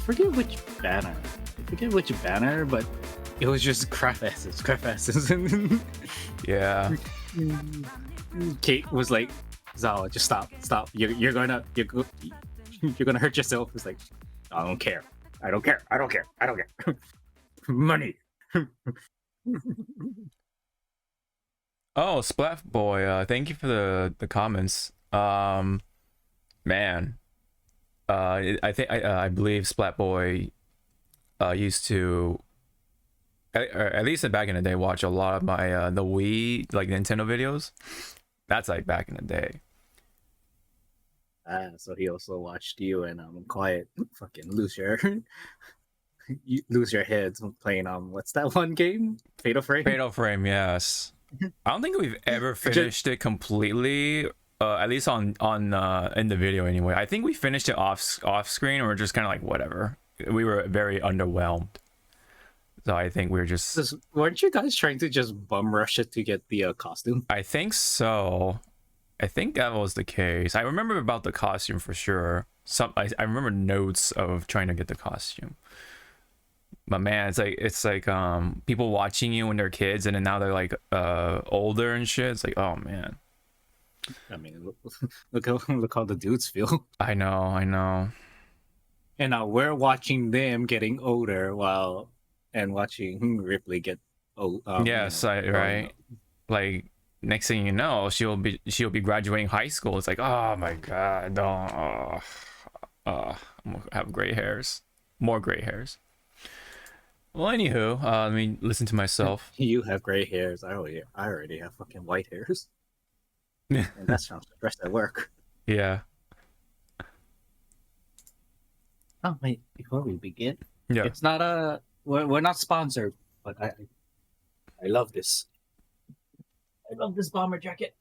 forget which banner. But it was just crevasses. Yeah. Kate was like, Zawa, just stop. You're gonna hurt yourself. It's like, I don't care. Money. Oh, Splat Boy, thank you for the comments. Man, I believe Splat Boy used to, at least back in the day, watch a lot of my the Wii, like, Nintendo videos. That's like back in the day. So he also watched you and Quiet fucking lose your you lose your heads playing what's that one game? Fatal Frame? Fatal Frame, yes. I don't think we've ever finished it completely, at least on in the video anyway. I think we finished it off screen, or just kind of like whatever. We were very underwhelmed. So I think we were just weren't you guys trying to just bum rush it to get the costume? I think so. I think that was the case. I remember about the costume for sure. I remember notes of trying to get the costume. But man, it's like people watching you when they're kids, and then now they're like older and shit. It's like, oh man. I mean, look how the dudes feel. I know. And now we're watching them getting older and watching Ripley get old. Yes, right. Like, next thing you know, she'll be graduating high school. It's like, oh my god, don't. I'm gonna have gray hairs, more gray hairs. Well, anywho, let me listen to myself. You have gray hairs. I already have fucking white hairs. And that sounds stressed at work. Yeah. Oh wait, before we begin, Yeah. it's not we're not sponsored, but I love this. I love this bomber jacket.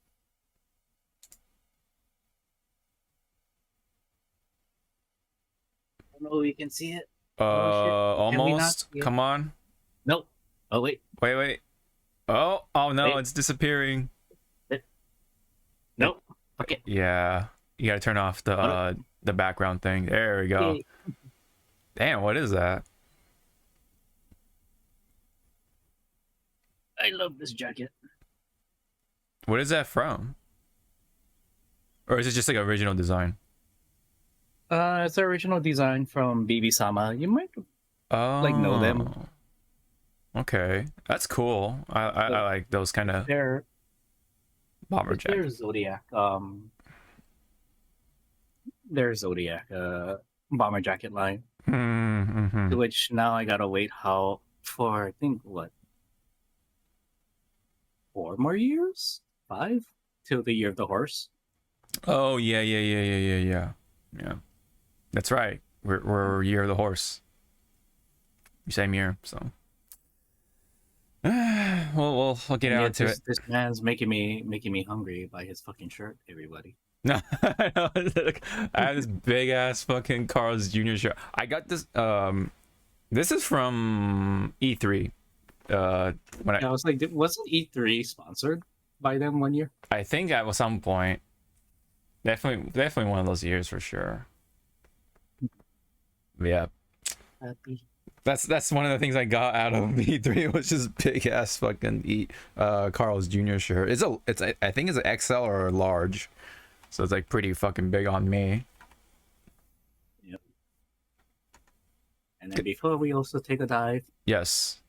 I don't know if you can see it. Almost. Yeah. Come on. Nope. Oh wait. Wait. Oh no, Wait. It's disappearing. Nope. Okay. Yeah. You gotta turn off the background thing. There we go. Hey. Damn, what is that? I love this jacket. What is that from? Or is it just like original design? It's the original design from BB Sama. You might know them. Okay, that's cool. I like those kind of They're bomber Their jackets. Zodiac. Their Zodiac bomber jacket line. Mm-hmm. To which now I gotta wait for I think 4 more years? 5? Till the year of the horse. Oh yeah. That's right. We're year of the horse. Same year, so. We'll get on to it. This man's making me hungry by his fucking shirt, everybody. No, I have this big ass fucking Carl's Jr. shirt. I got this. This is from E3. I was like, wasn't E3 sponsored by them one year? I think at some point. Definitely one of those years for sure. Yeah. Happy. That's one of the things I got out of E3 was just big ass fucking Carl's Jr. shirt. I think it's an XL or a large, so it's like pretty fucking big on me. Yep. And then before we also take a dive, Yes.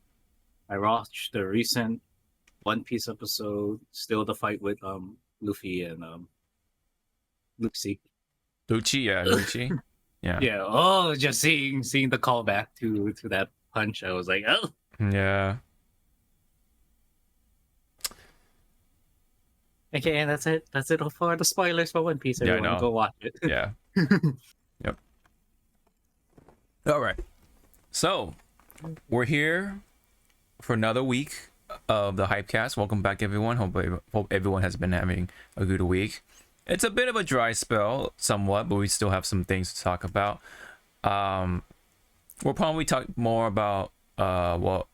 I watched the recent One Piece episode, still the fight with Luffy and Lucci. Lucci, yeah. Yeah. Oh, just seeing the callback to that punch, I was like, oh. Yeah. Okay, and that's it. That's it for the spoilers for One Piece. Everyone, no. go watch it. Yeah. Yep. All right. So we're here for another week of the Hypecast. Welcome back, everyone. Hope everyone has been having a good week. It's a bit of a dry spell, somewhat, but we still have some things to talk about. We'll probably talk more about what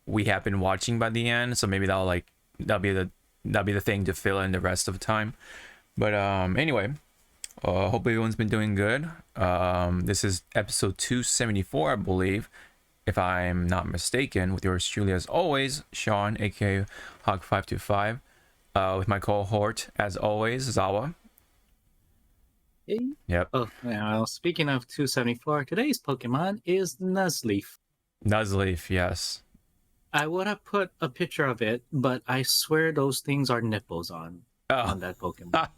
we have been watching by the end. So maybe that'll be the thing to fill in the rest of the time. But anyway, Hope everyone's been doing good. This is episode 274, I believe, if I'm not mistaken, with yours truly, as always, Sean, aka Hog525, with my cohort, as always, Zawa. Hey. Yep. Oh, now speaking of 274, today's Pokemon is Nuzleaf. Nuzleaf, yes. I would have put a picture of it, but I swear those things are nipples on that Pokemon.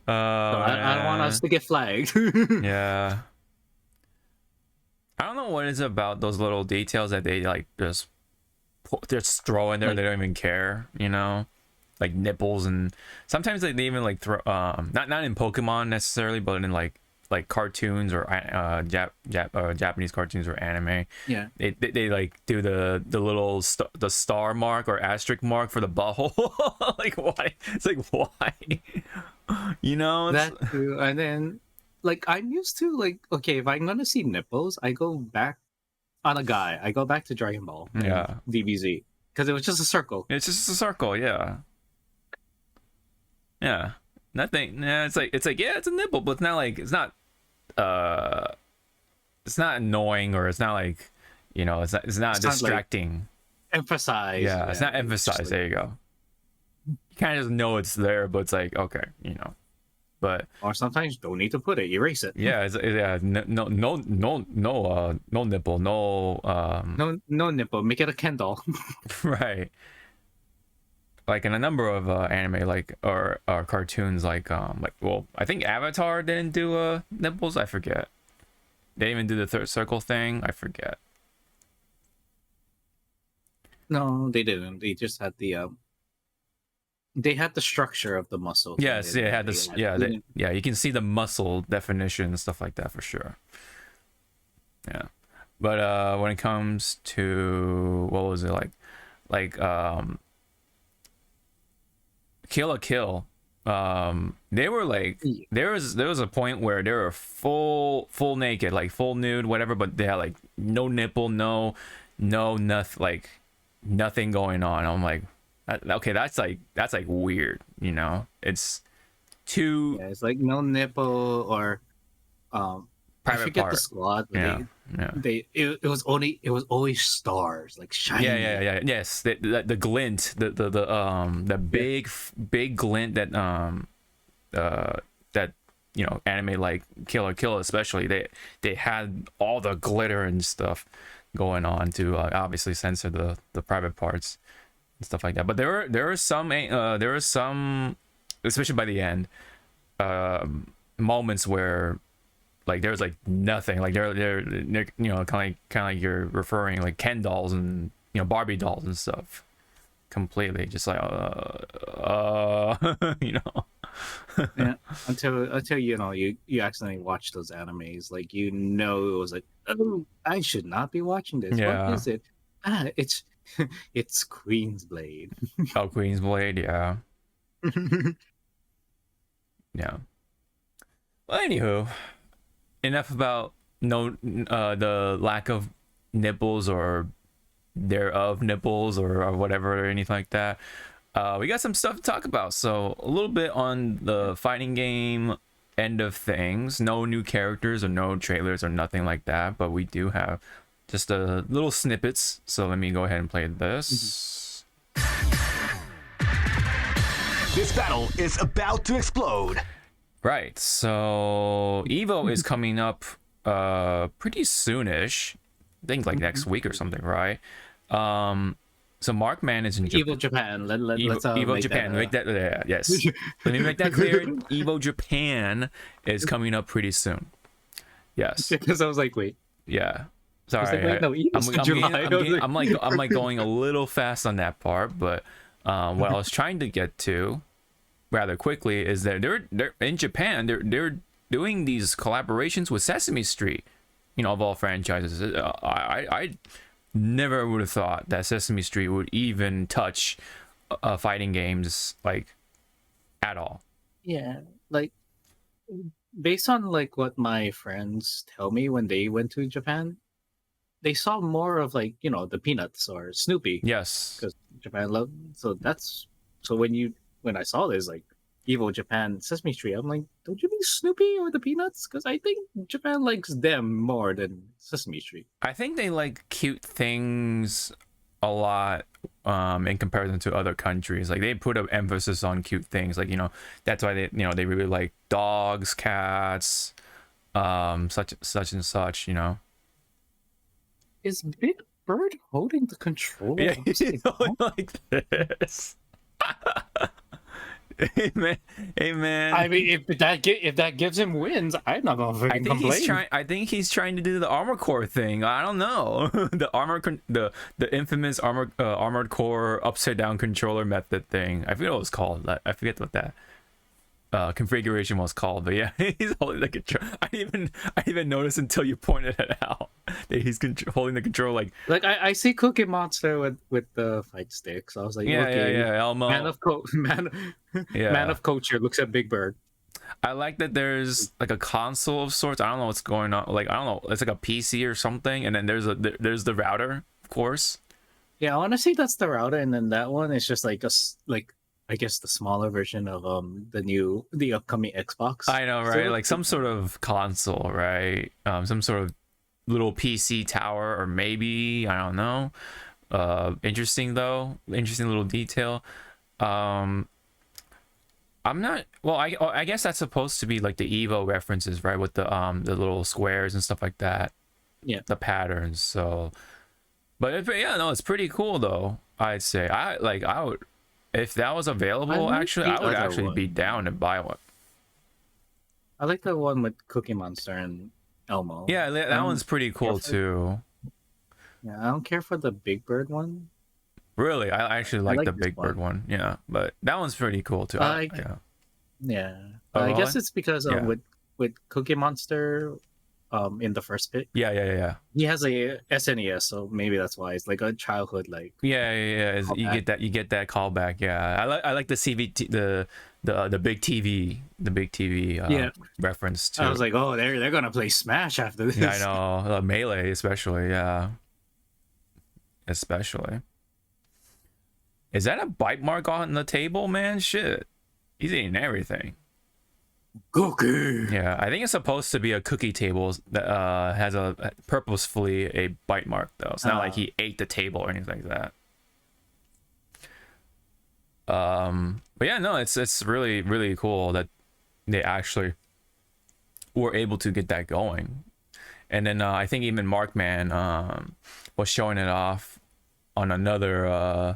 So I don't want us to get flagged. Yeah. I don't know what it is about those little details that they like just throw in there. Like, they don't even care, you know, like nipples, and sometimes they even like throw not in Pokemon necessarily, but in like cartoons or Japanese cartoons or anime. Yeah, they like do the little the star mark or asterisk mark for the butthole. Like, why? It's like, why? You know, that too. And then like I'm used to, like, okay, if I'm gonna see nipples, I go back on a guy. I go back to Dragon Ball. Yeah. DBZ, because it was just a circle. It's just a circle. Yeah. Yeah. Nothing. Yeah. It's like yeah, it's a nipple, but it's not like it's not annoying, or it's not like, you know, it's not distracting. Not, like, emphasize. Yeah, it's not emphasized. Like, there you go. You kind of just know it's there, but it's like, okay, you know. But or sometimes you don't need to put it, erase it. Yeah, no nipple, no nipple, make it a Kendall. Right. Like in a number of anime, like or cartoons, well, I think Avatar didn't do nipples. I forget. They didn't even do the third circle thing. I forget. No, they didn't. They just had the they had the structure of the muscle. Yes, it had this. Yeah, you can see the muscle definition and stuff like that for sure. Yeah, but when it comes to, what was it like Kill la Kill, they were like, there was a point where they were full naked, like full nude, whatever, but they had like no nipple, no nothing, like nothing going on. I'm like, okay, that's like weird, you know. It's too, it's like no nipple, or I forget part. The squad, but it was always stars, like shiny. Yes, the glint, the big glint that that, you know, anime like Kill la Kill especially, they had all the glitter and stuff going on to obviously censor the private parts and stuff like that. But there were some, especially by the end, moments where like there was like nothing, like they're you know, kind of like you're referring, like Ken dolls and, you know, Barbie dolls and stuff, completely just like you know. Yeah, until you know, you accidentally watch those animes, like, you know, it was like, oh, I should not be watching this. Yeah. What is it? It's it's Queen's Blade. Oh, Queen's Blade, yeah. Yeah. Well, anywho, enough about the lack of nipples, or thereof nipples, or whatever, or anything like that. We got some stuff to talk about. So a little bit on the fighting game end of things. No new characters or no trailers or nothing like that, but we do have just a little snippets. So let me go ahead and play this. This battle is about to explode. Right, so Evo is coming up pretty soonish. I think like next week or something, right? So Markman is in Evo Japan. Let's Evo Japan. Make that yes. Let me make that clear. Evo Japan is coming up pretty soon. Yes. Because I was like, wait. Yeah. Sorry. I'm like going a little fast on that part, but what I was trying to get to rather quickly is that they're in Japan. They're doing these collaborations with Sesame Street, you know, of all franchises. I never would have thought that Sesame Street would even touch fighting games, like, at all. Yeah, like, based on like what my friends tell me, when they went to Japan, they saw more of, like, you know, the Peanuts or Snoopy. Yes, because Japan loved. So when I saw this, like, Evil Japan Sesame Street. I'm like, don't you mean Snoopy or the Peanuts? Because I think Japan likes them more than Sesame Street. I think they like cute things a lot in comparison to other countries. Like they put an emphasis on cute things. Like, you know, that's why they, you know, they really like dogs, cats, such and such, you know. Is Big Bird holding the controller? Yeah, upside he's down? going like this. Hey man, hey man. I mean, if that gives him wins, I'm not gonna freaking complain. I think he's trying to do the armor core thing. I don't know. The infamous armored core upside down controller method thing. I forget what it was called. I forget what that configuration was called. But yeah, he's holding the control. I didn't even notice until you pointed it out that he's holding the control like. Like I see Cookie Monster with the fight stick, so I was like, okay, Yeah. Elmo. Man of culture looks at Big Bird. I like that there's like a console of sorts. I don't know what's going on. Like I don't know. It's like a PC or something, and then there's the router, of course. Yeah, honestly, that's the router, and then that one is just like I guess the smaller version of the upcoming Xbox. I know, right? So, Like some sort of console, right? Some sort of little PC tower, or maybe I don't know. Interesting though. Interesting little detail. I'm not. Well, I guess that's supposed to be like the Evo references, right? With the little squares and stuff like that. Yeah. The patterns. So, but yeah, no, it's pretty cool though. I'd say I would, if that was available. I would actually be down to buy one. I like the one with Cookie Monster and Elmo. Yeah, that one's pretty cool too. Yeah, I don't care for the Big Bird one. Really, I actually like the this Big Bird one. Yeah, but that one's pretty cool too. Yeah. Oh, I guess really? it's because with Cookie Monster, in the first pick, Yeah. he has a SNES, so maybe that's why it's like a childhood like. Yeah. You get that callback. Yeah, I like the CVT, the big TV reference too. I was like, oh, they're gonna play Smash after this. Yeah, I know, Melee especially. Yeah, especially. Is that a bite mark on the table, man? Shit, he's eating everything. Cookie. Yeah, I think it's supposed to be a cookie table that has purposefully a bite mark though. It's not like he ate the table or anything like that. But yeah, no, it's really, really cool that they actually were able to get that going. And then I think even Markman was showing it off on another.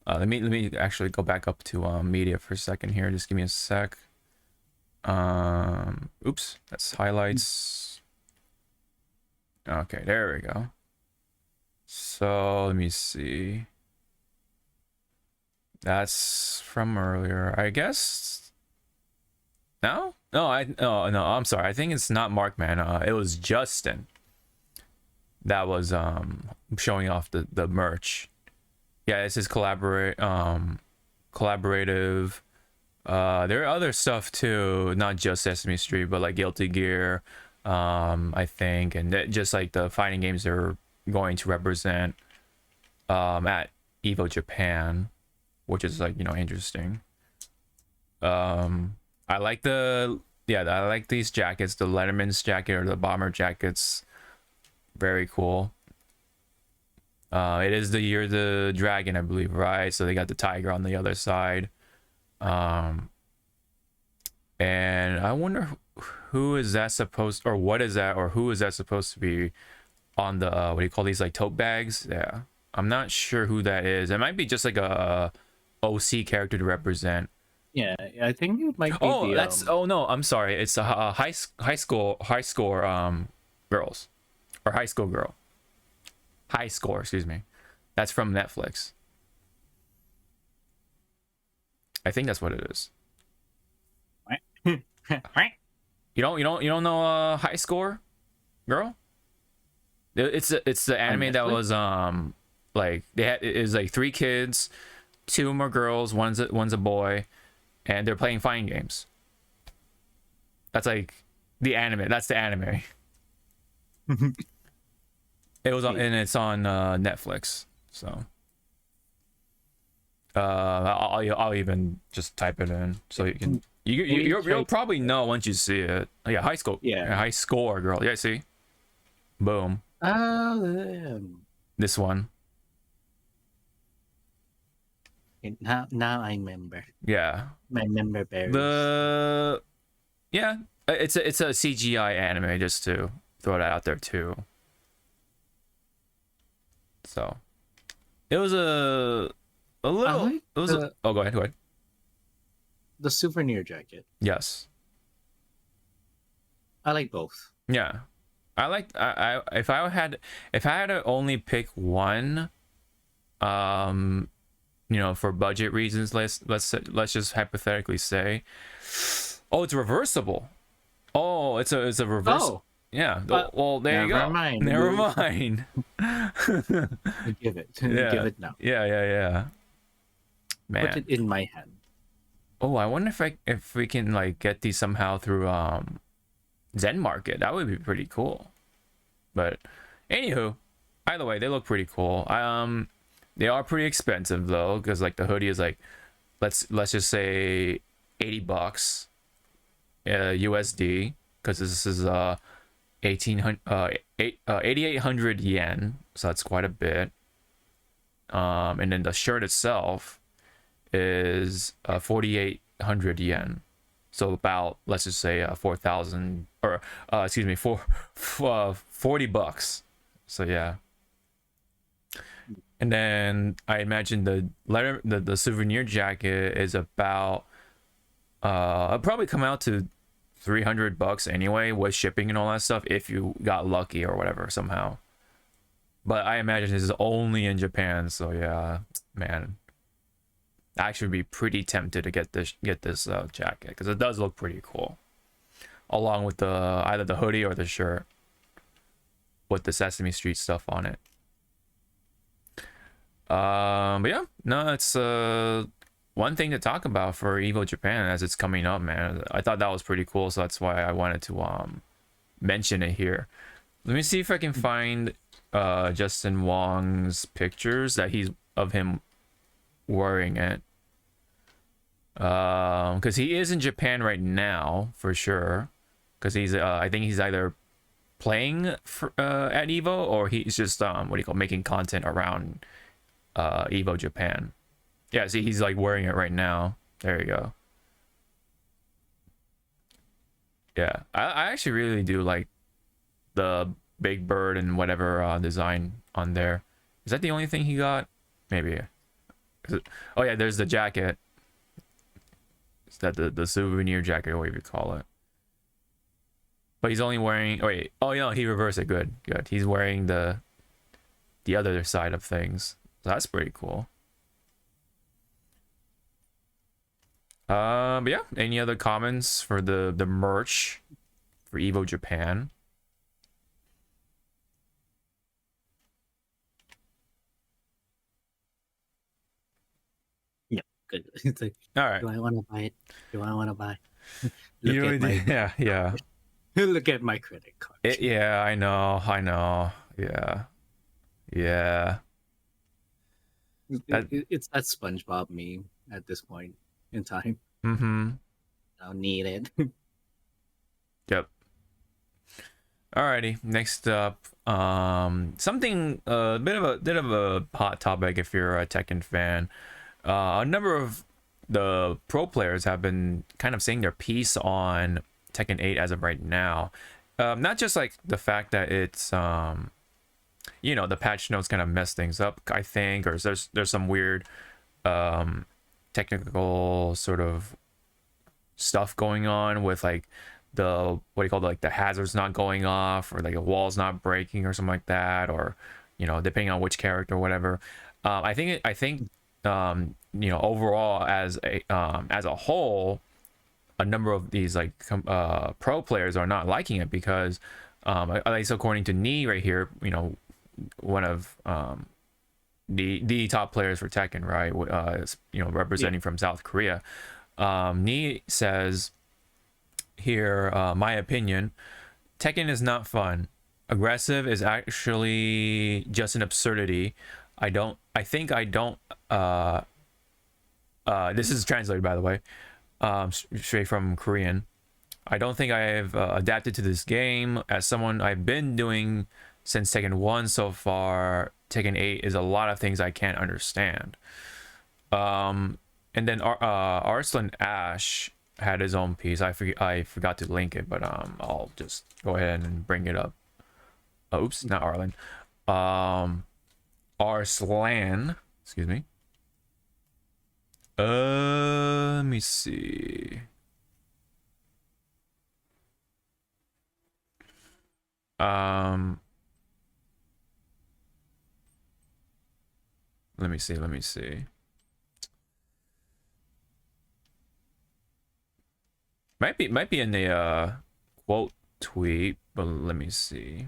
Let me actually go back up to media for a second here. Just give me a sec. Oops, that's highlights. Okay, there we go. So let me see. That's from earlier, I guess. No, I'm sorry. I think it's not Markman. It was Justin that was showing off the merch. Yeah, this is collaborative. There are other stuff too, not just Sesame Street, but like Guilty Gear, I think, and just like the fighting games they're going to represent at Evo Japan, which is like, you know, interesting. I like these jackets, the Letterman's jacket or the bomber jackets. Very cool. It is the year of the dragon, I believe, right? So they got the tiger on the other side. And I wonder who is that supposed, or what is that, or who is that supposed to be on the what do you call these, like tote bags? Yeah, I'm not sure who that is. It might be just like a OC character to represent. Yeah, I think it might be. Oh, oh no, I'm sorry. It's a high score girls, or high school girl. High score, excuse me. That's from Netflix. I think that's what it is. You don't know High Score Girl? It's the anime that was like it was like 3 kids, 2 of them are girls, one's a boy, and they're playing fighting games. That's like the anime. That's the anime. It was on, and it's on Netflix. So I'll even just type it in so you can you'll probably know once you see it. Yeah, high school. Yeah. High score, girl. Yeah, see, boom. This one. Now I remember. Yeah. My member berries. Yeah, it's a CGI anime, just to throw that out there too. So it was a little. Like it was. Oh, go ahead. Go ahead. The souvenir jacket. Yes. I like both. Yeah, I like. If I had to only pick one, for budget reasons, let's just hypothetically say, oh, it's reversible. Oh, it's a reverse. Oh. Yeah. Well, there you go. Never mind. Give it. Yeah. Give it now. Yeah. Man. Put it in my hand. Oh, I wonder if we can like get these somehow through Zen Market. That would be pretty cool. But anywho, either way, they look pretty cool. They are pretty expensive though, because like the hoodie is like, let's just say $80 USD, because this is 8,800 yen, so that's quite a bit. And then the shirt itself is 4,800 yen, so about, let's just say 4,000, or excuse me, $40. So yeah. And then I imagine the souvenir jacket is about it'll probably come out to $300 anyway, with shipping and all that stuff, if you got lucky or whatever somehow. But I imagine this is only in Japan, so yeah, man, I actually be pretty tempted to get this jacket, because it does look pretty cool, along with either the hoodie or the shirt with the Sesame Street stuff on it. But yeah, no, it's one thing to talk about for Evo Japan as it's coming up, man. I thought that was pretty cool, so that's why I wanted to mention it here. Let me see if I can find Justin Wong's pictures of him wearing it, because he is in Japan right now for sure, because he's I think he's either playing at Evo, or he's just making content around Evo Japan. Yeah, see, he's like wearing it right now. There you go. Yeah, I actually really do like the big bird and whatever design on there. Is that the only thing he got? Maybe. Oh yeah, there's the jacket. Is that the souvenir jacket, or whatever you call it? But he's only wearing. Oh wait. Oh no, he reversed it. Good. He's wearing the other side of things. So that's pretty cool. But yeah, any other comments for the merch for Evo Japan? Yeah, good. It's like, all right. Do I want to buy it? Yeah. Look at my credit card. Yeah, I know. Yeah. It's that SpongeBob meme at this point in time. Mm-hmm. I don't need it. Yep. Alrighty. Next up, something a bit of a hot topic if you're a Tekken fan. A number of the pro players have been kind of saying their piece on Tekken 8 as of right now. Not just like the fact that it's the patch notes kind of mess things up, I think, or there's some weird technical sort of stuff going on with like the the hazards not going off, or like a wall's not breaking or something like that, or depending on which character or whatever. I think overall as a whole, a number of these like pro players are not liking it, because at least according to Nee right here, one of the top players for Tekken, right? Representing from South Korea. Nee says here, my opinion, Tekken is not fun. Aggressive is actually just an absurdity. I don't This is translated, by the way, straight from Korean. I don't think I've adapted to this game. As someone I've been doing since Tekken 1 so far, Tekken 8 is a lot of things I can't understand. And then Arslan Ash had his own piece. I forgot to link it, but I'll just go ahead and bring it up. Oops, not Arlen. Arslan, excuse me. Let me see. Let me see. Might be in the quote tweet, but let me see.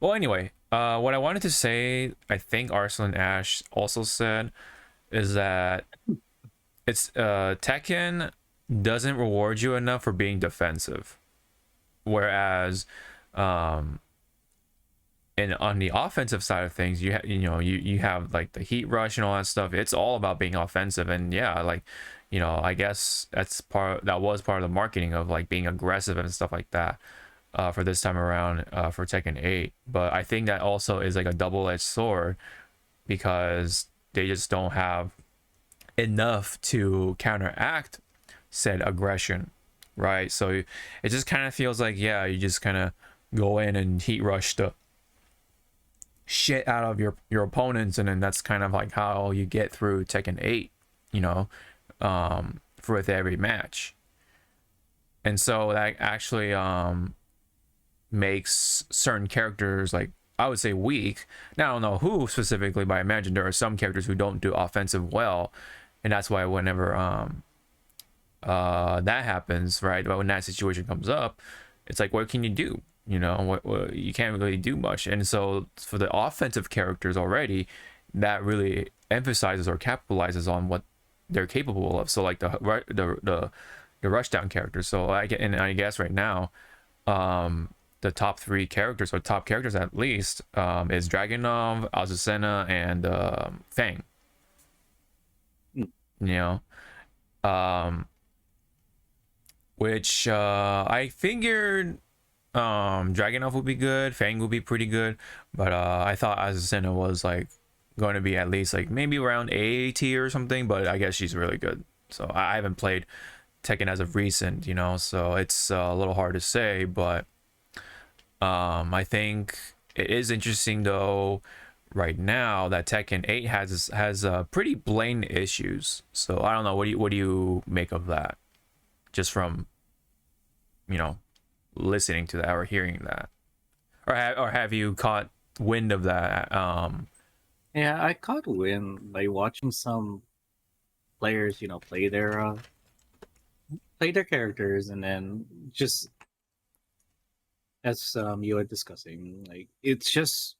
Well, anyway, what I wanted to say, I think Arslan Ash also said, is that it's Tekken doesn't reward you enough for being defensive, whereas and on the offensive side of things, you have like the heat rush and all that stuff. It's all about being offensive, and yeah, like, I guess that was part of the marketing of like being aggressive and stuff like that for this time around for Tekken 8. But I think that also is like a double-edged sword, because they just don't have enough to counteract said aggression, right? So it just kind of feels like, yeah, you just kind of go in and heat rush the shit out of your opponents, and then that's kind of like how you get through Tekken 8, for with every match. And so that actually makes certain characters, like, I would say, weak. Now I don't know who specifically, but I imagine there are some characters who don't do offensive well, and that's why whenever that happens, right, when that situation comes up, it's like, what can you do? What you can't really do much. And so for the offensive characters already, that really emphasizes or capitalizes on what they're capable of. So like the rushdown characters. So I guess right now, the top three characters, or top characters at least, is Dragunov, Azucena, and Fang. Which I figured Dragunov would be good, Fang would be pretty good, but I thought Azucena was like going to be at least like maybe around AAT or something, but I guess she's really good. So I haven't played Tekken as of recent, so it's a little hard to say, but I think it is interesting though right now that Tekken 8 has pretty blatant issues. So I don't know, what do you make of that, just from listening to that or hearing that, or have you caught wind of that? Yeah, I caught wind by watching some players, play their characters, and then just as you were discussing, like, it's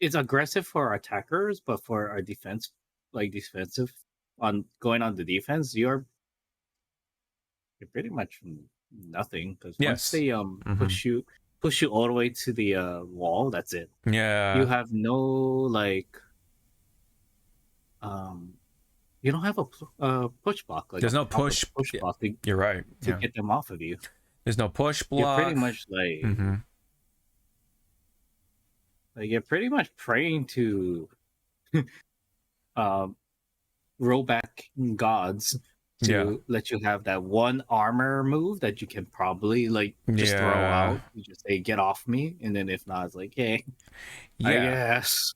aggressive for our attackers, but for our defense, like defensive, on going on the defense, you're pretty much nothing, because once they push you all the way to the wall, that's it. Yeah, you have no, like, you don't have a push block. Like, there's no push block you're right, to get them off of you. There's no push block. You're pretty much like, like, you're pretty much praying to rollback gods to let you have that one armor move that you can probably like just throw out. You just say, get off me, and then if not, it's like, hey, I guess.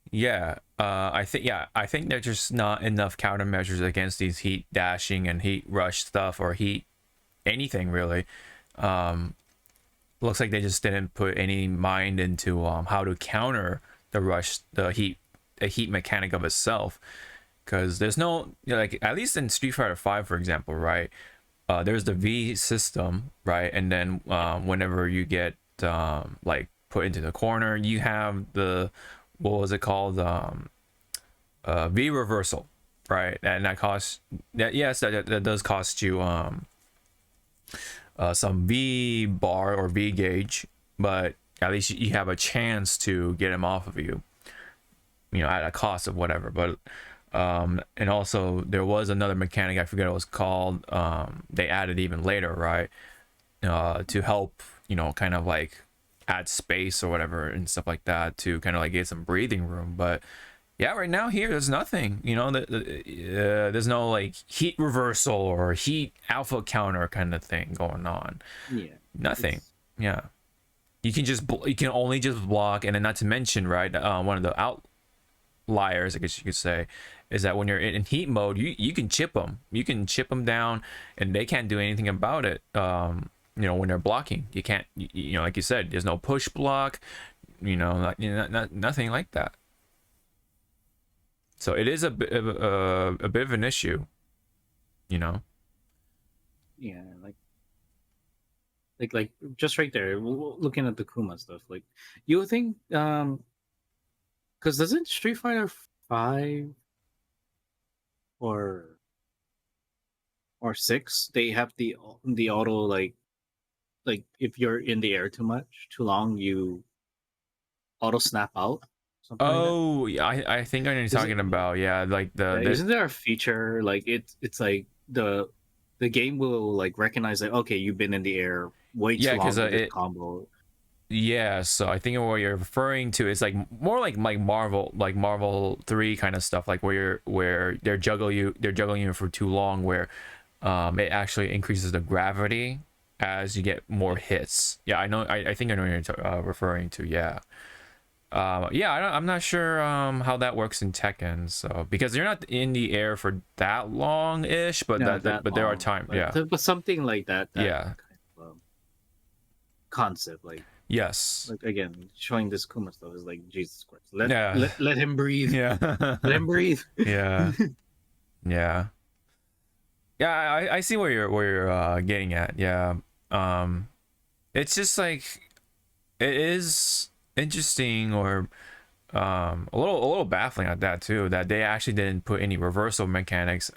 I think there's just not enough countermeasures against these heat dashing and heat rush stuff, or heat anything really. Looks like they just didn't put any mind into how to counter the rush, the heat mechanic of itself. Because there's no, like, at least in Street Fighter 5, for example, right? There's the V system, right? And then whenever you get like put into the corner, you have the, what was it called? V reversal, right? And that costs, that does cost you some V bar or V gauge, but at least you have a chance to get him off of you, at a cost of whatever. But And also there was another mechanic, I forget what it was called. They added even later, right? To help, kind of like add space or whatever and stuff like that to kind of like get some breathing room. But yeah, right now here there's nothing. There's no like heat reversal or heat alpha counter kind of thing going on. Yeah. Nothing. Yeah, you can you can only just block, and then not to mention, right? One of the outliers, I guess you could say, is that when you're in heat mode, you can chip them. You can chip them down, and they can't do anything about it. When they're blocking, you can't. Like you said, there's no push block. Nothing like that. So it is a bit of an issue. Yeah, like just right there, looking at the Kuma stuff. Like, you would think, because doesn't Street Fighter 5 or 6, they have the auto, like if you're in the air too long, you auto snap out, something like that. Oh, yeah, I think I know what you're talking about. Yeah, like Isn't there a feature like it's like the game will like recognize that, okay, you've been in the air way too long with this combo. Yeah, so I think what you're referring to is like more like Marvel 3 kind of stuff, like where they're juggling you for too long, where it actually increases the gravity as you get more hits. Yeah, I know. I think I know what you're referring to. Yeah. I'm not sure how that works in Tekken. So because you're not in the air for that long ish, but there are times. Yeah. But something like that. Yeah. Kind of, concept, like. Yes. Like, again, showing this Kuma stuff is like, Jesus Christ. Let him breathe. Yeah. Let him breathe. Yeah. Yeah. Yeah, I see where you're getting at. Yeah. It's just like it is interesting, or a little baffling at that too, that they actually didn't put any reversal mechanics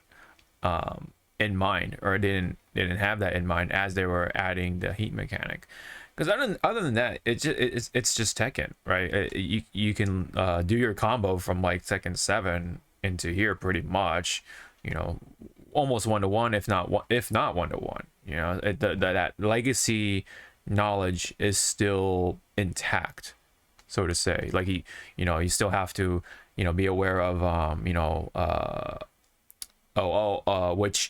in mind, or didn't have that in mind as they were adding the heat mechanic. Because other than that, it's just Tekken, right? You can do your combo from like Tekken 7 into here pretty much, almost 1-to-1, if not 1-to-1. That legacy knowledge is still intact, so to say. Like you still have to be aware of which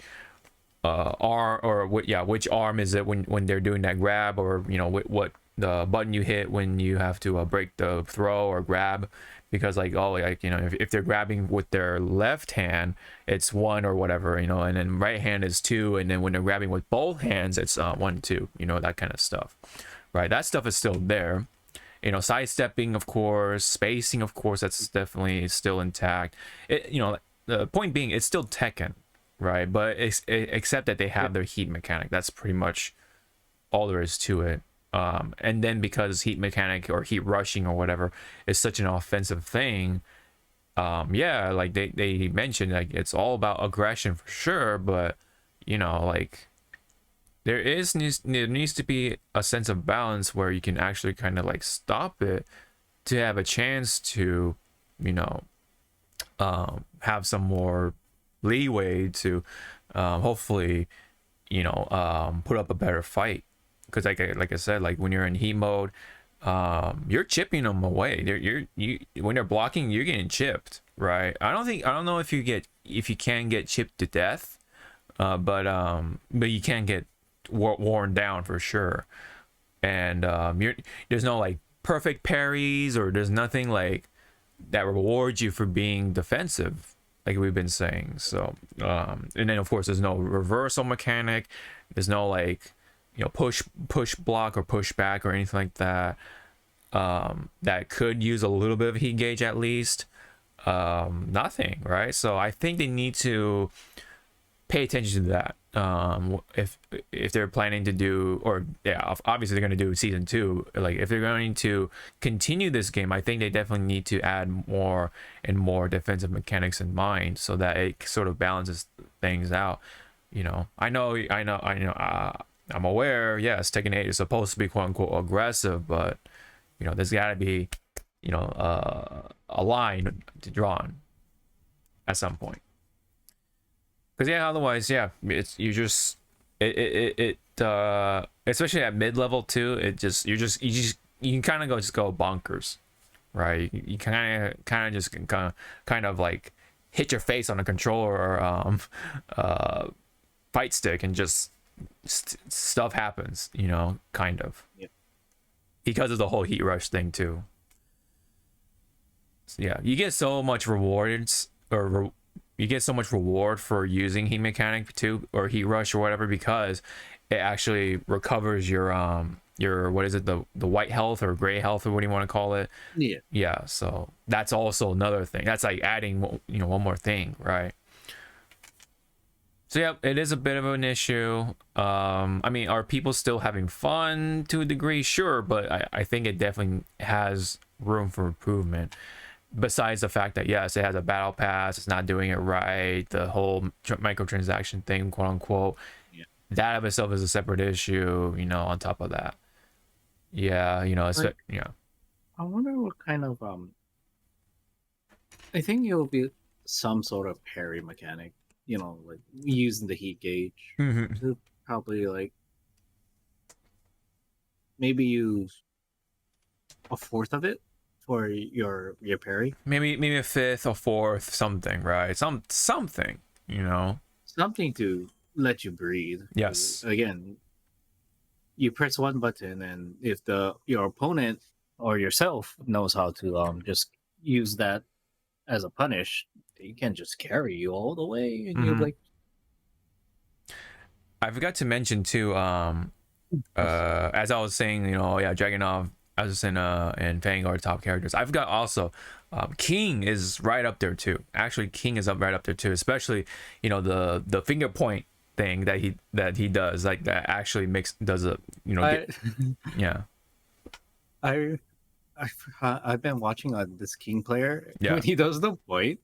which arm is it when they're doing that grab, or what the button you hit when you have to break the throw or grab, because if they're grabbing with their left hand, it's 1 or whatever, and then right hand is 2, and then when they're grabbing with both hands, it's 1, 2, that kind of stuff, right? That stuff is still there. Sidestepping, of course, spacing, of course, that's definitely still intact. The point being, it's still Tekken, right? But except that they have their heat mechanic. That's pretty much all there is to it. And then because heat mechanic or heat rushing or whatever is such an offensive thing, like they mentioned, like it's all about aggression for sure, but like there needs to be a sense of balance where you can actually kind of like stop it to have a chance to have some more leeway to hopefully put up a better fight. Because like I said, like when you're in heat mode, you're chipping them away. When they're blocking, you're getting chipped, right? I don't know if you can get chipped to death, but you can get worn down for sure. And there's no like perfect parries, or there's nothing like that rewards you for being defensive, like we've been saying. So and then of course there's no reversal mechanic. There's no like push block or push back or anything like that that could use a little bit of heat gauge at least. Nothing, right? So I think they need to pay attention to that. If they're planning to do, or obviously they're going to do season 2, like if they're going to continue this game, I think they definitely need to add more and more defensive mechanics in mind, so that it sort of balances things out. I'm aware, yes, Tekken 8 is supposed to be quote unquote aggressive, but there's got to be a line drawn at some point. Because yeah, otherwise, yeah, it's you just it especially at mid level too. It just you can kind of go bonkers, right? You kind of just kind of like hit your face on a controller or fight stick and just stuff happens, you know, kind of. Yeah. Because of the whole heat rush thing too. So, yeah, you get so much rewards you get so much reward for using heat mechanic too, or heat rush or whatever, because it actually recovers your what is it, the white health or gray health or what do you want to call it. Yeah, so that's also another thing. That's like adding, you know, one more thing, right? So yeah, it is a bit of an issue. I mean, are people still having fun to a degree? Sure, but I think it definitely has room for improvement. Besides the fact that yes, it has a battle pass, it's not doing it right, the whole microtransaction thing, quote unquote, that of itself is a separate issue. You know, on top of that, yeah, you know, it's Like, yeah. I wonder what kind of I think it will be some sort of parry mechanic. You know, like using the heat gauge to probably like maybe use a fourth of it for your parry. Maybe a fifth or fourth something, right? Something, you know. Something to let you breathe. Yes. Again, you press one button, and if your opponent or yourself knows how to just use that as a punish, they can just carry you all the way, and you're like. I forgot to mention too. As I was saying, you know, yeah, Dragunov, Azucena, and Vanguard top characters. I forgot also, King is right up there too. Actually, King is right up there too. Especially, you know, the finger point thing that he does, like that actually does a, you know, yeah. I've been watching this King player. Yeah. When he does the point,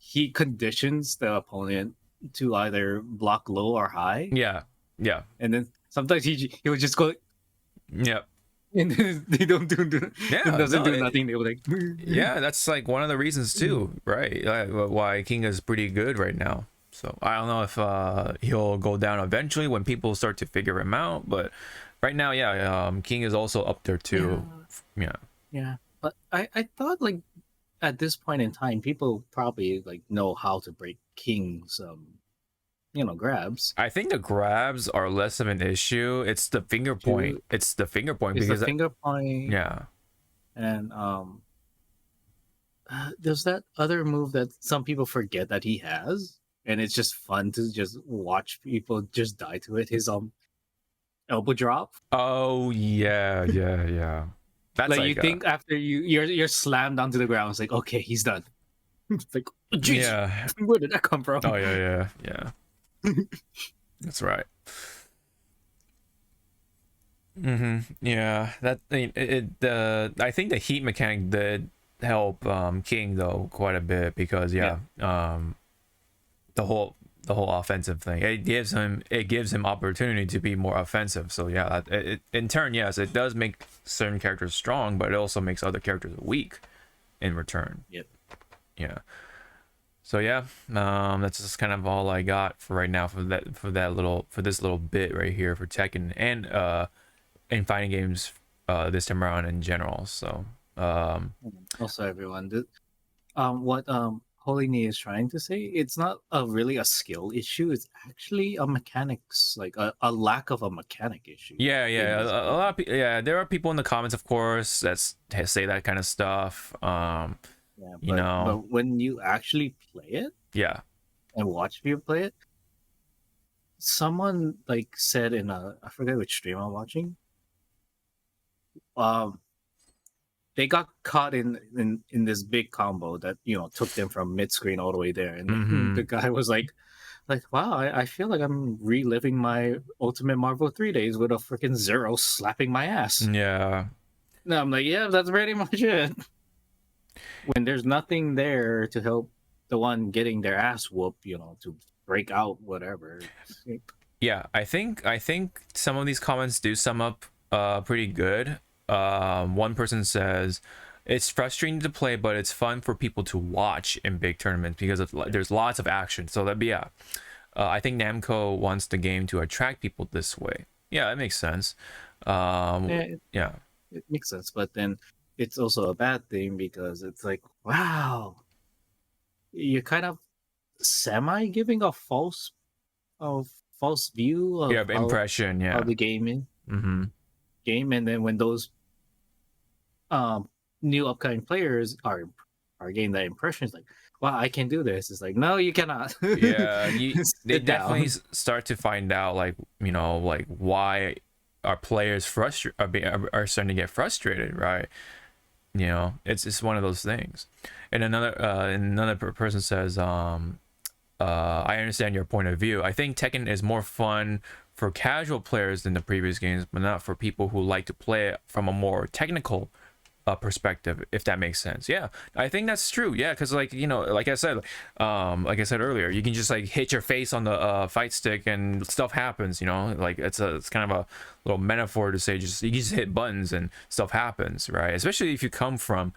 he conditions the opponent to either block low or high. Yeah. And then sometimes he would just go. Yeah. And then they don't do. Yeah. It doesn't do nothing. They were like. Yeah, that's like one of the reasons too, right? Why King is pretty good right now. So I don't know if he'll go down eventually when people start to figure him out, but right now, yeah, King is also up there too. Yeah, but I thought like at this point in time, people probably like know how to break King's grabs. I think the grabs are less of an issue. It's the finger point. It's the finger point because the finger point. Yeah. And there's that other move that some people forget that he has, and it's just fun to just watch people just die to it. His elbow drop. Oh yeah. That's like you think after you're slammed onto the ground, it's like, okay, he's done. It's like, geez, yeah. Where did that come from? Oh yeah. That's right. Yeah, that I think the heat mechanic did help King though quite a bit because the whole offensive thing, it gives him opportunity to be more offensive. So yeah, it in turn, yes, it does make certain characters strong, but it also makes other characters weak in return. Yeah. So yeah, that's just kind of all I got for right now for this little bit right here for Tekken and in fighting games this time around in general. So also everyone, what Holy Knee is trying to say, it's not really a skill issue, it's actually a mechanics, like a lack of a mechanic issue. Yeah, a lot of people, yeah, there are people in the comments, of course, that say that kind of stuff. But when you actually play it, and watch people play it, someone like said in I forget which stream I'm watching, they got caught in this big combo that took them from mid screen all the way there, and the guy was like, wow, I feel like I'm reliving my Ultimate Marvel 3 days with a freaking Zero slapping my ass. Yeah. No, I'm like, yeah, that's pretty much it. When there's nothing there to help the one getting their ass whooped, to break out whatever. Yeah, I think some of these comments do sum up pretty good. One person says it's frustrating to play, but it's fun for people to watch in big tournaments because there's lots of action. So that'd be I think Namco wants the game to attract people this way. Yeah, that makes sense. Yeah. It makes sense, but then it's also a bad thing because it's like, wow, you're kind of semi giving a false view of Yeah, impression. how Yeah. the game is. Mm-hmm. And then when those new upcoming players are getting that impression, it's like, wow, I can do this. It's like, no, you cannot. Yeah, they Sit definitely down. start to find out, like, you know, like why our players are starting to get frustrated, right? You know, it's one of those things. And another person says, I understand your point of view. I think Tekken is more fun for casual players than the previous games, but not for people who like to play it from a more technical perspective, if that makes sense. Yeah, I think that's true. Yeah, because like, you know, like I said earlier, you can just like hit your face on the fight stick and stuff happens. You know, like it's kind of a little metaphor to say you just hit buttons and stuff happens, right? Especially if you come from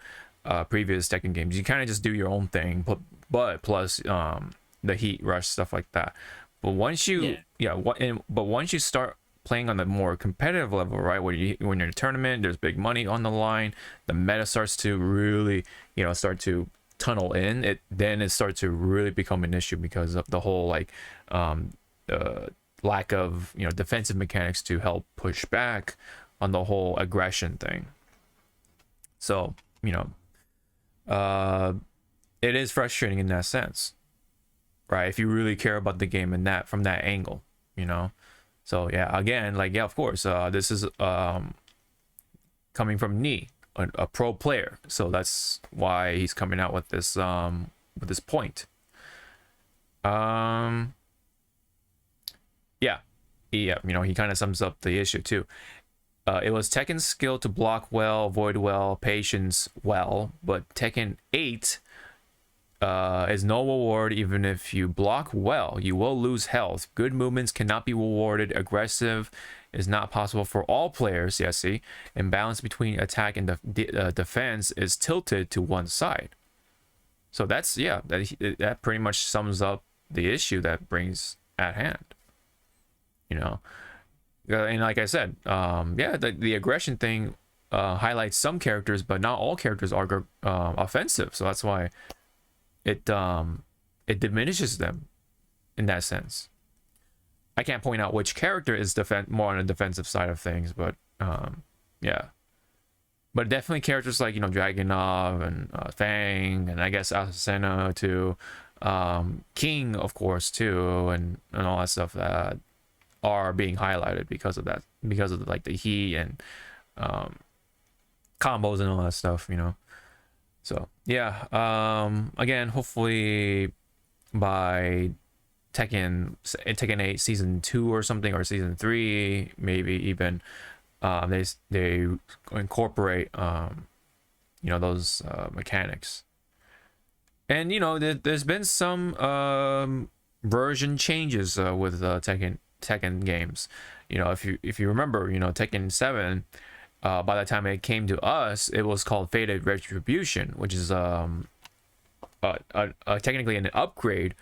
previous Tekken games, you kind of just do your own thing, but plus the heat rush, stuff like that. But once you but once you start playing on the more competitive level, right, when you're in a tournament, there's big money on the line, the meta starts to really, you know, start to tunnel in, it starts to really become an issue because of the whole like lack of, you know, defensive mechanics to help push back on the whole aggression thing. So, you know, it is frustrating in that sense, right, if you really care about the game and that from that angle, you know. So yeah, again, like, yeah, of course, this is coming from Nee, a pro player, so that's why he's coming out with this point. Yeah, you know, he kind of sums up the issue too. It was Tekken's skill to block well, avoid well, patience well, but Tekken 8 is no reward. Even if you block well, you will lose health. Good movements cannot be rewarded. Aggressive is not possible for all players. Yeah, see, imbalance between attack and defense is tilted to one side. So that's, yeah, that pretty much sums up the issue that brings at hand, you know. And like I said, yeah, the aggression thing highlights some characters, but not all characters are offensive, so that's why it diminishes them in that sense. I can't point out which character is more on the defensive side of things, but yeah. But definitely characters like, you know, Dragunov and Fang, and I guess Azucena too, King, of course, too, and all that stuff that are being highlighted because of that, because of like the heat and combos and all that stuff, you know. So yeah, again, hopefully by Tekken 8 season 2 or something, or season 3 maybe even, they incorporate you know, those mechanics. And you know, there's been some version changes with Tekken games. You know, if you remember, you know, Tekken 7, by the time it came to us, it was called Fated Retribution, which is technically an upgrade,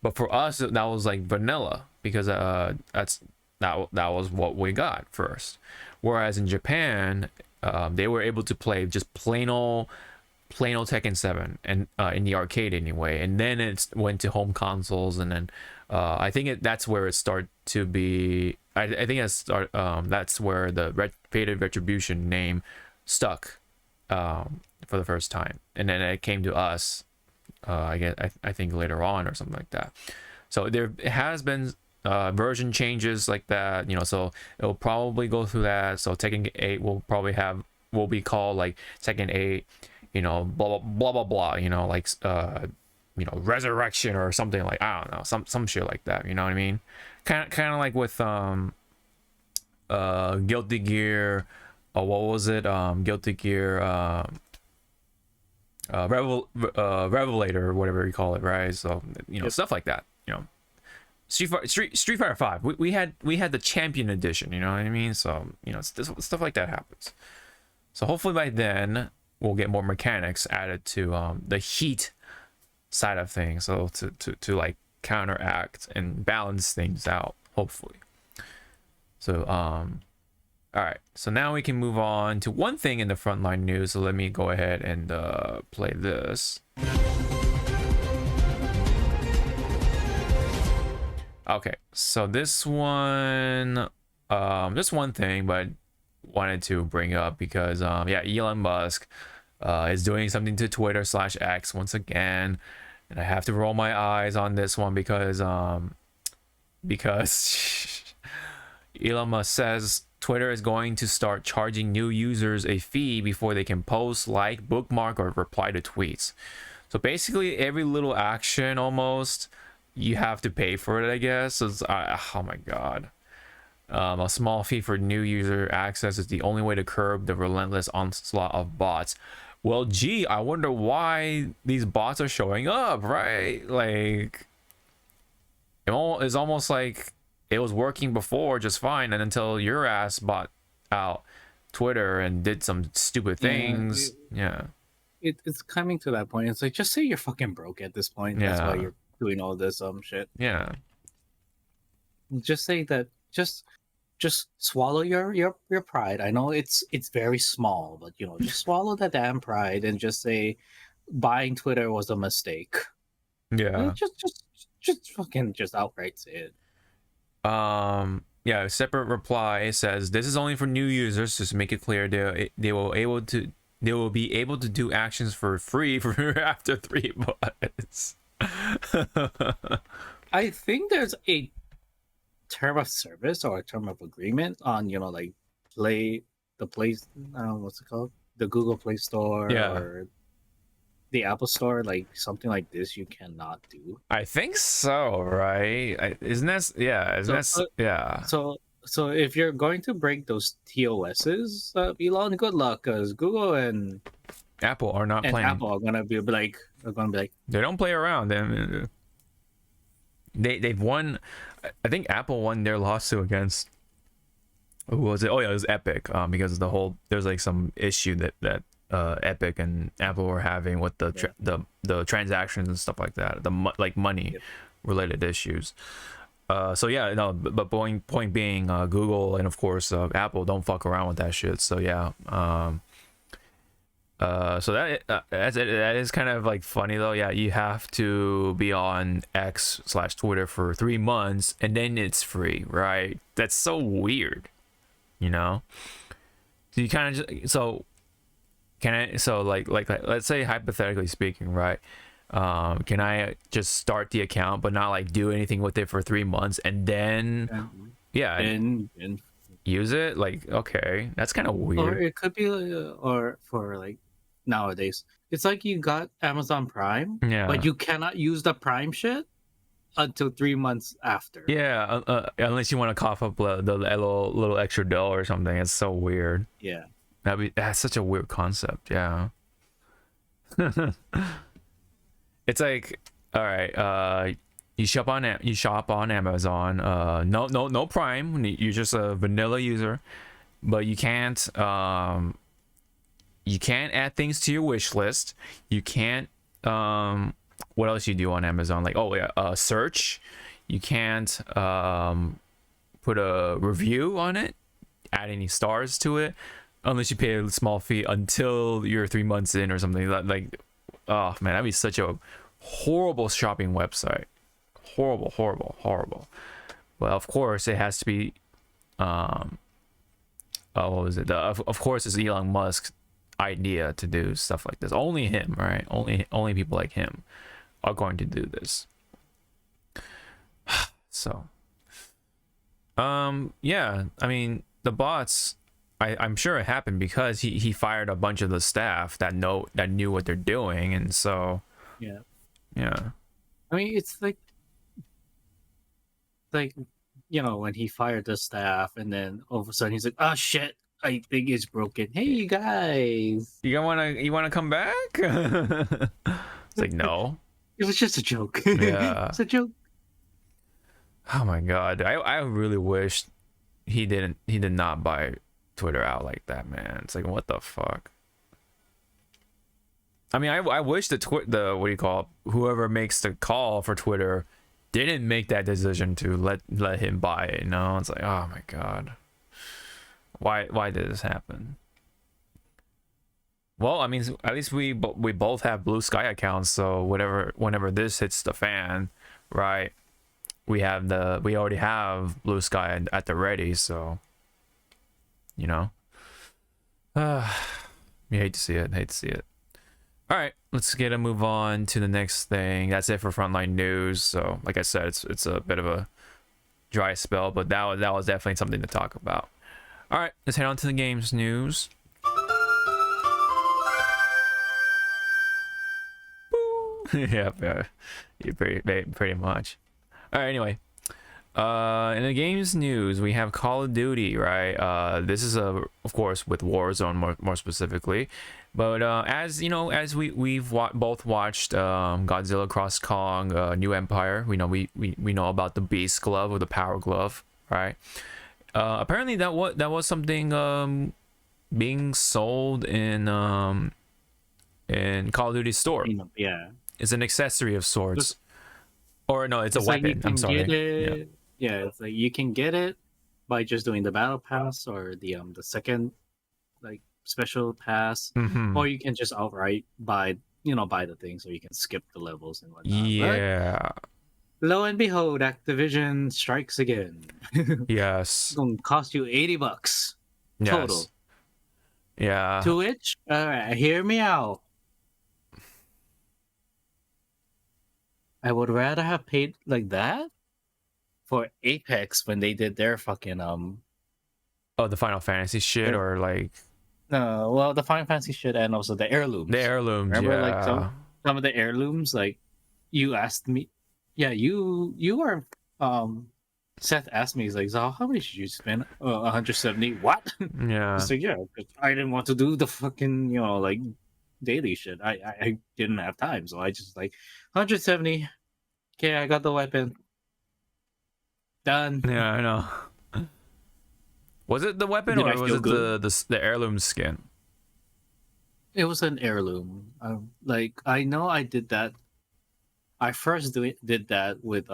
but for us that was like vanilla, because that was what we got first. Whereas in Japan, they were able to play just plain old Tekken 7, and in the arcade anyway, and then it went to home consoles, and then I think that's where it started to be. I think that's where the Fated Retribution name stuck for the first time, and then it came to us. I think later on or something like that. So there has been version changes like that, you know. So it'll probably go through that. So Tekken 8 will be called like Tekken 8, you know, blah blah blah blah blah, you know, like you know, Resurrection or something, like, I don't know, some shit like that, you know what I mean? Kind of like with Guilty Gear, what was it? Guilty Gear Revelator, or whatever you call it, right? So, you know, stuff like that, you know. Street Fighter 5, we had the Champion Edition, you know what I mean? So, you know, stuff like that happens. So hopefully by then we'll get more mechanics added to the heat side of things, so to like counteract and balance things out, hopefully. So all right, so now we can move on to one thing in the frontline news. So let me go ahead and play this. Okay, so this one, just one thing, but wanted to bring up because yeah, Elon Musk is doing something to Twitter/X once again, and I have to roll my eyes on this one because Elon Musk says Twitter is going to start charging new users a fee before they can post, like, bookmark, or reply to tweets. So basically, every little action almost, you have to pay for it, I guess. So oh my god. A small fee for new user access is the only way to curb the relentless onslaught of bots. Well, gee, I wonder why these bots are showing up, right? Like, it's almost like it was working before just fine, and until your ass bought out Twitter and did some stupid things. It's coming to that point. It's like, just say you're fucking broke at this point. That's why you're doing all this shit. Yeah. Just say that. Just swallow your pride. I know it's very small, but just swallow that damn pride and just say buying Twitter was a mistake. Yeah. Just fucking just outright say it. Yeah, a separate reply says this is only for new users, just to make it clear they will be able to do actions for free for after 3 months. I think there's a term of service or a term of agreement on like what's it called, the Google Play Store or the Apple Store, like something like this you cannot do. I think so, right? Isn't that so if you're going to break those TOSs, Elon, good luck, because Google and Apple are not playing. Apple are gonna be like they don't play around. They've won. I think Apple won their lawsuit against, who was it? Oh yeah, it was Epic. Because of the whole, there's like some issue that Epic and Apple were having with the transactions and stuff like that, like money related issues. So yeah, no, but point being, Google and of course Apple don't fuck around with that shit. So yeah, so that is kind of like funny though. Yeah, you have to be on X/Twitter for 3 months and then it's free, right? That's so weird, So you kind of just, like let's say hypothetically speaking, right? Can I just start the account but not like do anything with it for 3 months and then and use it? Like, okay, that's kind of weird. Or it could be or for like nowadays it's like you got Amazon Prime, but you cannot use the Prime shit until 3 months after. Unless you want to cough up the little extra dough or something. It's so weird. That's such a weird concept. It's like, all right, you shop on Amazon, no Prime, you're just a vanilla user, but you can't add things to your wish list. You can't what else you do on Amazon? Like, search. You can't put a review on it, add any stars to it, unless you pay a small fee until you're 3 months in or something. Like, oh man, that'd be such a horrible shopping website. Horrible. Well, of course it has to be what was it? Of course it's Elon Musk's idea to do stuff like this. Only him, right? Only people like him are going to do this. So yeah, I mean, the bots, I'm sure it happened because he fired a bunch of the staff that knew what they're doing, and so yeah. I mean, it's like when he fired the staff and then all of a sudden he's like, oh shit, I think it's broken. Hey, you guys, you wanna come back? It's like, no, it was just a joke. Yeah. It's a joke. Oh my god, I really wish he did not buy Twitter out like that, man. It's like, what the fuck? I mean, I wish the the what do you call it? Whoever makes the call for Twitter didn't make that decision to let him buy it. You know, it's like, oh my god, why did this happen? Well, I mean, at least we both have Blue Sky accounts, so whenever this hits the fan, right? We already have Blue Sky at the ready, so you know. You hate to see it. Hate to see it. All right, let's get a move on to the next thing. That's it for Frontline News. So, like I said, it's a bit of a dry spell, but that was definitely something to talk about. All right, let's head on to the games news. Yeah, pretty much. All right, anyway. In the games news, we have Call of Duty, right? This is of course with Warzone more specifically, but as you know, as we've both watched Godzilla Cross Kong, New Empire, we know about the Beast Glove or the Power Glove, right? Apparently that was something being sold in Call of Duty store. Yeah, It's an accessory of sorts, or no, it's a weapon. I'm sorry. Yeah, it's like you can get it by just doing the battle pass or the second like special pass, or you can just outright buy the thing so you can skip the levels and whatnot. Yeah. But lo and behold, Activision strikes again. Yes. It's gonna cost you $80 total. Yes. Yeah. To which, hear me out. I would rather have paid like that for Apex when they did their fucking Oh, the Final Fantasy shit, Yeah. or like no, well, the Final Fantasy shit and also the heirlooms. the heirlooms. Remember, Yeah. like some of the heirlooms, like you asked me, yeah, you are Seth asked me, he's like, so how much did you spend? 170. What? Yeah. It's like, yeah, 'cause I didn't want to do the fucking like daily shit. I didn't have time, so I just like 170. Okay, I got the weapon. Done. Yeah, I know. Was it the weapon Did or I was feel it good? the heirloom skin? It was an heirloom. Like I know I did that. I first did that with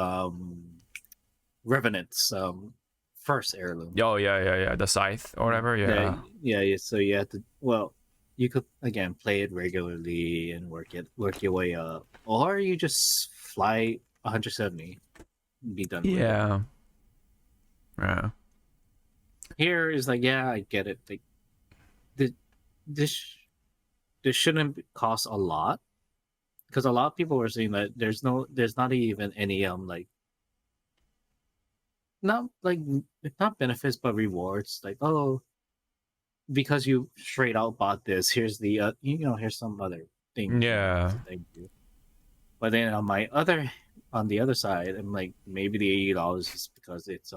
Revenant's first heirloom. Oh yeah. The scythe or whatever. Yeah. Yeah. So you had to. Well, you could again play it regularly and work your way up, or you just fly 170, and be done. With it. Yeah. Yeah. Here is like, yeah, I get it. Like, this shouldn't cost a lot, because a lot of people were saying that there's not even any like not benefits but rewards, like, oh, because you straight out bought this, here's the here's some other thing. Yeah. Thank you. But then on the other side, I'm like, maybe the $80 is because it's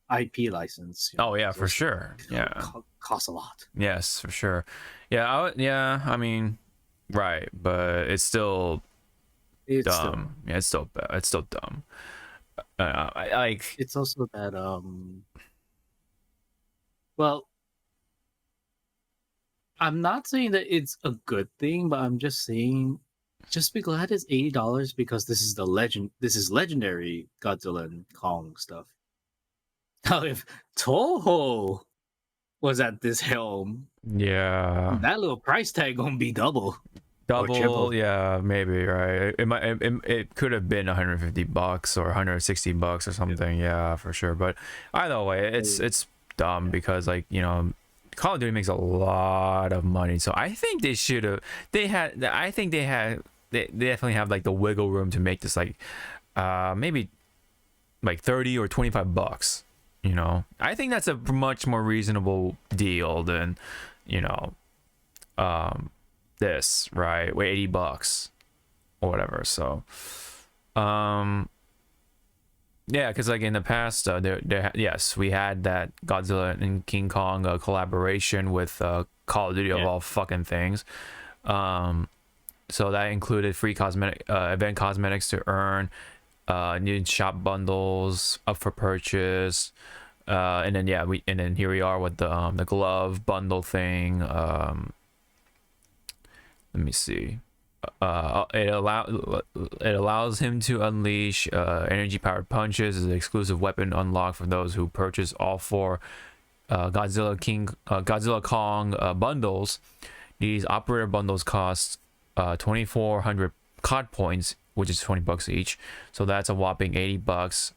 IP license. Oh yeah, for sure. Yeah. Costs a lot. Yes, for sure. Yeah. I mean, right, but it's still dumb. Yeah, it's still bad. It's still dumb. I like. It's also that well, I'm not saying that it's a good thing, but I'm just saying, just be glad it's $80 because this is legendary Godzilla and Kong stuff. Now, if Toho was at this helm, Yeah. that little price tag gonna be double. Double, yeah, maybe, right? It could have been $150 or $160 or something, yeah, for sure. But either way, it's dumb because, like, Call of Duty makes a lot of money, so I think they should have. They definitely have like the wiggle room to make this like, maybe like $30 or $25. I think that's a much more reasonable deal than, this, right? Wait, $80 or whatever. So, yeah, because like in the past, yes, we had that Godzilla and King Kong collaboration with Call of Duty of all fucking things. So that included free event cosmetics to earn, new shop bundles up for purchase, and then here we are with the glove bundle thing. Let me see. It allows him to unleash energy powered punches as an exclusive weapon unlocked for those who purchase all 4 Godzilla Kong bundles. These operator bundles cost 2,400 COD points, which is $20 each. So that's a whopping $80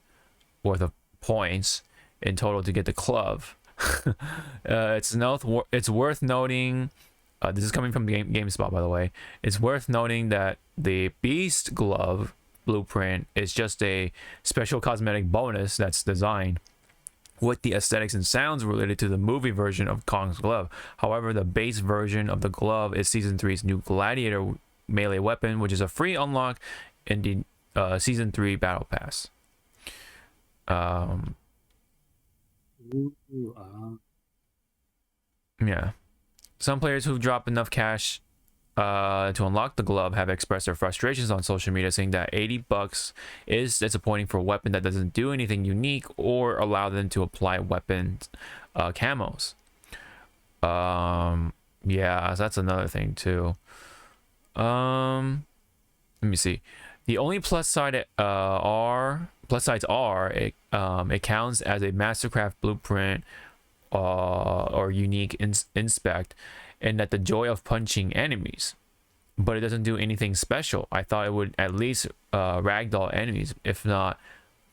worth of points in total to get the glove. It's worth noting. This is coming from GameSpot, by the way. It's worth noting that the Beast Glove blueprint is just a special cosmetic bonus that's designed with the aesthetics and sounds related to the movie version of Kong's glove. However, the base version of the glove is Season 3's new Gladiator melee weapon, which is a free unlock in the Season 3 Battle Pass. Yeah. Some players who've dropped enough cash to unlock the glove have expressed their frustrations on social media, saying that $80 is disappointing for a weapon that doesn't do anything unique or allow them to apply weapon camos. Yeah, so that's another thing too. Let me see. The only plus sides are it counts as a Mastercraft blueprint or unique inspect, and that the joy of punching enemies, but it doesn't do anything special. I thought it would at least ragdoll enemies, if not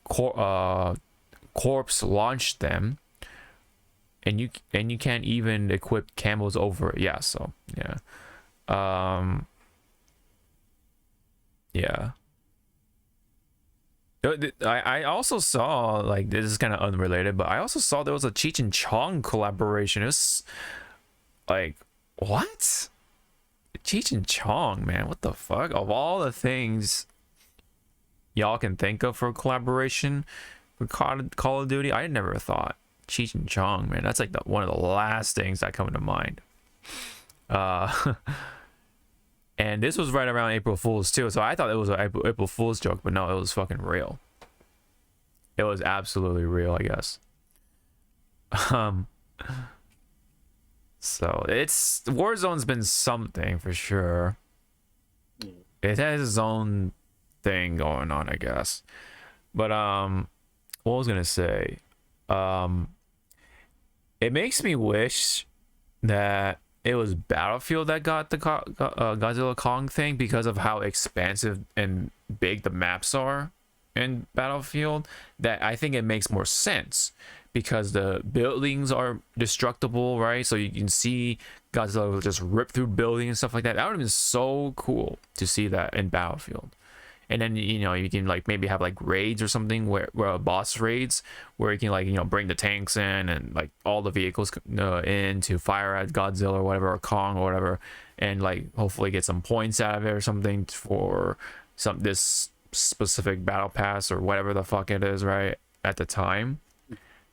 corpse launch them, and you can't even equip camos over it. Yeah, so yeah. Yeah. I also saw, like, this is kind of unrelated, but I also saw there was a Cheech and Chong collaboration. It was like, what? Cheech and Chong, man, what the fuck? Of all the things y'all can think of for collaboration for Call of Duty, I never thought Cheech and Chong, man. That's like one of the last things that come to mind. And this was right around April Fool's too, so I thought it was an April Fool's joke, but no, it was fucking real. It was absolutely real, I guess. So it's Warzone's been something for sure. It has its own thing going on, I guess. But what was I gonna say? It makes me wish that it was Battlefield that got the Godzilla Kong thing, because of how expansive and big the maps are in Battlefield. That I think it makes more sense, because the buildings are destructible, right? So you can see Godzilla just rip through buildings and stuff like that. That would have been so cool to see that in Battlefield. And then, you know, you can like maybe have like raids or something where boss raids where you can, like, you know, bring the tanks in and like all the vehicles in to fire at Godzilla or whatever, or Kong or whatever, and like hopefully get some points out of it or something for this specific battle pass or whatever the fuck it is, right, at the time.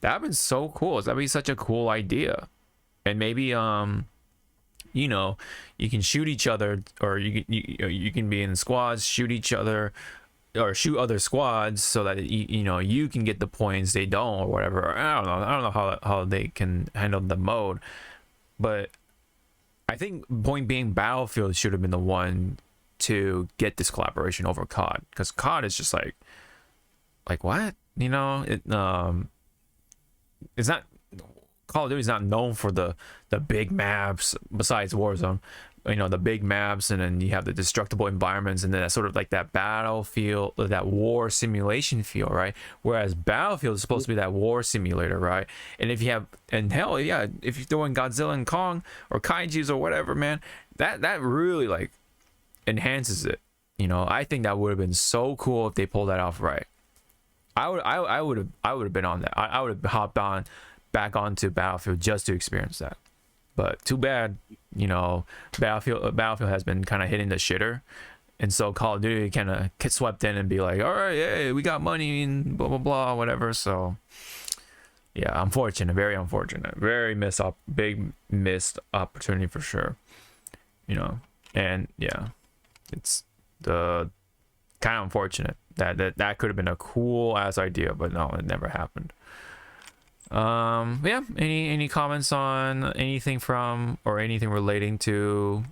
That'd been so cool. That'd be such a cool idea. And maybe you know, you can shoot each other, or you can be in squads, shoot each other, or shoot other squads, so that you know, you can get the points, they don't, or whatever. I don't know how they can handle the mode, but I think point being, Battlefield should have been the one to get this collaboration over COD, because COD is just like what, you know, it's not. Call of Duty is not known for the big maps, besides Warzone, you know, the big maps, and then you have the destructible environments, and then that's sort of like that Battlefield, that war simulation feel, right? Whereas Battlefield is supposed to be that war simulator, right? And if you have, and hell yeah, if you're throwing Godzilla and Kong or Kaijus or whatever, man, that really like enhances it. You know, I think that would have been so cool if they pulled that off right. I would have been on that. I would have hopped on back onto Battlefield just to experience that. But too bad, you know, Battlefield has been kind of hitting the shitter, and so Call of Duty kind of get swept in and be like, all right, hey, we got money and blah blah blah, whatever. So yeah, unfortunate, very unfortunate, very big missed opportunity for sure, you know. And yeah, it's the kind of unfortunate that could have been a cool ass idea, but no, it never happened. Yeah, any comments on anything from, or anything relating to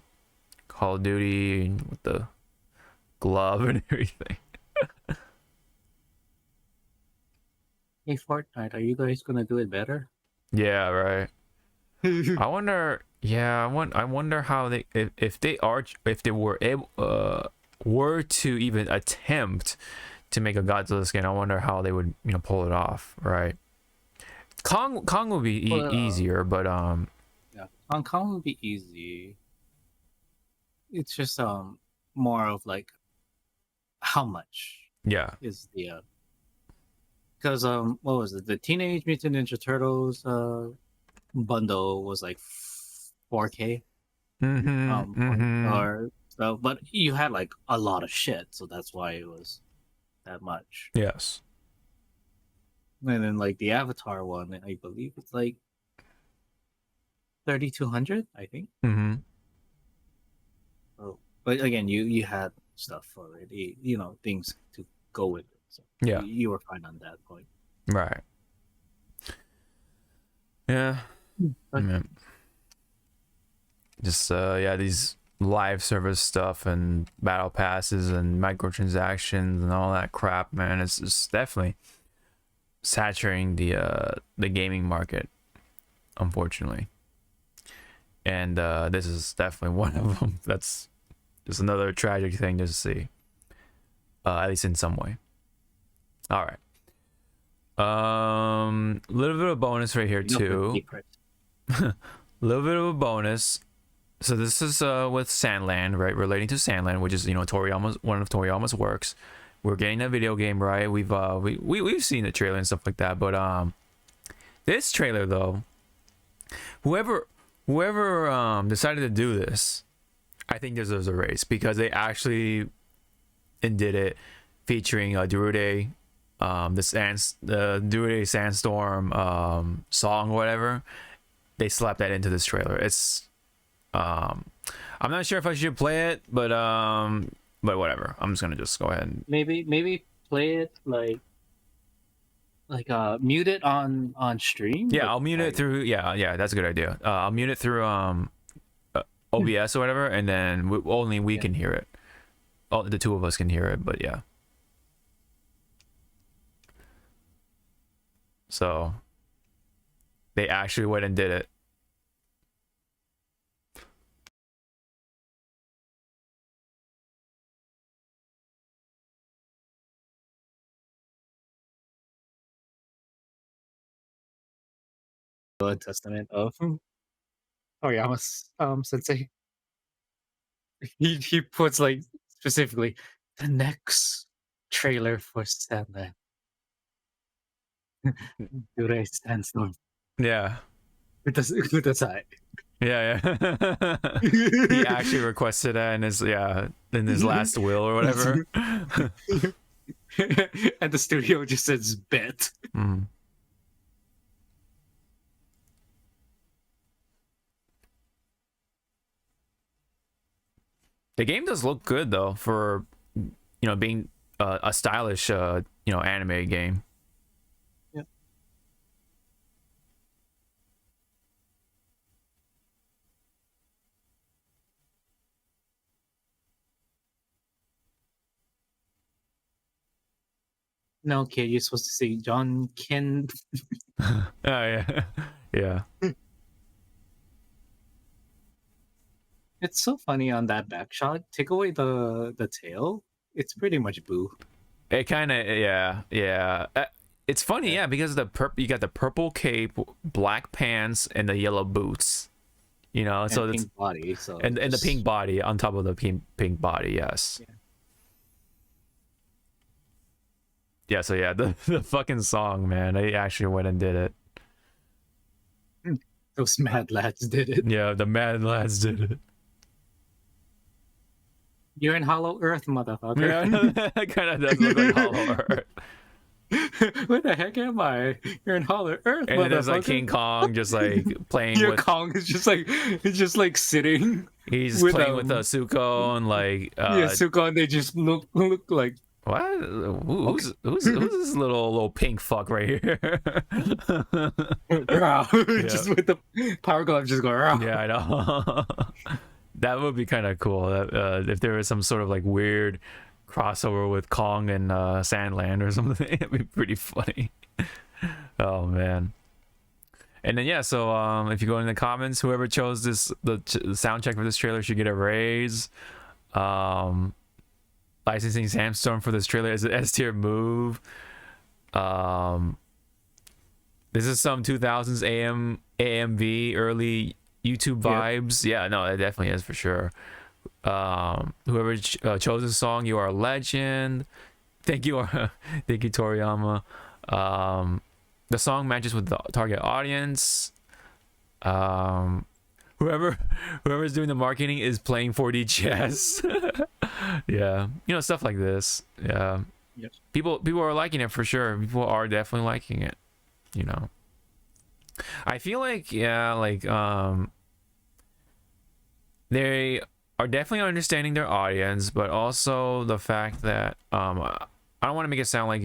Call of Duty with the glove and everything. Hey, Fortnite, are you guys gonna do it better? Yeah, right. I wonder. Yeah, I wonder how they if they were able were to even attempt to make a Godzilla skin. I wonder how they would pull it off. Right. Kong would be easier, but yeah, Hong Kong would be easy. It's just more of like how much yeah, is the because what was it, the Teenage Mutant Ninja Turtles bundle was like 4K or so, but you had like a lot of shit, so that's why it was that much. yes. And then like the Avatar one, I believe it's like 3,200, I think. Oh, but again, you had stuff already, things to go with it. So Yeah. you were fine on that point. Right. Yeah. But, just these live service stuff and battle passes and microtransactions and all that crap, man. It's definitely saturating the gaming market, unfortunately. And this is definitely one of them. That's just another tragic thing to see, at least in some way. All right. Little bit of bonus right here too. Little bit of a bonus. So this is with Sandland, right? Relating to Sandland, which is Toriyama's one of Toriyama's works. We're getting a video game, right? We've seen the trailer and stuff like that, but this trailer though, whoever decided to do this, I think deserves a raise because they actually did it featuring Darude, the Darude Sandstorm song or whatever. They slapped that into this trailer. It's I'm not sure if I should play it, but whatever. I'm just gonna just go ahead and maybe play it like mute it on stream. yeah, I'll mute it through. Yeah, that's a good idea. I'll mute it through OBS or whatever, and then only we can hear it. Oh, the two of us can hear it, but yeah. So they actually went and did it. The testament of Toriyama's sensei. He puts like specifically the next trailer for Sandland. Darude Sandstorm. Yeah. With the side. Yeah. He actually requested that in his last will or whatever. And the studio just says bet. The game does look good though for being a stylish anime game. Yeah. No, kid, you're supposed to say John Ken. Oh yeah. It's so funny on that back shot. Take away the tail, it's pretty much Boo. It kind of yeah. It's funny, yeah, because you got the purple cape, black pants, and the yellow boots. And so pink it's body, so and the pink body on top of the pink body, yes. Yeah, so yeah, the fucking song, man, they actually went and did it. Those mad lads did it. Yeah, the mad lads did it. You're in Hollow Earth, motherfucker. Yeah, that kind of does look like Hollow Earth. Where the heck am I? You're in Hollow Earth, and then there's like motherfucker. King Kong just like playing Your with Kong is just like sitting. he's with, playing with Suko and like Suko, and they just look like what? Who's this little pink fuck right here? just with the power glove just going. Yeah, I know. That would be kind of cool if there was some sort of like weird crossover with Kong and Sandland or something. It'd be pretty funny. Oh man. And then yeah, so if you go in the comments, whoever chose the soundtrack for this trailer should get a raise. Licensing Sandstorm for this trailer is an S tier move. This is some 2000s AMV early YouTube vibes. Yeah, no, it definitely is for sure. Whoever chose this song, you are a legend. Thank you, thank you, Toriyama. The song matches with the target audience. Whoever's doing the marketing is playing 4D chess. Yeah, stuff like this. Yeah, Yep. People are liking it for sure. People are definitely liking it. I feel like they are definitely understanding their audience, but also the fact that I don't want to make it sound like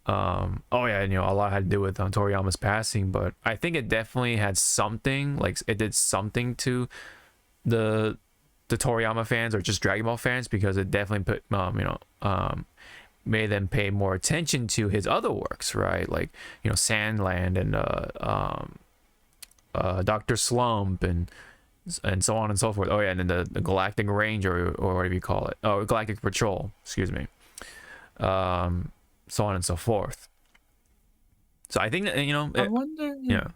oh yeah, a lot had to do with Toriyama's passing, but I think it definitely had something, like it did something to the Toriyama fans or just Dragon Ball fans, because it definitely put made them pay more attention to his other works, right? Like Sandland and Dr. Slump and so on and so forth. Oh yeah, and then the Galactic Ranger or whatever you call it. Oh, Galactic Patrol, excuse me. So on and so forth. So I think that I wonder. yeah.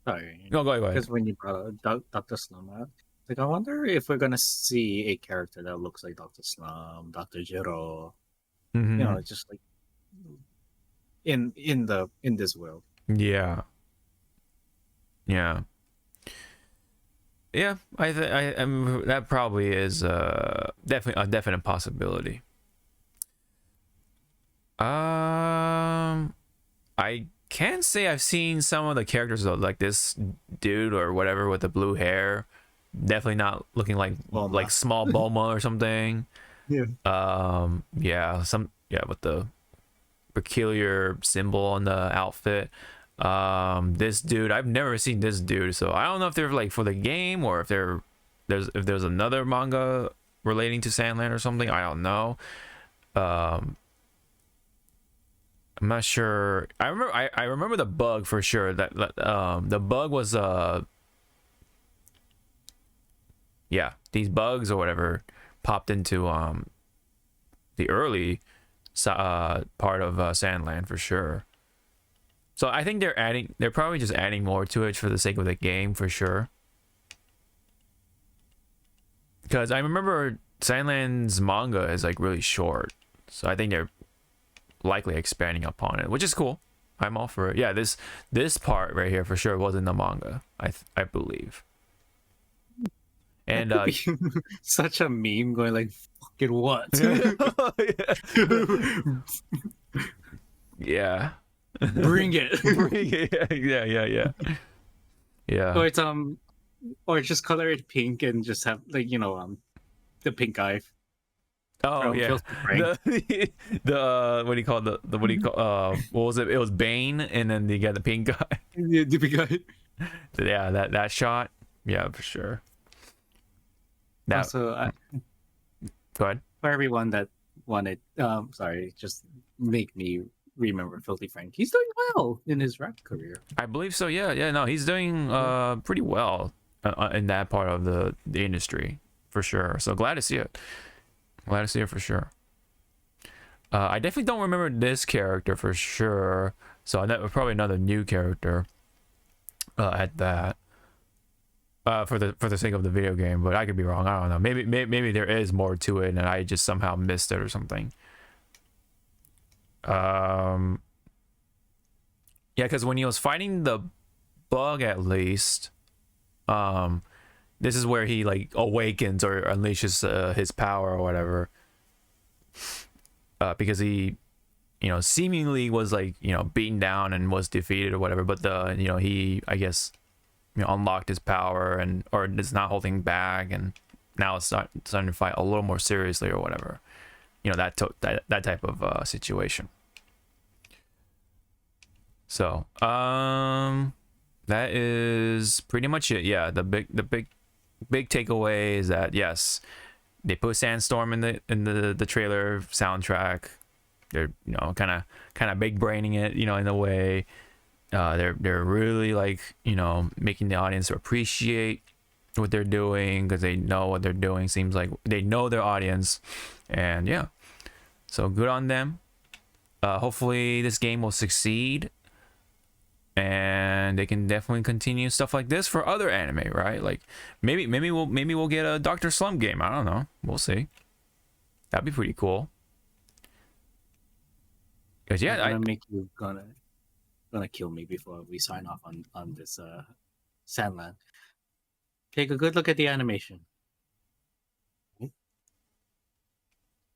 Sorry. No, go ahead. Because when you brought up Dr. Slum out, like I wonder if we're gonna see a character that looks like Dr. Slum, Dr. Jiro. Mhm. Just like in this world. Yeah. That probably is definitely a definite possibility. I can say I've seen some of the characters though, like this dude or whatever with the blue hair, definitely not looking like Bulma. like small Bulma or something. Yeah. With the peculiar symbol on the outfit. This dude, I've never seen this dude, so I don't know if they're like for the game or if there's another manga relating to Sandland or something. I don't know. I'm not sure. I remember the bug for sure. That the bug was these bugs or whatever popped into the early part of Sandland for sure. So I think they're probably just adding more to it for the sake of the game for sure. Because I remember Sandland's manga is like really short, so I think they're likely expanding upon it, which is cool. I'm all for it. Yeah, this part right here for sure was in the manga, I believe. And Such a meme going like fucking what? Yeah. Bring it. Bring it. Yeah. Or just color it pink and just have like the pink eye. Oh yeah. The what do you call the what do you call what was it? It was Bane, and then you got the pink guy. The pink eye. Yeah, that shot. Yeah, for sure. Also, go ahead. for everyone that wanted, just make me remember Filthy Frank. He's doing well in his rap career. I believe so. Yeah. No, he's doing pretty well in that part of the industry for sure. So glad to see it. Glad to see it for sure. I definitely don't remember this character for sure. So that was probably another new character at that. For the sake of the video game, but I could be wrong. I don't know. Maybe there is more to it, and I just somehow missed it or something. Yeah, because when he was fighting the bug, at least, this is where he like awakens or unleashes his power or whatever. Because he, seemingly was like beaten down and was defeated or whatever, but he I guess unlocked his power or is not holding back, and now it's starting to fight a little more seriously or whatever. That type of situation. So that is pretty much it. Yeah, the big big takeaway is that yes, they put Sandstorm in the trailer soundtrack. They're kind of big braining it, in a way. They're really like making the audience appreciate what they're doing because they know what they're doing. Seems like they know their audience, and yeah, so good on them. Hopefully this game will succeed, and they can definitely continue stuff like this for other anime, right? Like maybe we'll get a Dr. Slump game. I don't know. We'll see. That'd be pretty cool. Cause yeah, I'm gonna kill me before we sign off on this Sandland. Take a good look at the animation.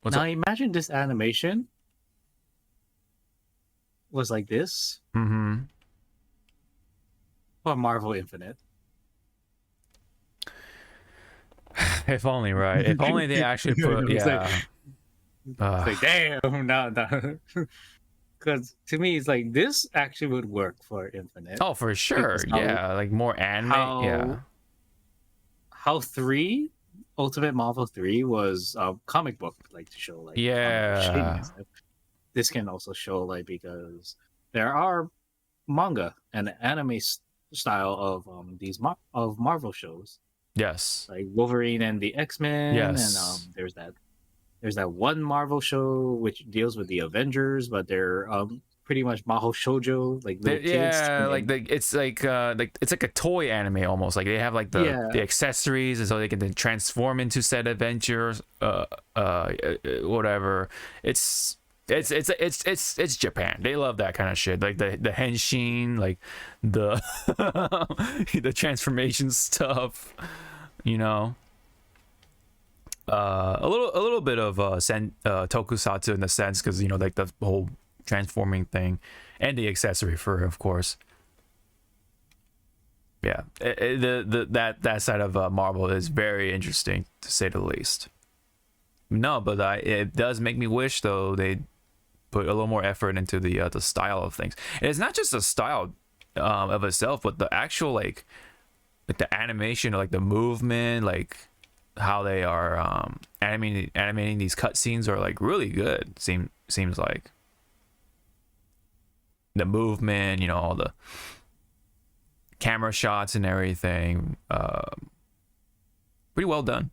What's now up? imagine this animation was like this for Marvel Infinite. If only, right? If only they actually put It's yeah. It's like damn, no. Because to me, it's like this actually would work for Infinite. Oh, for sure. Yeah, like more anime. Yeah. How Ultimate Marvel 3 was a comic book, like to show like Yeah. This can also show like because there are manga and anime style of these of Marvel shows. Yes. Like Wolverine and the X-Men, Yes. and there's that one Marvel show which deals with the Avengers, but they're pretty much Maho Shoujo, like little kids. Yeah, like it's like it's like a toy anime almost. Like they have like the accessories, and so they can then transform into said adventures. Whatever. It's Japan. They love that kind of shit. Like the henshin, like the the transformation stuff. A little bit of tokusatsu in the sense, because like the whole transforming thing and the accessory fur, of course. Yeah, that side of Marvel is very interesting, to say the least. No, but it does make me wish though they put a little more effort into the style of things. And it's not just the style of itself, but the actual like the animation, like the movement, like how they are animating these cutscenes are like really good. Seems like the movement, all the camera shots and everything, pretty well done.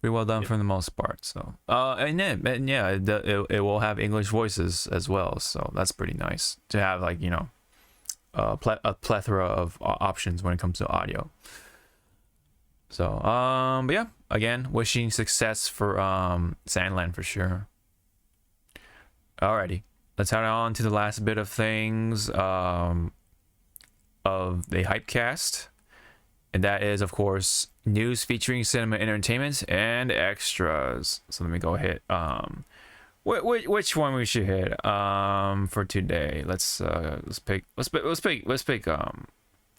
Pretty well done for the most part. So it will have English voices as well, so that's pretty nice to have, like a plethora of options when it comes to audio. So but yeah, again, wishing success for Sandland for sure. Alrighty, let's head on to the last bit of things of the Hypecast, and that is, of course, news featuring cinema entertainment and extras. So let me go hit which one we should hit for today. Let's pick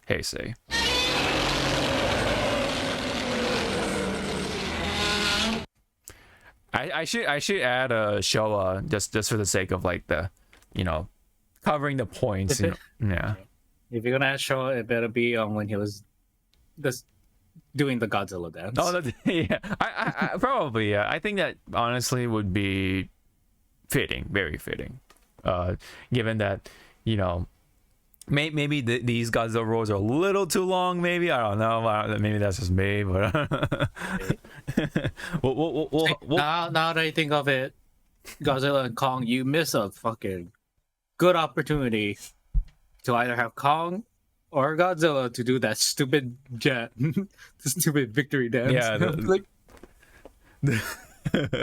Heisei. I should add a Showa just for the sake of like the covering the points. Yeah. If you're gonna show it, better be on when he was just doing the Godzilla dance. Oh, yeah. I probably, yeah. I think that honestly would be fitting, very fitting. Given that maybe these Godzilla roars are a little too long. Maybe I don't know. Maybe that's just me, but now that I think of it, Godzilla and Kong, you miss a fucking good opportunity to either have Kong or Godzilla to do that stupid jet, the stupid victory dance. Yeah,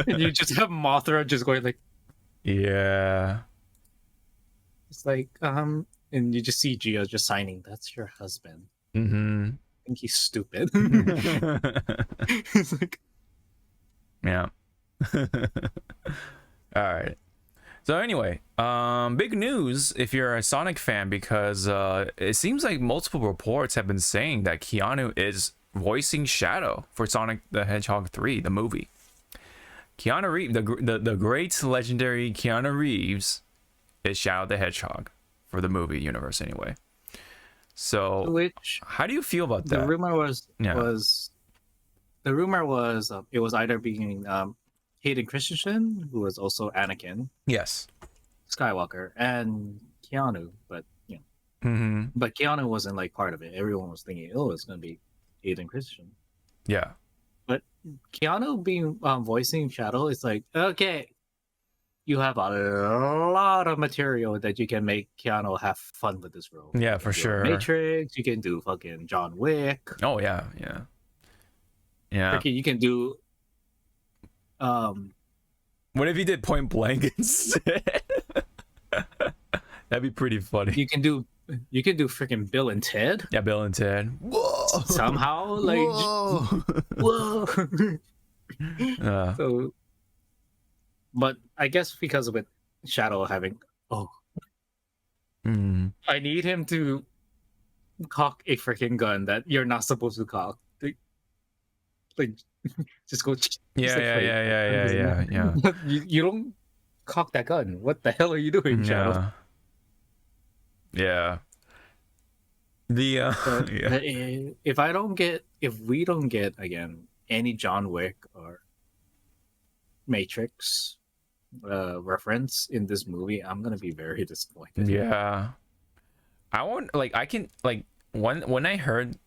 and you just have Mothra just going like, yeah. It's like and you just see Geo just signing, "That's your husband." Mm-hmm. I think he's stupid. It's like, yeah. All right. So anyway, big news if you're a Sonic fan, because it seems like multiple reports have been saying that Keanu is voicing Shadow for Sonic the Hedgehog 3, the movie. Keanu Reeves, the great legendary Keanu Reeves, is Shadow the Hedgehog for the movie universe anyway. So Which how do you feel about the that? rumor was Yeah. it was either being Hayden Christensen, who was also Anakin Yes. Skywalker, and Keanu, but Mm-hmm. but Keanu wasn't like part of it. Everyone was thinking, oh, it's gonna be Hayden Christensen. Yeah. But Keanu being voicing Shadow, it's like, okay, you have a lot of material that you can make Keanu have fun with this role. Yeah, You for can do a sure. Matrix, you can do fucking John Wick. Oh yeah, yeah. Yeah. Freaking, you can do What if he did Point Blank instead? That'd be pretty funny. you can do freaking Bill and Ted. Yeah, Bill and Ted. Whoa. Somehow, like Whoa. whoa. So, but I guess because of it, Shadow having I need him to cock a freaking gun that you're not supposed to cock. Like just go. Yeah. You don't cock that gun. What the hell are you doing, Shadow? Yeah. The yeah. If we don't get again any John Wick or Matrix reference in this movie, I'm gonna be very disappointed. Yeah. I want like I can like when I heard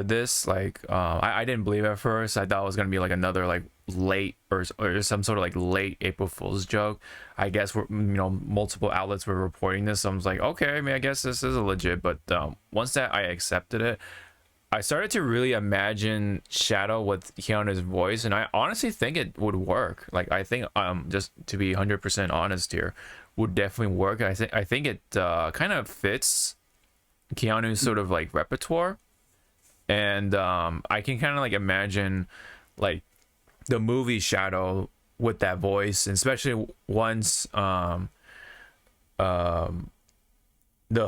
this, like I didn't believe at first. I thought it was gonna be like another like late or some sort of like late April Fool's joke. I guess we're multiple outlets were reporting this, so I was like, okay, I mean, I guess this is a legit. But once that I accepted it, I started to really imagine Shadow with Keanu's voice, and I honestly think it would work. Like I think just to be 100% honest here, would definitely work. I think it kind of fits Keanu's sort of like repertoire, and I can kind of like imagine like the movie Shadow with that voice, and especially once the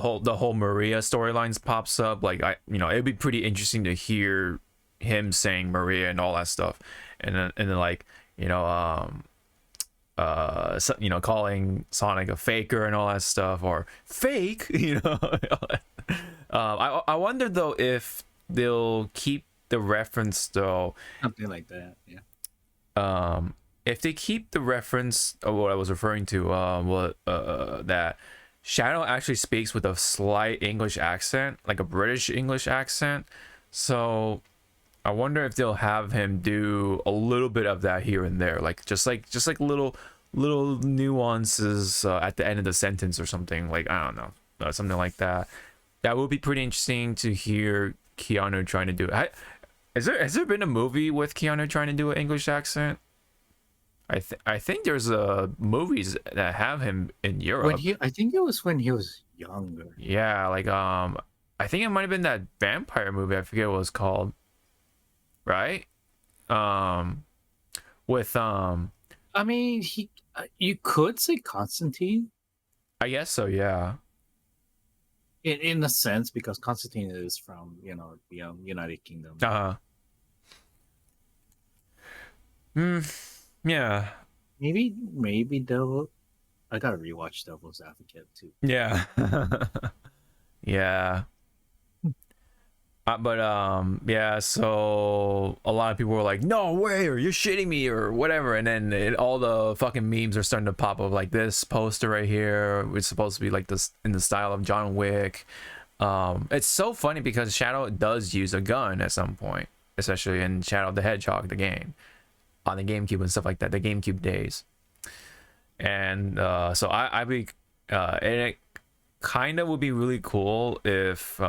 whole Maria storylines pops up. Like it'd be pretty interesting to hear him saying Maria and all that stuff, and then like calling Sonic a faker and all that stuff, or fake, I wonder though if they'll keep the reference though, Something like that. Yeah. if they keep the reference of what I was referring to, that Shadow actually speaks with a slight English accent, like a British English accent. So I wonder if they'll have him do a little bit of that here and there, like just like little nuances at the end of the sentence or something. Like I don't know, something like that. That would be pretty interesting to hear Keanu trying to do it. Has there been a movie with Keanu trying to do an English accent? I think there's movies that have him in Europe. I think it was when he was younger. Yeah, like I think it might have been that vampire movie. I forget what it was called. Right? With I mean, you could say Constantine. I guess so. Yeah. In a sense, because Constantine is from the United Kingdom. Yeah. Maybe Devil. I gotta rewatch Devil's Advocate too. Yeah. Yeah. Yeah, so a lot of people were like, no way, or you're shitting me or whatever, and then all the fucking memes are starting to pop up, like this poster right here, it's supposed to be like this in the style of John Wick. It's so funny because Shadow does use a gun at some point, especially in Shadow the Hedgehog, the game, on the GameCube and stuff like that, the GameCube days. And so and it kind of would be really cool if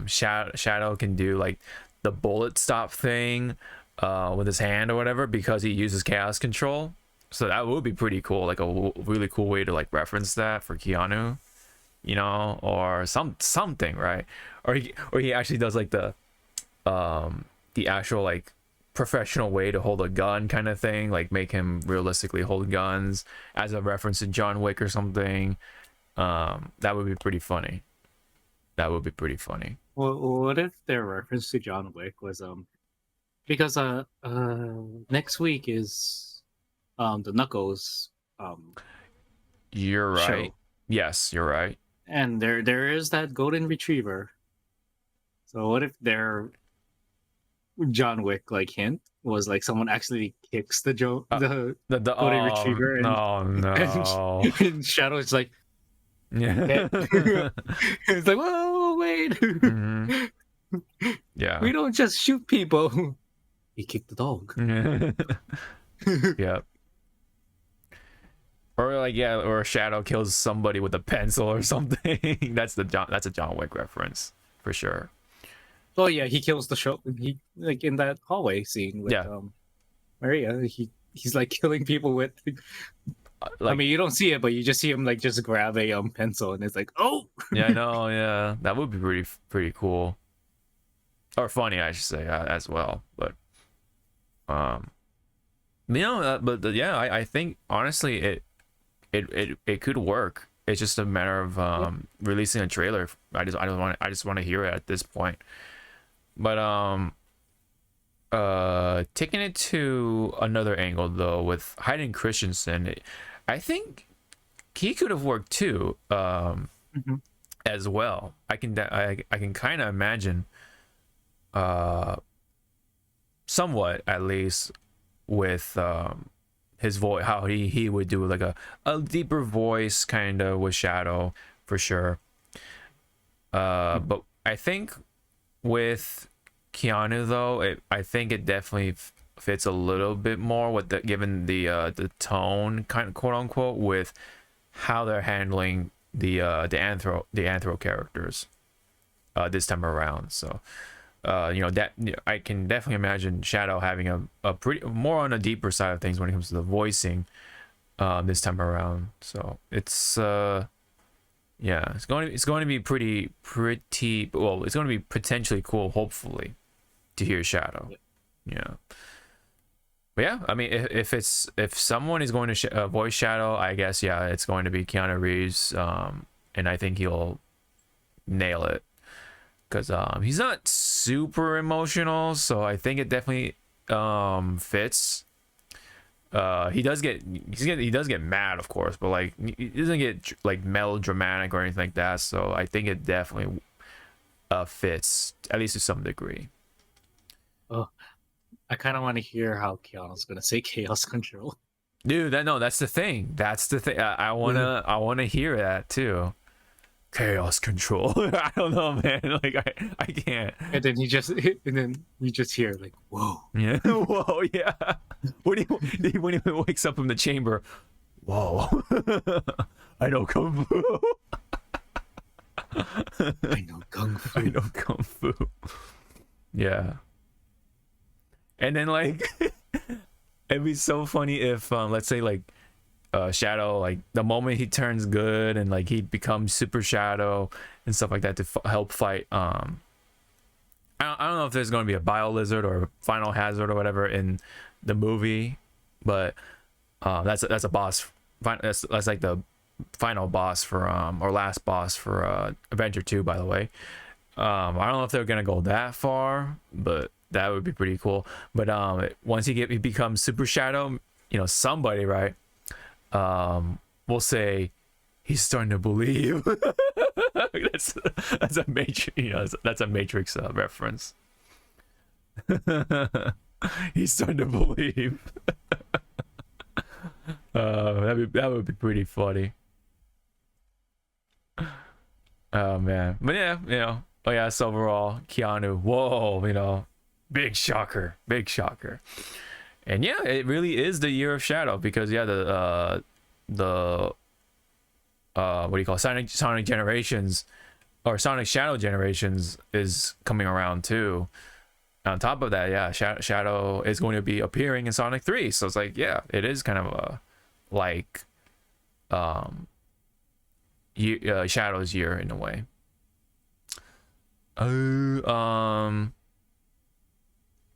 Shadow can do like the bullet stop thing with his hand or whatever, because he uses chaos control. So that would be pretty cool, like a really cool way to like reference that for Keanu, or something, right? Or he actually does like the actual like professional way to hold a gun kind of thing, like make him realistically hold guns as a reference to John Wick or something. That would be pretty funny. Well, what if their reference to John Wick was because next week is the Knuckles You're right. show. Yes, you're right. And there is that golden retriever So what if their John Wick like hint was like someone actually kicks the the The golden retriever and no no and Shadow is like yeah it's like whoa wait Mhm. Yeah. we don't just shoot people. He kicked the dog. Yeah. Or like yeah, or Shadow kills somebody with a pencil or something. That's a John Wick reference for sure. Oh yeah, he kills the show. He like in that hallway scene with Yeah. Maria. He's like killing people with. Like, I mean, you don't see it, but you just see him like just grab a pencil, and it's like, oh. yeah, I know. Yeah, that would be pretty cool, or funny, I should say, as well. But yeah, I think honestly it could work. It's just a matter of releasing a trailer. I just want to hear it at this point. But taking it to another angle though, with Hayden Christensen, I think he could have worked too, as well. I can kind of imagine, somewhat at least, with his voice, how he would do like a deeper voice kind of with Shadow for sure. But I think with Keanu though, I think it definitely fits a little bit more with given the tone, kind of quote unquote, with how they're handling the anthro characters this time around. So that I can definitely imagine Shadow having a pretty more on a deeper side of things when it comes to the voicing this time around. So it's yeah, it's going to be pretty well. It's going to be potentially cool, hopefully, to hear Shadow. Yeah. But yeah, I mean, if someone is going to voice Shadow, I guess yeah, it's going to be Keanu Reeves, and I think he'll nail it because he's not super emotional, so I think it definitely fits. He does get mad, of course, but like he doesn't get like melodramatic or anything like that. So I think it definitely fits, at least to some degree. Oh, I kind of want to hear how Keanu's gonna say chaos control. Dude, that's the thing. That's the thing. I wanna hear that too. Chaos control. I don't know, man. Like I can't. And then you just hear like, whoa. Yeah. Whoa. Yeah. When he wakes up from the chamber, whoa. I know kung fu. I know kung fu. I know kung fu. Yeah. And then like it'd be so funny if let's say like Shadow, like the moment he turns good and like he becomes Super Shadow and stuff like that to help fight I don't know if there's going to be a Bio Lizard or Final Hazard or whatever in the movie, but that's a boss. That's like the final boss for or last boss for Adventure 2, by the way. I don't know if they're gonna go that far, but that would be pretty cool. But once he becomes Super Shadow, somebody, right, will say he's starting to believe. that's a Matrix, that's a Matrix reference. He's starting to believe. That would be pretty funny. Oh man, but yeah, oh yeah. So overall, Keanu, whoa, big shocker. And yeah, it really is the year of Shadow because yeah, the what do you call it? Sonic Generations or Sonic Shadow Generations is coming around too. On top of that, yeah, Shadow is going to be appearing in Sonic 3. So it's like, yeah, it is kind of a like Shadow's year in a way.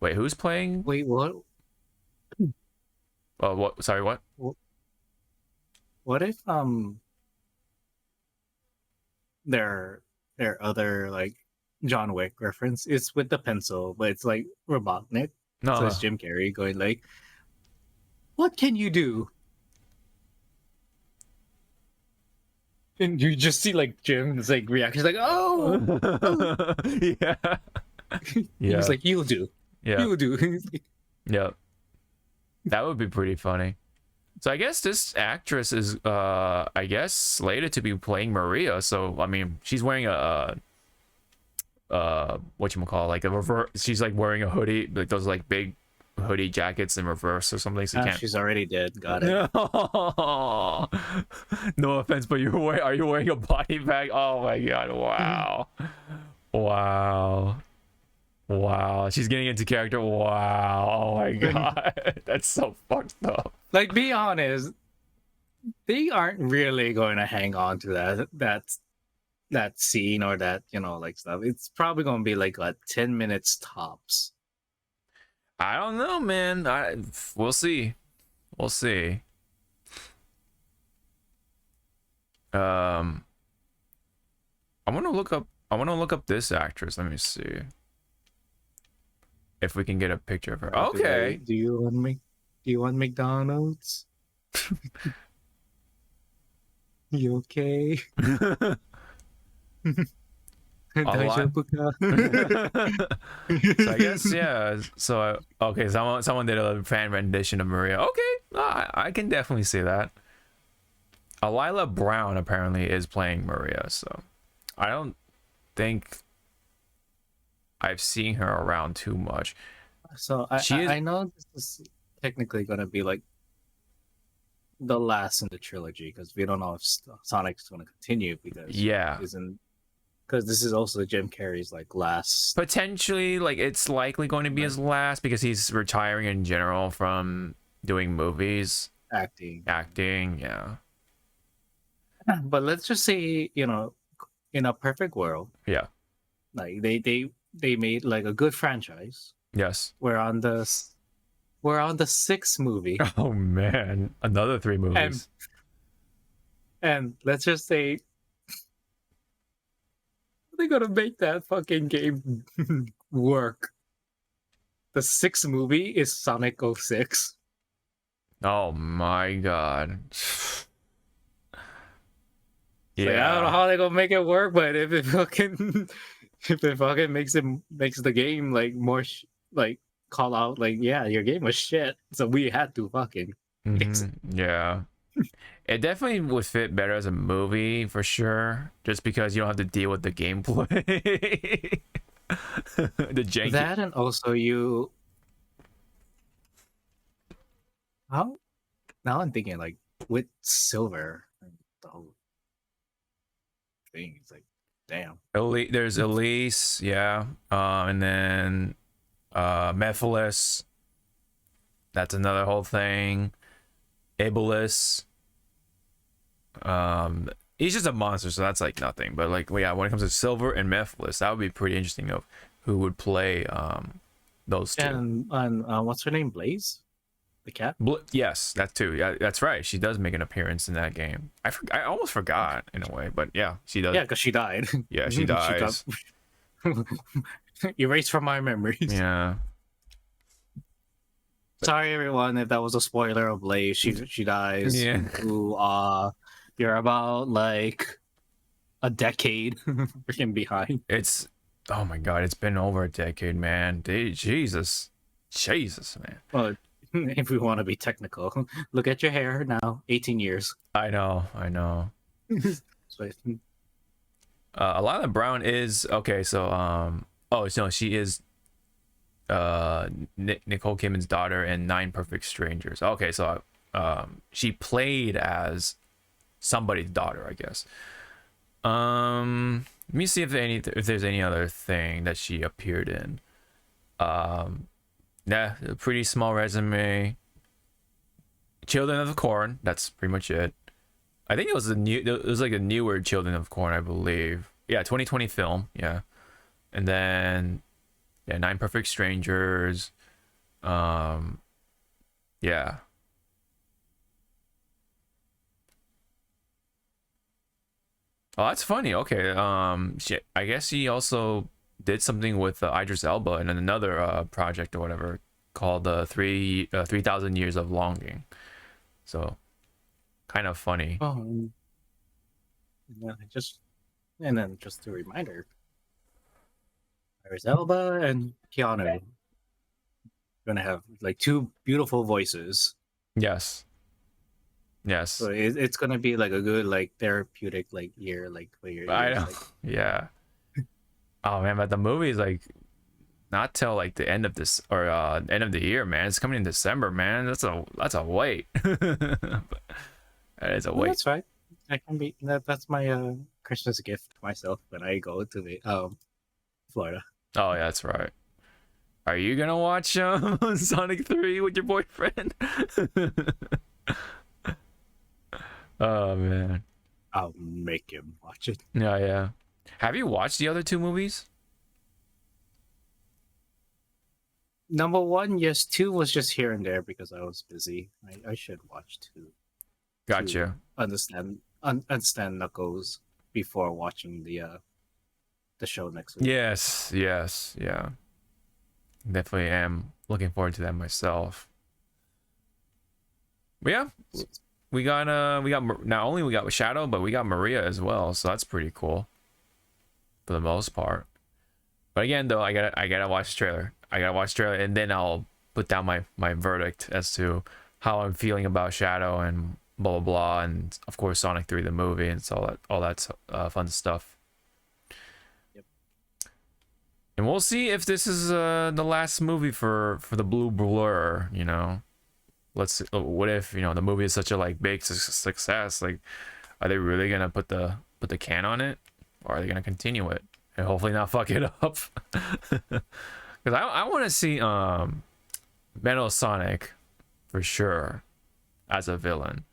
Wait, who's playing? Wait, what? Oh, what? Sorry, what? What if their other like John Wick reference is with the pencil, but it's like Robotnik. No, So it's Jim Carrey going like, "What can you do?" And you just see like Jim's like reactions, like, oh, Yeah. Yeah. he's like, you'll do, Yeah. you'll do. Yeah. That would be pretty funny. So I guess this actress is I guess slated to be playing Maria. So I mean, she's wearing a whatchamacallit, like a reverse, she's like wearing a hoodie, like those like big hoodie jackets in reverse or something, so you can't. She's already dead. Got it. No offense, but are you wearing a body bag? Oh my god, wow. Wow, she's getting into character. Wow, oh my god. That's so fucked up. Like, be honest, they aren't really going to hang on to that scene or that, like stuff. It's probably going to be like 10 minutes tops. I don't know, man. We'll see. I want to look up this actress. Let me see if we can get a picture of her. Okay. Do you want McDonald's? You okay? So I guess, yeah. So okay, someone did a fan rendition of Maria. Okay, I can definitely see that. Alila Brown apparently is playing Maria, so I don't think I've seen her around too much. So I know this is technically going to be like the last in the trilogy, because we don't know if Sonic's going to continue, because this is also Jim Carrey's like last. Potentially, like it's likely going to be his last, because he's retiring in general from doing movies, acting, yeah. But let's just say, in a perfect world, yeah, like they made like a good franchise. Yes, we're on the 6th movie. Oh man, another 3 movies. And let's just say they're gonna make that fucking game work. The 6th movie is Sonic 06. Oh my god. Yeah, like, I don't know how they're gonna make it work, but if it fucking makes the game like more like call out like, yeah, your game was shit, so we had to fucking fix it. Yeah. It definitely would fit better as a movie for sure, just because you don't have to deal with the gameplay. The janky. That, and also now I'm thinking like with Silver and the whole thing, it's like, damn. There's Elise, yeah, and then Mephiles. That's another whole thing. Iblis. He's just a monster, so that's like nothing. But like, yeah, when it comes to Silver and Mephiles, that would be pretty interesting of who would play those two. And what's her name? Blaze, the cat. Yes, that too. Yeah, that's right. She does make an appearance in that game. I almost forgot in a way, but yeah, she does. Yeah, because she died. Yeah, she dies. Erased from my memories. Yeah. Sorry, everyone, if that was a spoiler of Blaze. She dies. Yeah. You're about like a decade freaking behind. Oh my god, it's been over a decade, man. Jesus, man. Well, if we want to be technical, look at your hair now. 18 years. I know. Alila Brown is okay. So she is Nicole Kidman's daughter in 9 Perfect Strangers. Okay, so she played as somebody's daughter, I guess. Let me see if there's any other thing that she appeared in. Yeah, a pretty small resume. Children of the Corn, that's pretty much it. I think it was like a newer Children of Corn, I believe. Yeah, 2020 film, yeah. And then 9 Perfect Strangers. Yeah. Oh, that's funny. Okay. I guess he also did something with Idris Elba in another project or whatever called 3,000 Years of Longing. So, kind of funny. Oh, And then just a reminder, there's Elba and Keanu gonna have like two beautiful voices. Yes. So Yes. it's gonna be like a good like therapeutic like year, like for your I ears. know. Like Yeah. Oh man, but the movie is like not till like the end of this or end of the year, man. It's coming in December, man. That's a wait. But that is a well, wait. that's fine. I can be that's my Christmas gift to myself when I go to the Florida. Oh yeah, that's right. Are you gonna watch Sonic 3 with your boyfriend? Oh man. I'll make him watch it. Yeah, yeah. Have you watched the other two movies? Number one, yes. Two was just here and there because I was busy. I should watch two to Gotcha. understand Knuckles before watching the show next week. Yes, yes, yeah. Definitely am looking forward to that myself. But yeah, we got not only we got Shadow, but we got Maria as well, so that's pretty cool for the most part. But again, though, I gotta watch the trailer. I gotta watch the trailer, and then I'll put down my verdict as to how I'm feeling about Shadow and blah blah blah, and of course Sonic 3 the movie and so all that fun stuff. Yep. And we'll see if this is the last movie for the Blue Blur. You know, what if the movie is such a like big success? Like, are they really gonna put the can on it, or are they gonna continue it and hopefully not fuck it up? Because I want to see Metal Sonic for sure as a villain,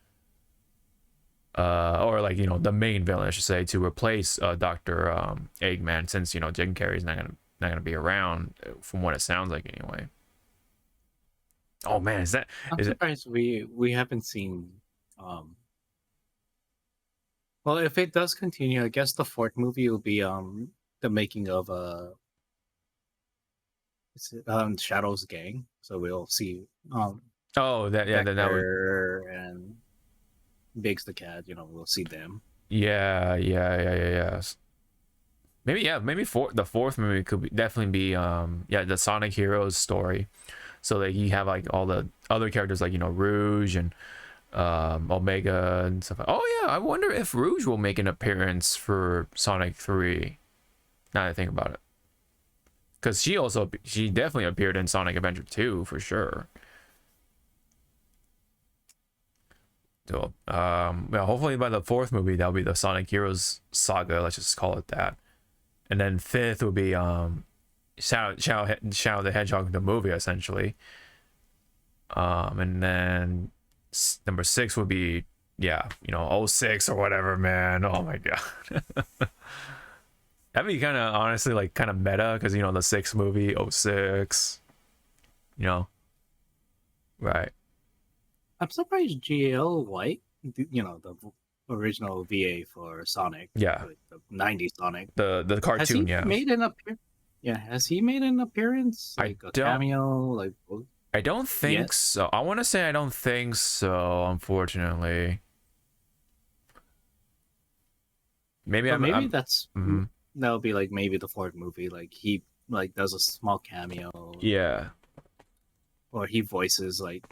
or like the main villain I should say, to replace Dr. Eggman, since Jim Carrey's not gonna be around from what it sounds like anyway. Oh man, I'm surprised we haven't seen. Well, if it does continue, I guess the fourth movie will be the making of Shadow's gang. So we'll see oh that that would, Vector and Biggs the cat. We'll see them. yeah. Maybe the fourth movie could definitely be the Sonic Heroes story, so that you have like all the other characters like Rouge and Omega and stuff. Oh yeah, I wonder if Rouge will make an appearance for Sonic 3. Now that I think about it, because she definitely appeared in Sonic Adventure 2 for sure. So hopefully by the fourth movie that'll be the Sonic Heroes saga. Let's just call it that. And then fifth will be Shadow the Hedgehog the movie essentially. And then number 6 would be 06 or whatever, man. Oh my god. That'd be kind of honestly like kind of meta, because the 6th movie 06. Right. I'm surprised GL White, the original VA for Sonic, Yeah. like the '90s Sonic, The cartoon, has he made an appearance? Yeah, has he made an appearance? Like a cameo? Like I don't think yes. so. I want to say I don't think so, unfortunately. Maybe that's that'll be like maybe the fourth movie. Like he like does a small cameo. Yeah. Or he voices like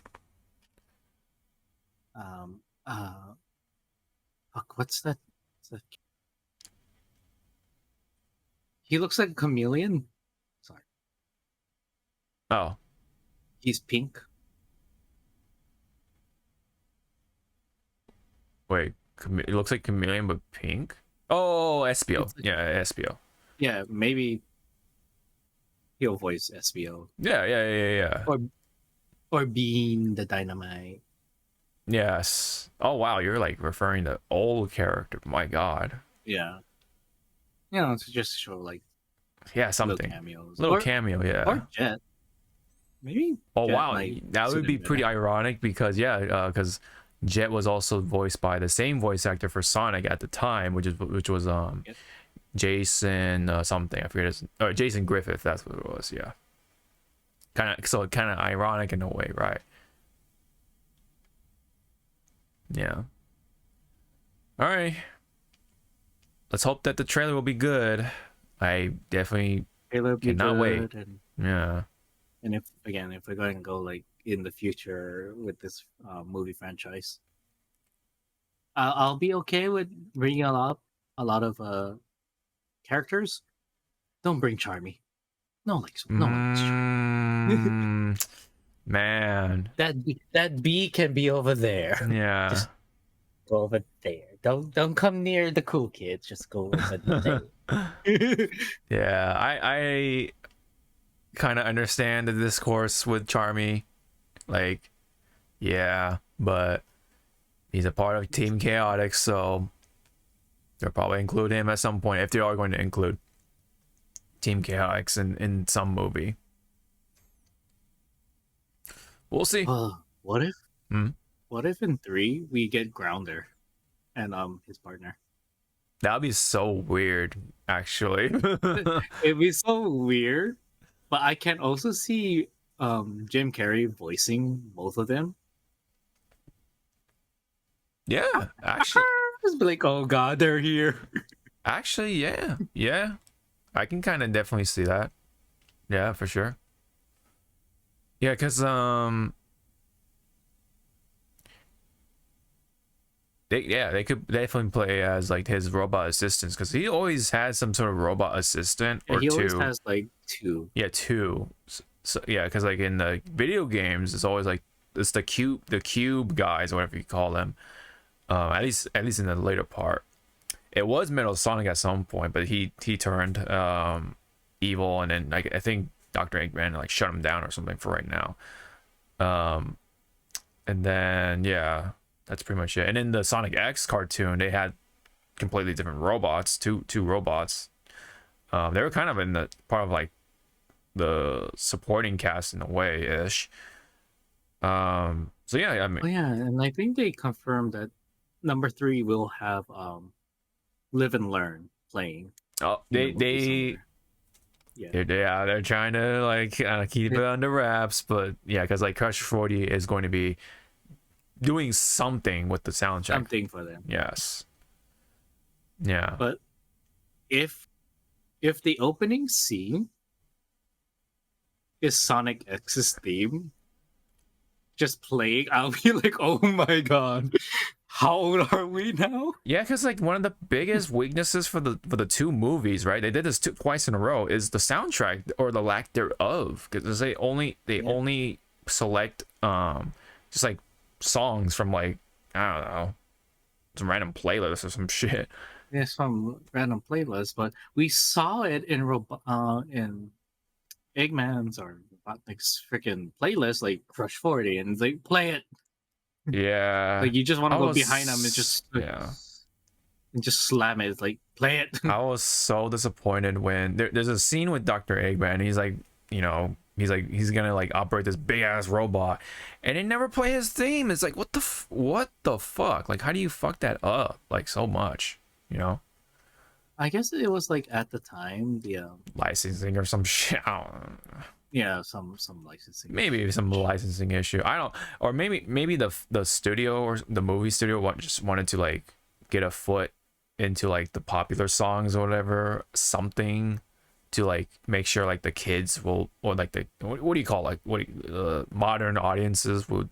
fuck, what's that? He looks like a chameleon. Sorry. Oh. He's pink. Wait, it looks like chameleon but pink. Oh, SBO. Yeah, SBO. Yeah, maybe he'll voice SBO. Yeah. Or Bean the Dynamite. Yes. Oh wow, you're like referring to old character. My god. Yeah. To just show like something. Little cameos. Little cameo, yeah. Or Jet. Maybe. Oh Jet wow, that would be pretty ironic because because Jet was also voiced by the same voice actor for Sonic at the time, which was Jason something. I forget Jason Griffith. That's what it was. Yeah. Kind of ironic in a way, right? Yeah. All right. let's hope that the trailer will be good. I definitely Trailer be cannot wait. good, Yeah. and if we're going to go like in the future with this movie franchise, I'll be okay with bringing a lot of characters. Don't bring Charmy. No one likes Charmy. Man. That bee can be over there. Yeah. Just go over there. Don't come near the cool kids. Just go over there. Yeah, I kind of understand the discourse with Charmy. Like, yeah, but he's a part of Team Chaotic, so they'll probably include him at some point if they are going to include Team Chaotix in some movie. We'll see. What if? Hmm? What if in 3 we get Grounder and his partner? That'd be so weird, actually. It'd be so weird, but I can also see Jim Carrey voicing both of them. Yeah, actually, Just be like, oh god, they're here. yeah. I can kind of definitely see that. Yeah, for sure. Yeah, because they could definitely play as like his robot assistants, because he always has some sort of robot assistant or He two. always has like 2. Yeah, 2. So yeah, because like in the video games, it's always like it's the cube guys, or whatever you call them. At least in the later part, it was Metal Sonic at some point, but he turned evil, and then like I think Dr. Eggman like shut him down or something for right now. And then yeah, that's pretty much it. And in the Sonic X cartoon, they had completely different robots, two robots. They were kind of in the part of like the supporting cast in a way ish. So yeah, I mean, Oh yeah, and I think they confirmed that number 3 will have Live and Learn playing. oh, in the movie they somewhere. Yeah. they're trying to like keep it under wraps, but yeah, because like Crush 40 is going to be doing something with the soundtrack. Something for them. Yes. Yeah. But if the opening scene is Sonic X's theme just playing, I'll be like, oh my god, how old are we now? Yeah, because like one of the biggest weaknesses for the two movies, right? They did this twice in a row, is the soundtrack or the lack thereof. Because they only select just like songs from like, I don't know, some random playlist or some shit. Yeah, some random playlist, but we saw it in Eggman's or Robotnik's freaking playlist, like Crush 40, and they play it. Yeah. Like you just want to I go was- behind them and just yeah. and just slam it. It's like play it. I was so disappointed when there's a scene with Dr. Eggman. He's like, you know, he's gonna like operate this big ass robot, and they never play his theme. It's like what the fuck? Like how do you fuck that up like so much? You know, I guess it was like at the time the licensing or some shit. I don't know. yeah, some licensing. Maybe some licensing issue. I don't, or maybe the studio or the movie studio just wanted to like get a foot into like the popular songs or whatever, something to like make sure like the kids will, or like the what do you call, like modern audiences would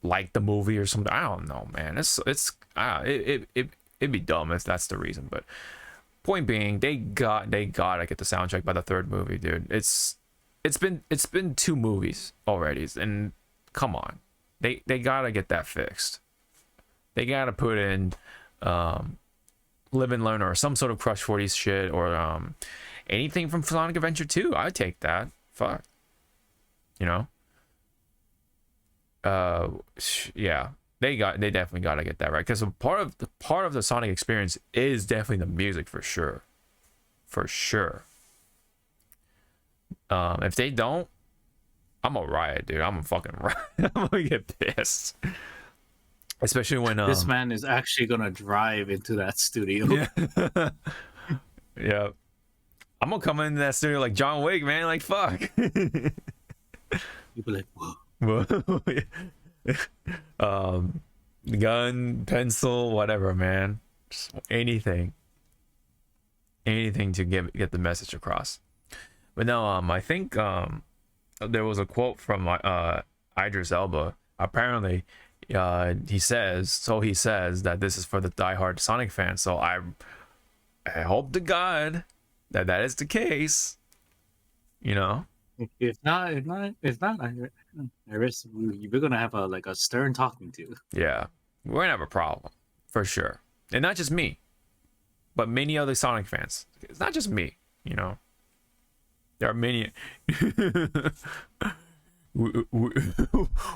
like the movie or something. I don't know, man. It'd be dumb if that's the reason, but point being, they gotta get the soundtrack by the third movie, dude. It's been 2 movies already, and come on, they gotta get that fixed. They gotta put in Live and Learn or some sort of Crush 40 shit, or anything from Sonic Adventure 2. I'd take that. Fuck, you know. Yeah, they definitely gotta get that right, because part of the Sonic experience is definitely the music, for sure. If they don't, I'm a riot, dude. I'm a fucking riot. I'm gonna get pissed. Especially when This man is actually gonna drive into that studio. Yeah. Yeah. I'm gonna come into that studio like John Wick, man. Like fuck. You'd be like, whoa. Gun, pencil, whatever, man. Just anything. anything to get the message across. But no, I think there was a quote from Idris Elba. Apparently, he says that this is for the diehard Sonic fans. So I hope to God that is the case. You know. If not, we're gonna have a stern talking to. Yeah, we're gonna have a problem for sure, and not just me, but many other Sonic fans. It's not just me, you know. There are many.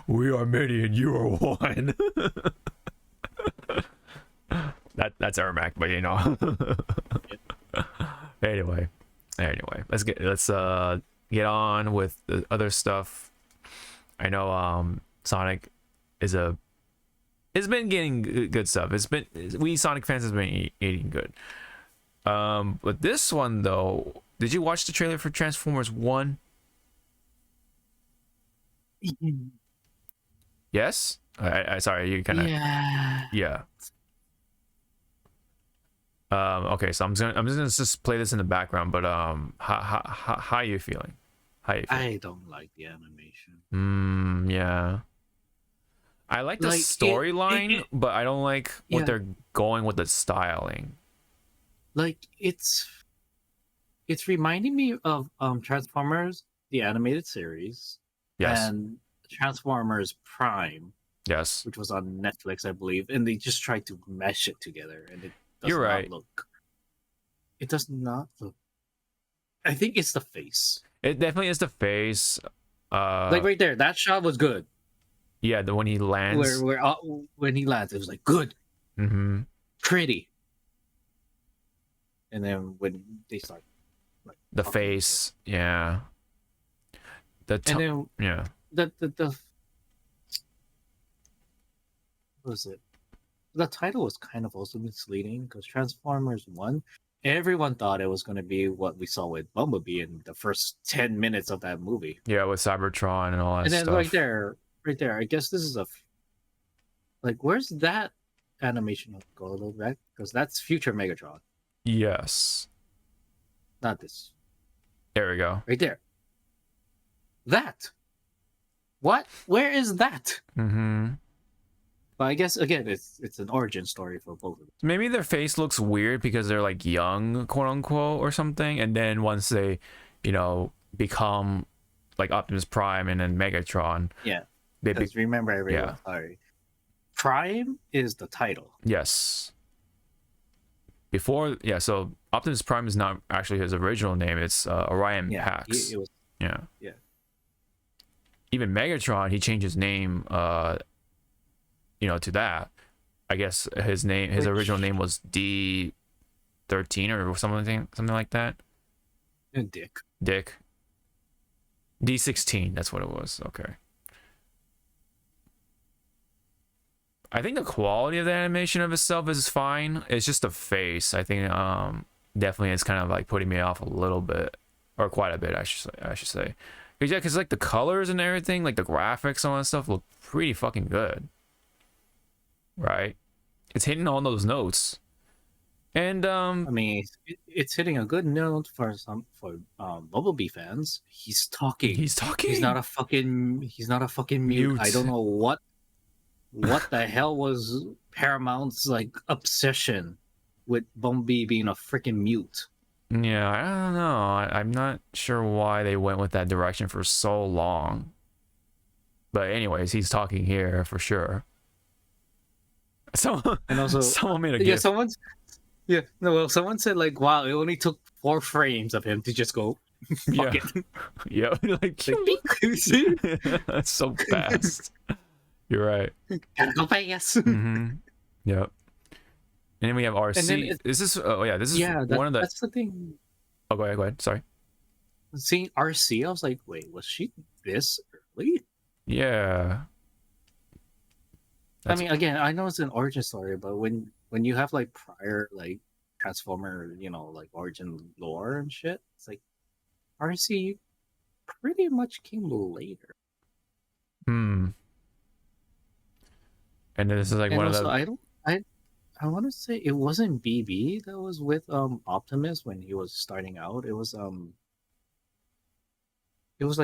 we are many, and you are one. That's Ermac, but you know. Anyway, let's get on with the other stuff. I know Sonic it's been getting good stuff. We Sonic fans has been eating good. But this one though, did you watch the trailer for Transformers 1? Yes? I sorry, you kind of yeah. Okay, so I'm just gonna just play this in the background, but how are you feeling? I don't like the animation. Yeah. I like the storyline, but I don't like what they're going with the styling. Like it's reminding me of Transformers, the animated series, Yes. and Transformers Prime, Yes. which was on Netflix, I believe, and they just tried to mesh it together, and it does You're not right. look. It does not look. I think it's the face. It definitely is the face. Like right there, that shot was good. Yeah, the when he lands. When he lands, it was like good, pretty. And then when they start, like, The face, yeah. And then yeah. The what was it? The title was kind of also misleading because Transformers 1, everyone thought it was going to be what we saw with Bumblebee in the first 10 minutes of that movie. Yeah, with Cybertron and all that stuff. And then right there, I guess this is where's that animation go a little bit? Because that's future Megatron. Yes. Not this. There we go. Right there. That. What? Where is that? But I guess again, it's an origin story for both of them. Maybe their face looks weird because they're like young, quote unquote, or something, and then once they, become like Optimus Prime and then Megatron. Yeah. Because remember, everyone. Yeah. Sorry. Prime is the title. Yes. Before, so Optimus Prime is not actually his original name. It's Orion Pax. Yeah. Even Megatron, he changed his name. To that. I guess his original name was D13 or something like that. Dick. D16. That's what it was. Okay. I think the quality of the animation of itself is fine. It's just the face. I think definitely it's kind of like putting me off a little bit, or quite a bit, I should say. Because like the colors and everything, like the graphics and all that stuff look pretty fucking good. Right? It's hitting all those notes. And I mean, it's hitting a good note for Bumblebee fans. He's talking. He's not a fucking mute. I don't know what the hell was Paramount's obsession with Bumblebee being a freaking mute. Yeah, I don't know. I'm not sure why they went with that direction for so long. But anyways, he's talking here for sure. Someone made a GIF. Someone said wow, it only took 4 frames of him to just go fuck it. Yeah. That's so fast. You're right. Gotta go fast. Yep. And then we have RC. This is one of the. That's the thing. Oh, go ahead. Sorry. Seeing RC, I was like, wait, was she this early? Yeah. I mean, again, I know it's an origin story, but when you have prior Transformer, origin lore and shit, it's like RC pretty much came later. And this is one of the. I want to say it wasn't BB that was with Optimus when he was starting out. It was like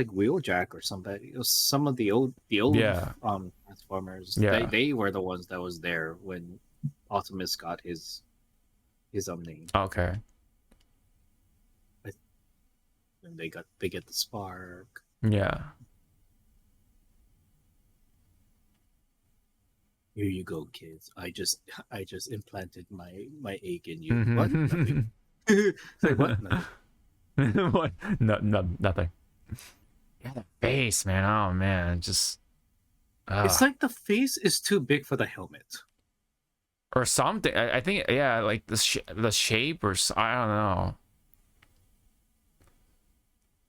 Wheeljack or something. It was some of the old Yeah, Transformers. They yeah. they were the ones that was there when Optimus got his name. Okay. And they get the spark. Yeah. Here you go, kids. I just implanted my egg in you. What? Nothing. It's like what? Nothing. What? No, no, nothing. Yeah, the face, man. Oh man, just It's like the face is too big for the helmet. or something. I think yeah, like the shape or I don't know.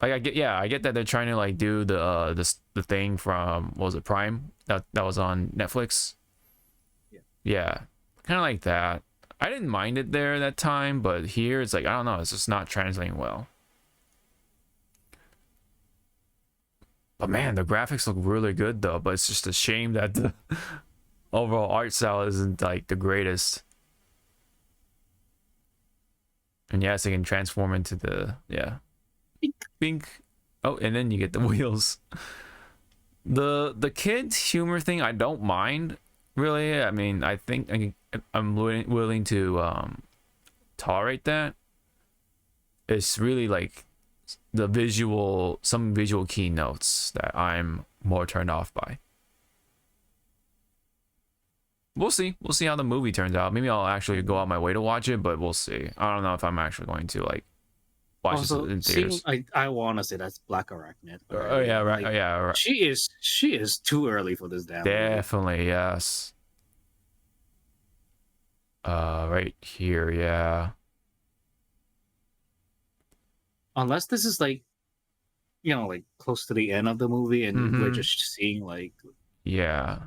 Like I get that they're trying to like do the thing from what was it, Prime, that was on Netflix. Yeah, kind of like that. I didn't mind it there that time, but here it's like I don't know, it's just not translating well. But man, the graphics look really good though. But it's just a shame that the overall art style isn't like the greatest. And yes, they can transform into the pink. Oh, and then you get the wheels. The kid humor thing I don't mind really. I mean, I think I'm willing to tolerate that. It's really like some visual keynotes that I'm more turned off by. We'll see how the movie turns out. Maybe I'll actually go out my way to watch it, but we'll see. I don't know if I'm actually going to like watch Also, this in theaters. I want to say that's Black Arachnid. Oh yeah, right. Like, yeah, right. she is too early for this damn movie. Definitely, yes. Right here, yeah. Unless this is like, like close to the end of the movie, and we're Mhm. just seeing Yeah.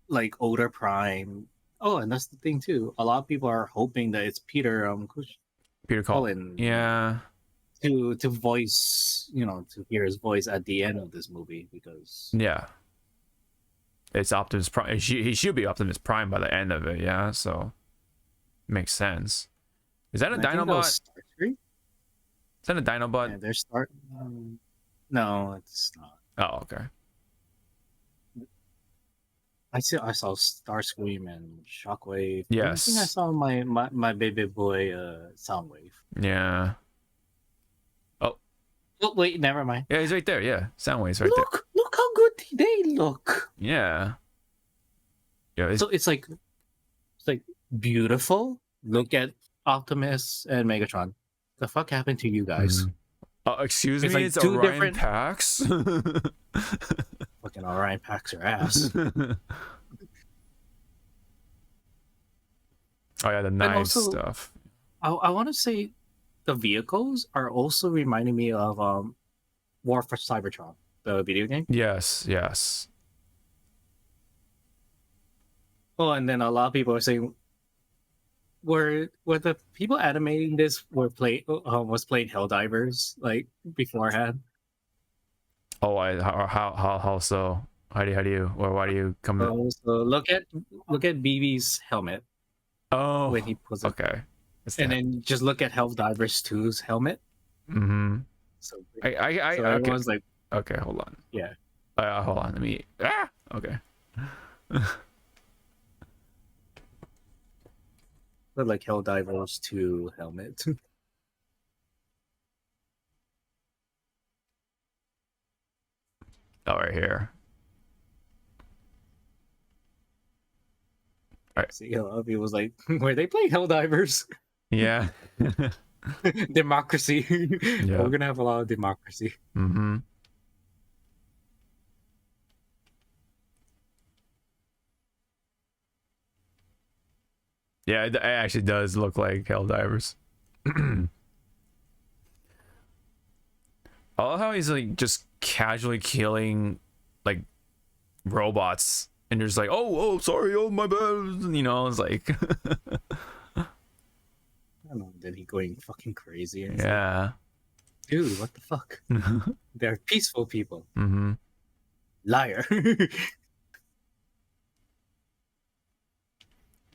like older Prime. Oh, and that's the thing too. A lot of people are hoping that it's Peter Peter Cullen Yeah. to voice, to hear his voice at the end of this movie because Yeah. It's Optimus Prime. He should be Optimus Prime by the end of it, yeah. So makes sense. Is that a and I think that was Dinobot? Starscream. Is that a Dinobot? Yeah, they're start. No, it's not. Oh, okay. I saw Starscream and Shockwave. Yes. Everything I saw my baby boy Soundwave. Yeah. Oh wait, never mind. Yeah, he's right there. Yeah, Soundwave's right Look how good they look. there. Yeah. Yeah. So it's like beautiful. Look at Optimus and Megatron. The fuck happened to you guys? Excuse It's me, like it's two Orion different- Pax. Fucking Orion packs your ass. Oh yeah, the knives also- stuff. I want to say the vehicles are also reminding me of War for Cybertron, the video game. Yes, yes. Oh, and then a lot of people are saying, were the people animating this was playing Helldivers like beforehand? Oh, how so? How do you or why do you come? So look at BB's helmet Oh, when he puts it, okay. and then just look at Helldivers 2's helmet. Mm-hmm. So, So okay. everyone's like, Okay, hold on. yeah. Hold on. Let me. Okay. But like Helldivers 2 helmet. Oh, right here. See, a lot of people was like, were they playing Helldivers? Yeah. Democracy. Yeah. We're gonna have a lot of democracy. Mm-hmm. Yeah, it actually does look like Helldivers. I love how he's like just casually killing like robots and just like, oh, sorry, oh my bad. It's like I don't know. Then he going fucking crazy. And yeah. like, dude, what the fuck? They're peaceful people. Mm-hmm. Liar.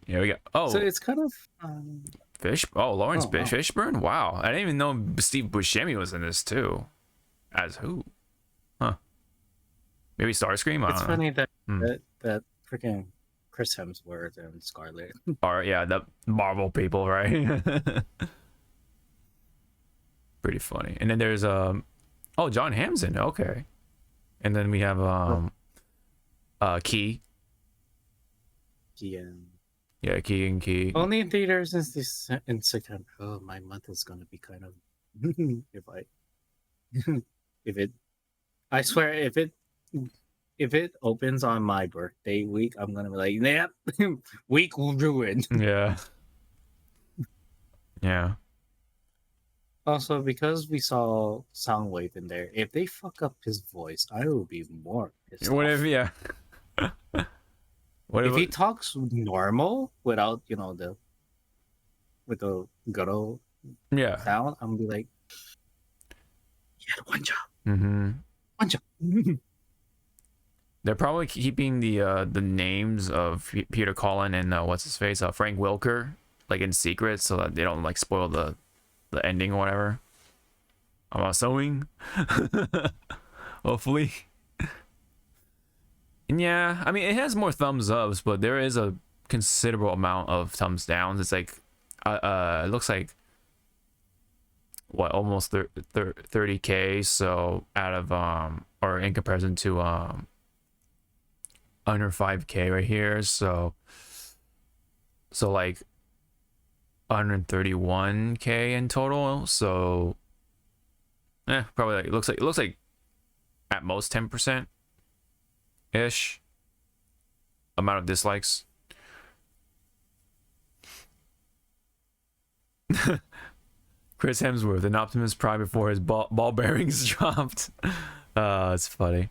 Yeah, we got. Oh, So it's kind of Fish. Oh, Lawrence oh wow. Fishburne. Wow, I didn't even know Steve Buscemi was in this too. As who? Huh? Maybe Starscream. I It's don't know. funny that Hmm. that freaking Chris Hemsworth and Scarlett. Or yeah, the Marvel people, right? Pretty funny. And then there's oh, John Hamm's in. Okay. And then we have Key. Yeah. Yeah, Key and Key. Only in theaters is this in September. Oh, my month is gonna be kind of if I if it I swear if it opens on my birthday week, I'm gonna be like, yep, week ruined. Yeah. Yeah. Also, because we saw Soundwave in there, if they fuck up his voice, I will be more pissed What off. if yeah? What If he if talks normal without, with the guttural yeah? sound, I'm gonna be like, he had one job. Mm-hmm. One job. They're probably keeping the names of Peter Cullen and what's his face, Frank Wilker, like in secret, so that they don't like spoil the ending or whatever. I'm assuming. Hopefully. And yeah, I mean it has more thumbs ups, but there is a considerable amount of thumbs downs. It's like, it looks like what almost 30K. So out of or in comparison to under 5K right here. So like 131K in total. So probably like it looks like at most 10% ish amount of dislikes. Chris Hemsworth and Optimus Prime before his ball bearings dropped. It's funny.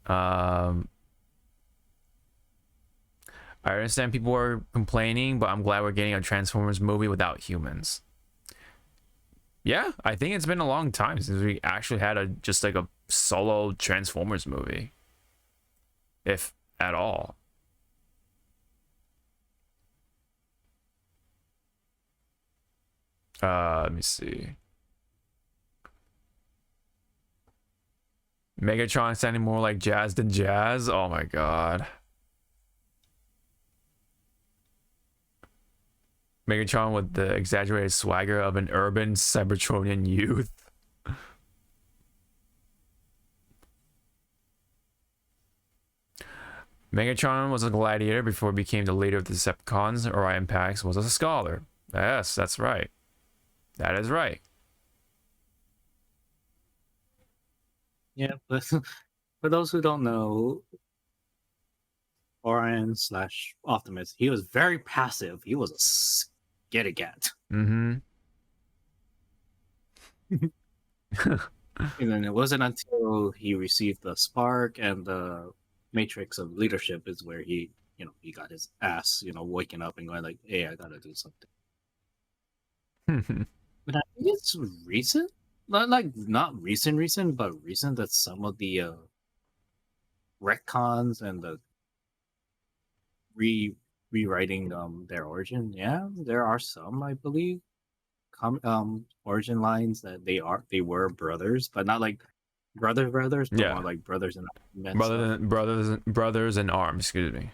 I understand people are complaining, but I'm glad we're getting a Transformers movie without humans. Yeah, I think it's been a long time since we actually had just like a solo Transformers movie, if at all. Let me see. Megatron sounding more like jazz than jazz. Oh my god. Megatron with the exaggerated swagger of an urban Cybertronian youth. Megatron was a gladiator before he became the leader of the Decepticons. Orion Pax was a scholar. Yes, that's right. That is right. Yeah, but for those who don't know, Orion / Optimus, he was very passive. He was a skittigat. Mm-hmm. And then it wasn't until he received the spark and the matrix of leadership is where he got his ass, waking up and going like, hey, I gotta do something. But I think it's recent, not recent, but recent that some of the retcons and the rewriting their origin. Yeah, there are some, I believe, origin lines that they were brothers, but not like brothers, but Yeah. more like brothers in brothers in arms. Excuse me.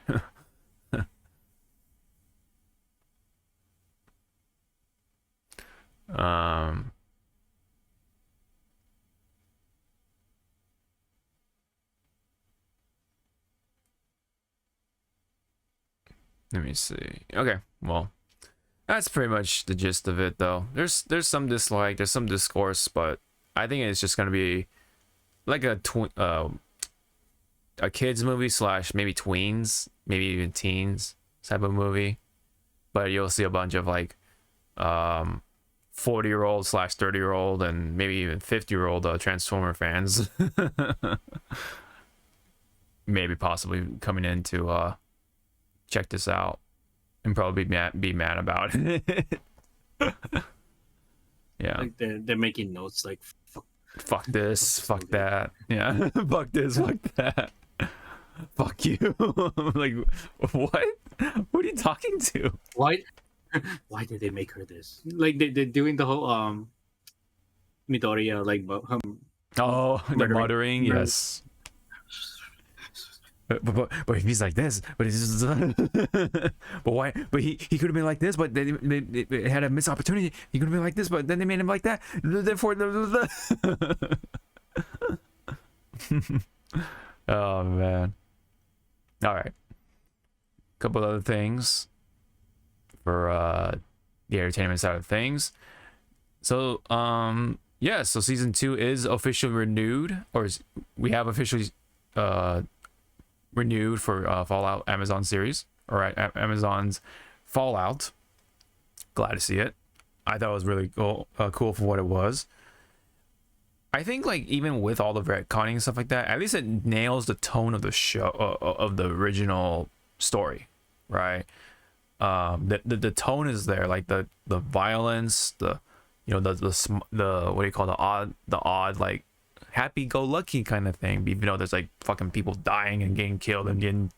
Let me see. Okay, well, that's pretty much the gist of it, though. There's some dislike, there's some discourse, but I think it's just gonna be like a kids movie / maybe tweens, maybe even teens type of movie. But you'll see a bunch of like 40-year-old / 30-year-old and maybe even 50-year-old Transformer fans. Maybe possibly coming in to check this out and probably be mad about it. Yeah, like they're making notes like fuck this, fuck that. Yeah, fuck this, fuck that. Fuck you. I'm like, what? What are you talking to? Why? Why did they make her this? Like they're doing the whole Midoriya like Oh, the murdering. muttering, mur- yes. But if he's like this, but it's but why? But he could have been like this, but they had a missed opportunity. He could have been like this, but then they made him like that. Therefore, oh man. All right. Couple other things for the entertainment side of things. So yeah, so season 2 is officially renewed, we have officially renewed for Fallout Amazon series, or Amazon's Fallout. Glad to see it. I thought it was really cool for what it was. I think like even with all the retconning and stuff like that, at least it nails the tone of the show, of the original story, right? The tone is there, like the violence, the what do you call the odd like happy-go-lucky kind of thing, even though there's like fucking people dying and getting killed and getting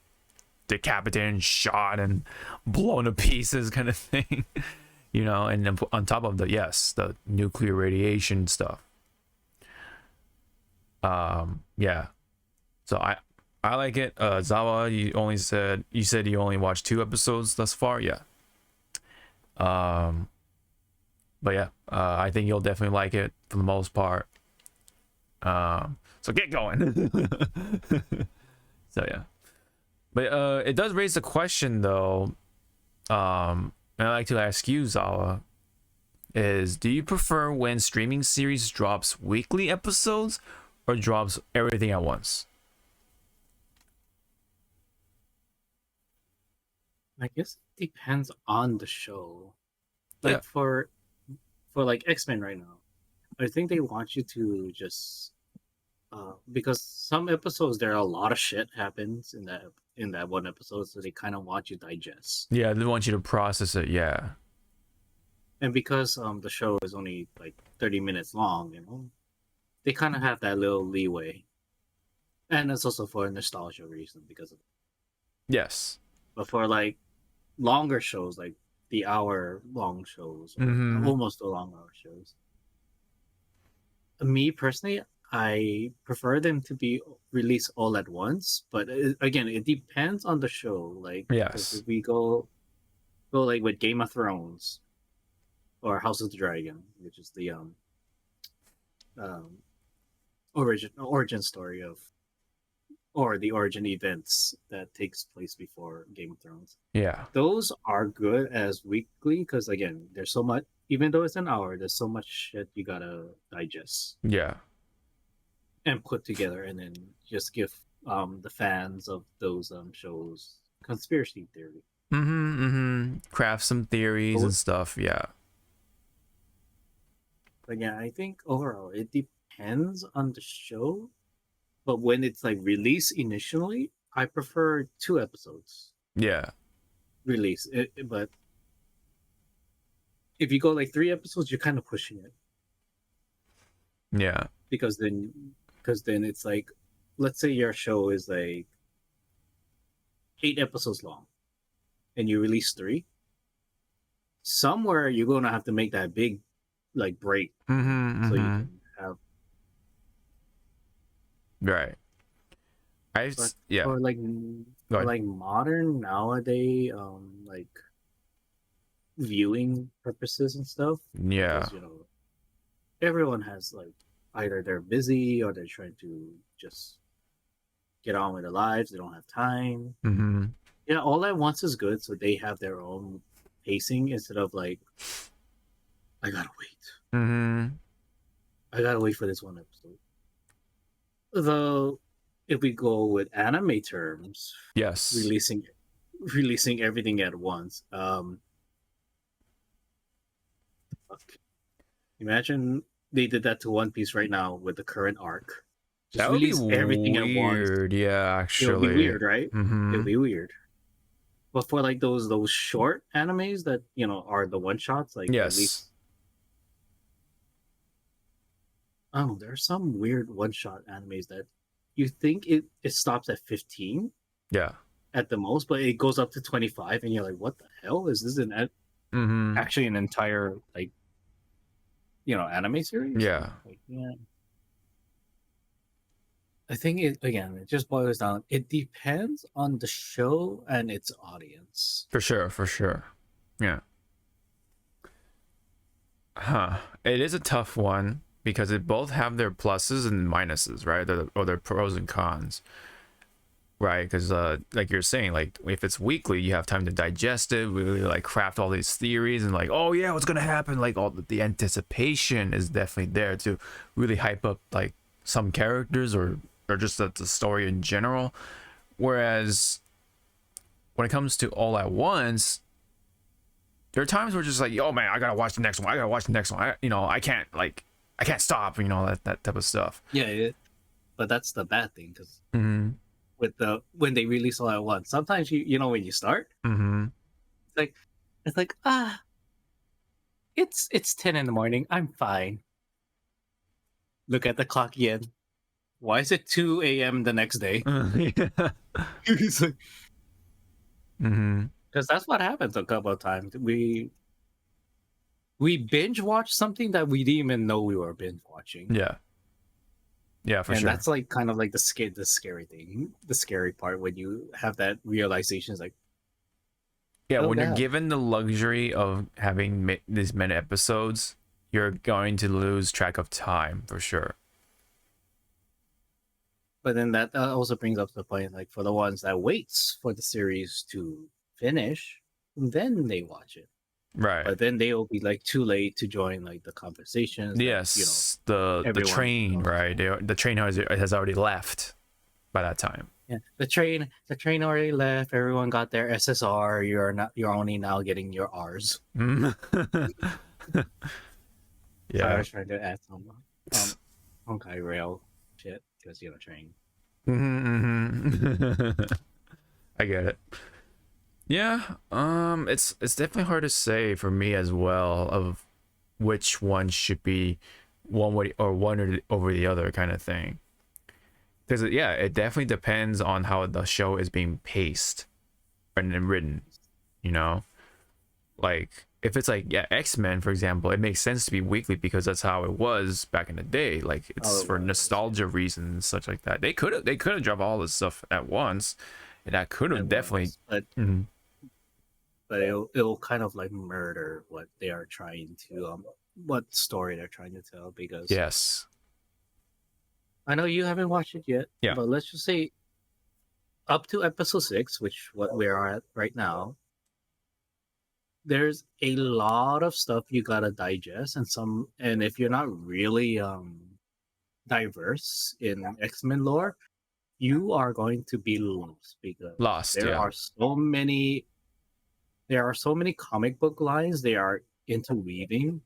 decapitated and shot and blown to pieces kind of thing. And then on top of the nuclear radiation stuff. Yeah, so I like it. Zawa, you said you only watched 2 episodes thus far. Yeah. But yeah, I think you'll definitely like it for the most part. So get going. So yeah, but it does raise the question though. And I'd like to ask you, Zawa, do you prefer when streaming series drops weekly episodes or drops everything at once? I guess it depends on the show. Like Yeah. for like X-Men right now, I think they want you to just because some episodes there are a lot of shit happens in that one episode, so they kind of want you to digest. Yeah, they want you to process it. Yeah. And because the show is only like 30 minutes long, they kind of have that little leeway. And it's also for a nostalgia reason because of. Yes. But for like longer shows, like the hour-long shows, or almost the long-hour shows, me personally, I prefer them to be released all at once. But again, it depends on the show. Like, 'cause Yes. if we go like with Game of Thrones or House of the Dragon, which is the um origin story of, or the origin events that takes place before Game of Thrones. Yeah. Those are good as weekly because again, there's so much. Even though it's an hour, there's so much shit you gotta digest Yeah. and put together, and then just give the fans of those shows conspiracy theory. Craft some theories and stuff. Yeah. But yeah, I think overall it depends on the show. But when it's like released initially, I prefer 2 episodes Yeah. release. But if you go like 3 episodes, you're kind of pushing it Yeah. because then it's like, let's say your show is like 8 episodes long, and you release 3. Somewhere you're gonna have to make that big like break so you can have. Right. Yeah. Or like modern nowadays, like viewing purposes and stuff. Yeah. Because, everyone has like either they're busy or they're trying to just get on with their lives. They don't have time. Yeah, all at once is good, so they have their own pacing instead of like, I gotta wait. I gotta wait for this one episode. Though, if we go with anime terms, Yes. releasing everything at once. Imagine they did that to One Piece right now with the current arc. Just That would be everything at once. weird. Yeah, actually. It would be weird, right? It would be weird. But for like those short animes that are the one shots, like Yes. at least. Oh, there are some weird one shot animes that you think it stops at 15 Yeah. at the most, but it goes up to 25, and you're like, what the hell is this? Mm-hmm. Actually an entire like anime series? Yeah. Like, yeah. I think it just boils down. It depends on the show and its audience. For sure. For sure. Yeah. Huh. It is a tough one because it both have their pluses and minuses, right? Or their pros and cons, right? Because like you're saying, like if it's weekly, you have time to digest it, really like craft all these theories and like, oh yeah, what's gonna happen? Like all the anticipation is definitely there to really hype up like some characters or just the story in general. Whereas when it comes to all at once, there are times where just like, oh man, I gotta watch the next one. I gotta watch the next one. I can't stop. That type of stuff. Yeah, but that's the bad thing because Mm-hmm. with when they release all at once, sometimes when you start, Mm-hmm. it's like it's 10 in the morning. I'm fine. Look at the clock again. Why is it 2 a.m. the next day? Yeah. It's like, Mm-hmm. because that's what happens a couple of times. We binge watch something that we didn't even know we were binge watching. Yeah. Yeah, for and sure. that's like kind of like the scary thing, the scary part when you have that realization. Is like, Yeah, oh when you're god. given the luxury of having these many episodes, you're going to lose track of time for sure. But then that also brings up the point, like for the ones that waits for the series to finish, then they watch it. Right. But then they will be like too late to join like the conversations. Yes, that, the everyone train, knows. right? The train has already left by that time. Yeah, the train already left. Everyone got their SSR. You're only now getting your R's. Mm. I Yeah. was trying to add some Honkai Rail shit because train. Mm-hmm. I get it. Yeah, it's definitely hard to say for me as well of which one should be one way or over the other kind of thing. Because yeah, it definitely depends on how the show is being paced and then written. Like if it's like X-Men for example, it makes sense to be weekly because that's how it was back in the day. Like it's for nostalgia reasons, such like that. They could have dropped all this stuff at once, and that could have definitely. But it'll kind of like murder what they are trying to what story they're trying to tell, because Yes. I know you haven't watched it yet. Yeah. But let's just say up to episode 6, which what we are at right now, there's a lot of stuff you gotta digest, and if you're not really diverse in X-Men lore, you are going to be lost there Yeah. are so many comic book lines they are interweaving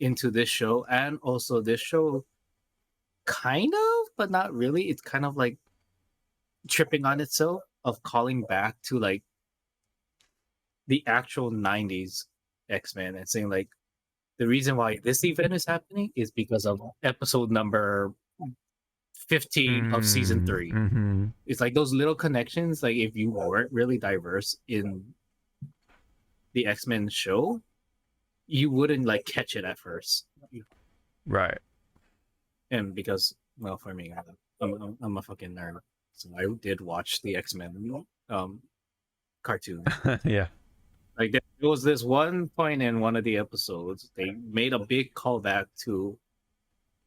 into this show, and also this show kind of, but not really. It's kind of like tripping on itself of calling back to like the actual 90s X-Men and saying like the reason why this event is happening is because of episode number 15 of season 3. Mm-hmm. It's like those little connections, like if you weren't really diverse in the X-Men show, you wouldn't like catch it at first. Right. And because, well, for me, I'm a fucking nerd, so I did watch the X-Men cartoon. Yeah. Like there was this one point in one of the episodes, they made a big callback to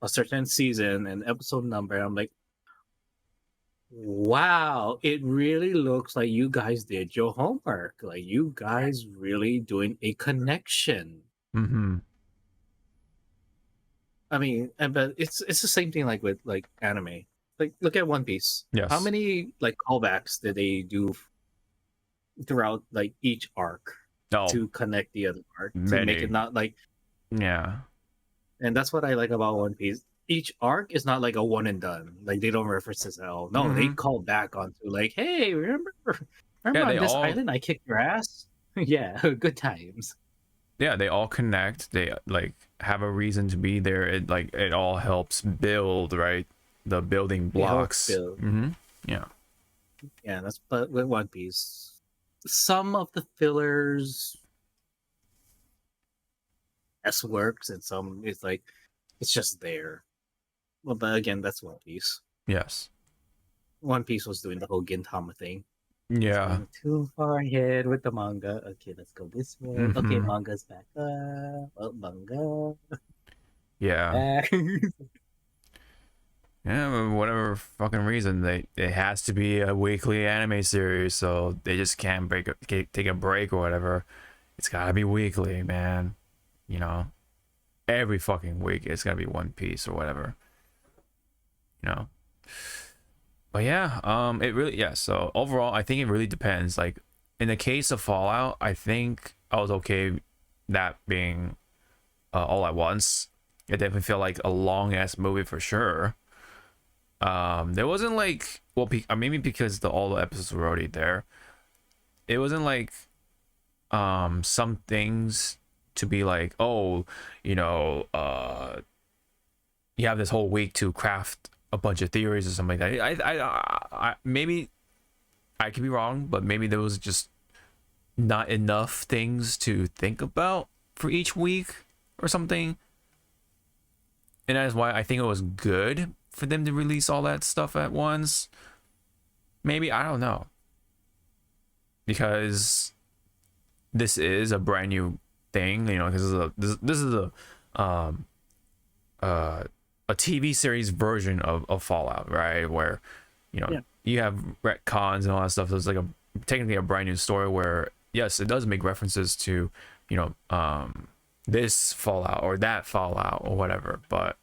a certain season and episode number. I'm like, wow, it really looks like you guys did your homework. Like you guys really doing a connection. Mm-hmm. I mean, but it's the same thing like with like anime. Like look at One Piece. Yes. How many like callbacks did they do throughout like each arc to connect the other arc to make it not like Yeah. And that's what I like about One Piece. Each arc is not like a one and done. Like they don't reference this at all. No, they call back onto like, hey, remember on this island I kicked your ass? Yeah, good times. Yeah, they all connect. They like have a reason to be there. It all helps build, right? the building blocks. build. Yeah. Yeah, that's but with One Piece, some of the fillers S works, and some it's like it's just there. Well, but again, that's One Piece. Yes. One Piece was doing the whole Gintama thing. Yeah. Going too far ahead with the manga. Okay, let's go this way. Okay, manga's back up. Oh, manga. Yeah. Back. Yeah, but whatever fucking reason, it has to be a weekly anime series, so they just can't take a break or whatever. It's gotta be weekly, man. You know, every fucking week it's gotta be One Piece or whatever. You know. But yeah, it really So overall, I think it really depends. Like in the case of Fallout, I think I was okay that being all at once. It definitely felt like a long ass movie for sure. There wasn't like, well, maybe because all the episodes were already there. It wasn't like some things to be like, oh, you know, you have this whole week to craft a bunch of theories or something like that. I maybe I could be wrong, but maybe there was just not enough things to think about for each week or something. And that is why I think it was good for them to release all that stuff at once. Maybe, I don't know. Because this is a brand new thing, you know, because this is a TV series version of Fallout, right? Where, you know, you have retcons and all that stuff. So it's like technically a brand new story where, yes, it does make references to, you know, this Fallout or that Fallout or whatever, but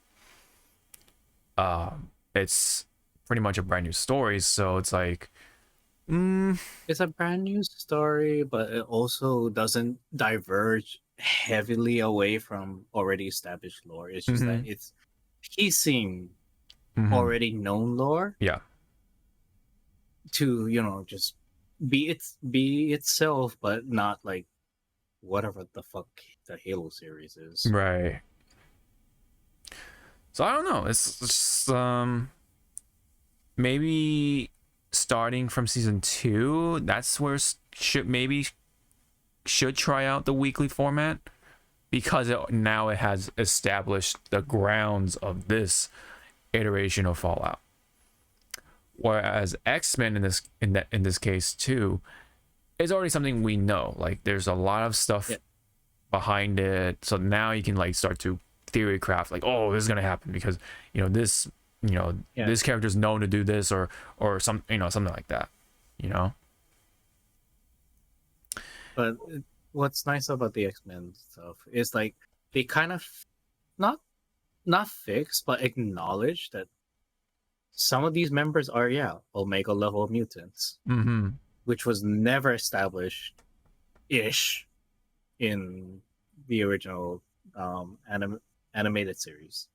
it's pretty much a brand new story. So it's like, it's a brand new story, but it also doesn't diverge heavily away from already established lore. It's just that it's piecing already known lore, to, you know, just be itself, but not like whatever the fuck the Halo series is. Right. So I don't know. It's just, maybe starting from season 2, that's where should try out the weekly format, because now it has established the grounds of this iteration of Fallout. Whereas X-Men in this case too is already something we know. Like there's a lot of stuff behind it, so now you can like start to theory craft, like, oh, this is gonna happen because, you know, this, you know, this character's known to do this or some, you know, something like that, you know. But what's nice about the X-Men stuff is like they kind of not fix, but acknowledge that some of these members are Omega level mutants, which was never established ish in the original animated series.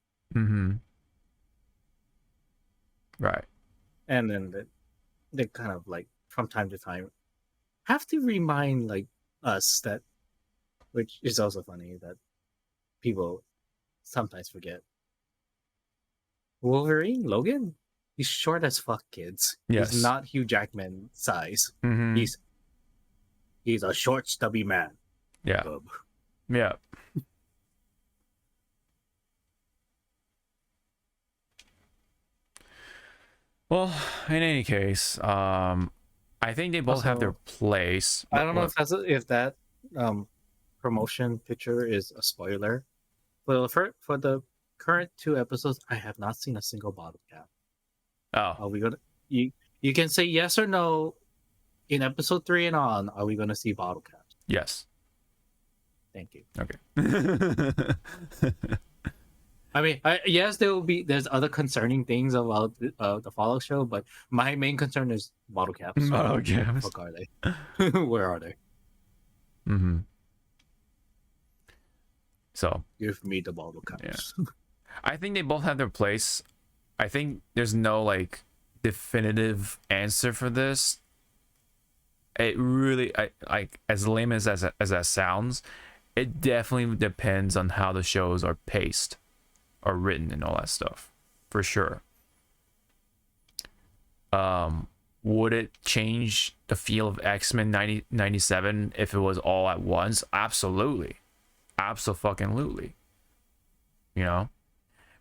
Right. And then they kind of like from time to time have to remind like us that, which is also funny, that people sometimes forget. Wolverine, Logan, he's short as fuck, kids. Yes. He's not Hugh Jackman size. He's a short, stubby man. Yeah. Yeah. Well, in any case, I think they both have their place. I don't know if that promotion picture is a spoiler. Well, for the current 2 episodes, I have not seen a single bottle cap. Oh, are we gonna? You can say yes or no. In episode 3 and on, are we gonna see bottle caps? Yes. Thank you. Okay. I mean, yes, there's other concerning things about the Fallout show, but my main concern is bottle caps. Bottle caps. What are they? Where are they? So give me the bottle caps. Yeah. I think they both have their place. I think there's no like definitive answer for this. It really, like, as lame as that sounds, it definitely depends on how the shows are paced or written and all that stuff, for sure. Would it change the feel of X-Men 97 if it was all at once? Absolutely. Absolutely. You know?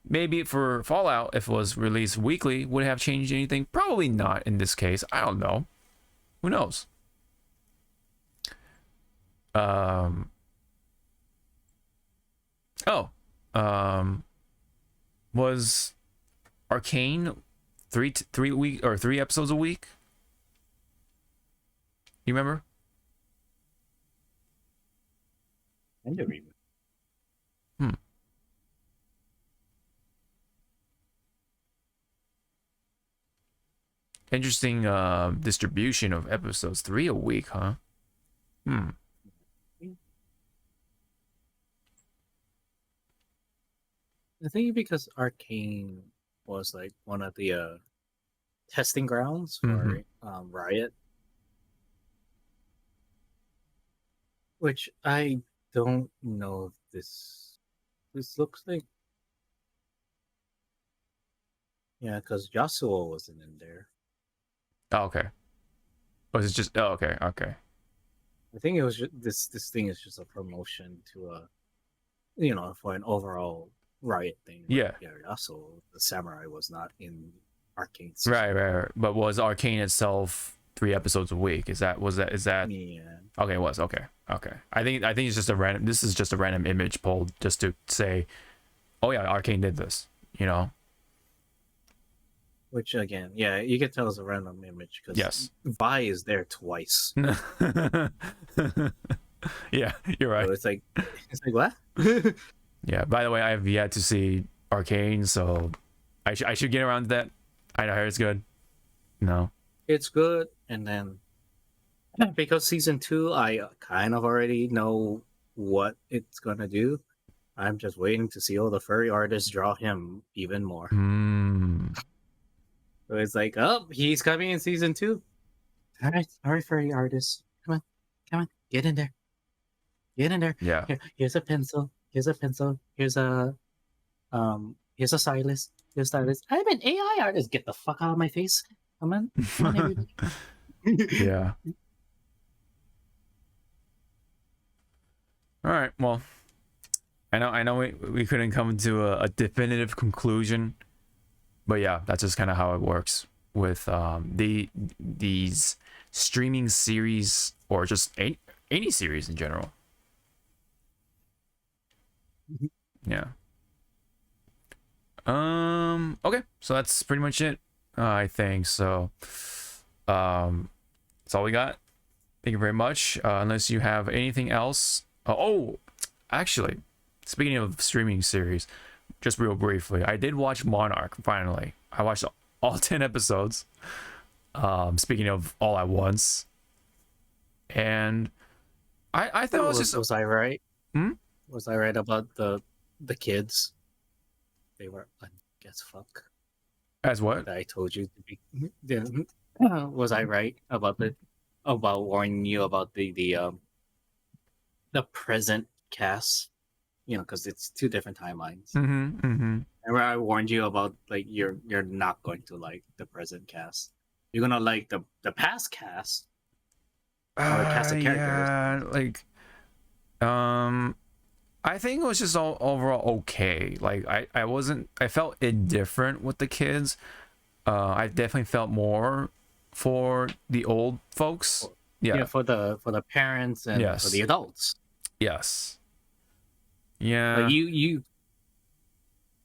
Maybe for Fallout, if it was released weekly, would it have changed anything? Probably not in this case. I don't know. Who knows? Was Arcane three episodes a week? You remember? I never even. Interesting distribution of episodes. 3 a week, huh? I think because Arcane was like one of the testing grounds for Riot, which I don't know if this looks like. Yeah, because Yasuo wasn't in there. Oh, okay. Was it just? Oh, okay. Okay. I think it was just, this thing is just a promotion to for an overall Riot thing. Yeah. Yeah. Yasuo, the samurai, was not in Arcane. Right. But was Arcane itself 3 episodes a week? Is that? Yeah. Okay, it was. Okay. I think it's just a random. This is just a random image pulled just to say, oh yeah, Arcane did this. You know. Which again, yeah, you can tell it's a random image because Yes. Vi is there twice. Yeah, you're right. So it's like what? Yeah. By the way, I have yet to see Arcane, so I should get around to that. I heard it's good. No. It's good, and then because season 2, I kind of already know what it's gonna do. I'm just waiting to see all the furry artists draw him even more. So it's like, oh, he's coming in season 2. All right, furry artists, come on, get in there. Yeah. Here's a pencil. Here's a stylus. Here's a stylus. I'm an AI artist. Get the fuck out of my face. Come on, everybody. Yeah. All right. Well, I know we couldn't come to a definitive conclusion, but yeah, that's just kind of how it works with these streaming series or just any series in general. Yeah. Okay, so that's pretty much it. I think so. That's all we got. Thank you very much. Unless you have anything else. Actually, speaking of streaming series, just real briefly, I did watch Monarch finally. I watched all 10 episodes. Speaking of all at once, and I thought it was just. Was I right? Was I right about the kids? They were as fuck. As what? I told you to be. Was I right about warning you about the present cast? Because it's 2 different timelines. And where I warned you about like you're not going to like the present cast. You're gonna like the past cast. Or the cast of characters. Yeah, I think it was just overall okay. Like I felt indifferent with the kids. I definitely felt more for the old folks. Yeah, for the parents and for the adults. Yes. Yeah. Like you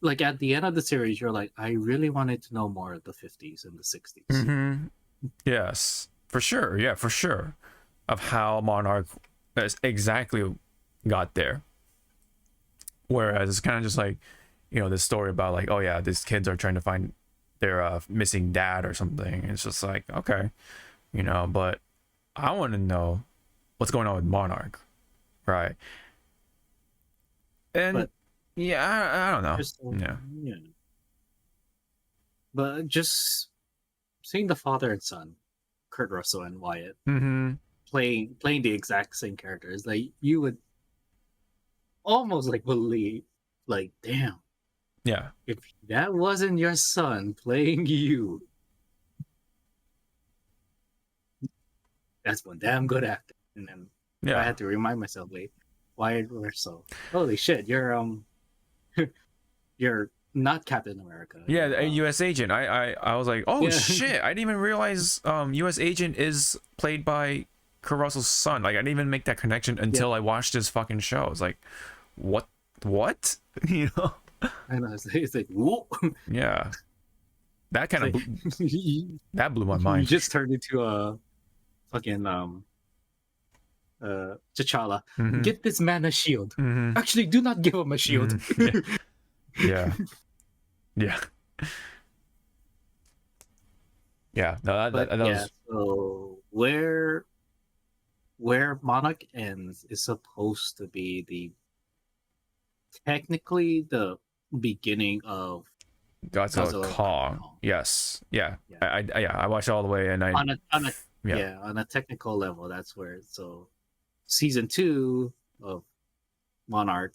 like at the end of the series, you're like, I really wanted to know more of the 50s and the 60s. Yes, for sure. Yeah, for sure. Of how Monarch exactly got there. Whereas it's kind of just like, this story about like, oh yeah, these kids are trying to find their missing dad or something. It's just like, okay, but I want to know what's going on with Monarch, right? And I don't know. Yeah. But just seeing the father and son, Kurt Russell and Wyatt, playing the exact same characters, like you would almost like believe, like, damn, yeah, if that wasn't your son playing you, That's one damn good actor. And then I Yeah. had to remind myself, wait, why we're so holy shit, you're not Captain America. Yeah, You're, a U.S. agent. I was like, oh yeah. shit! I didn't even realize U.S. agent is played by Kurt Russell's son. Like, I didn't even make that connection until I watched this fucking show. It's like, what? You know? And I was like, it's like, whoa. Yeah. That kind of Like, that blew my you mind. just turned into a fucking T'Challa. Mhm. Get this man a shield. Mhm. Actually, do not give him a shield. Mhm. Yeah. Yeah. Yeah. No, But that yeah, was so where Monarch ends is supposed to be technically the beginning of Godzilla Godzilla Kong. Yes. Yeah. Yeah. I watched all the way, and I on a technical level, that's where so season 2 of Monarch,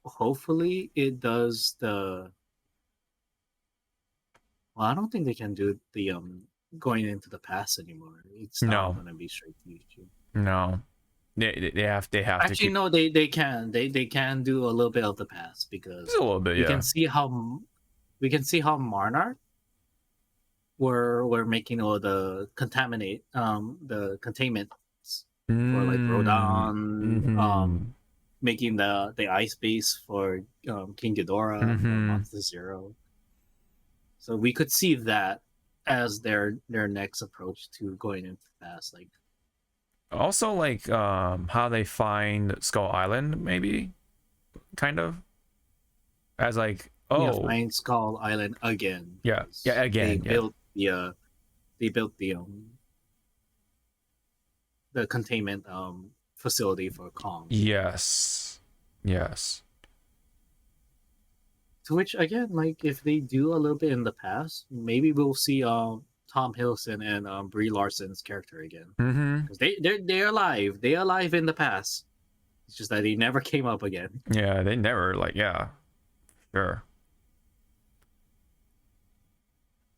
hopefully it does the well, I don't think they can do the going into the past anymore. It's not No. gonna be straight future. No. They have to Actually, keep no, they can do a little bit of the past because just a little bit. we Yeah. can see how Monarch were making all the containment for like Rodon, Mhm. making the ice base for King Ghidorah, Mhm. Monster Zero. So we could see that as their next approach to going into the past. Like Also, like how they find Skull Island, maybe, kind of, as like, find Skull Island again. yeah, They again, yeah. built they built the containment facility for Kong. Yes. To which again, like if they do a little bit in the past, maybe we'll see Tom Hiddleston and Brie Larson's character again. Mm-hmm. Because they're alive. They're alive in the past. It's just that they never came up again. Yeah, they never sure.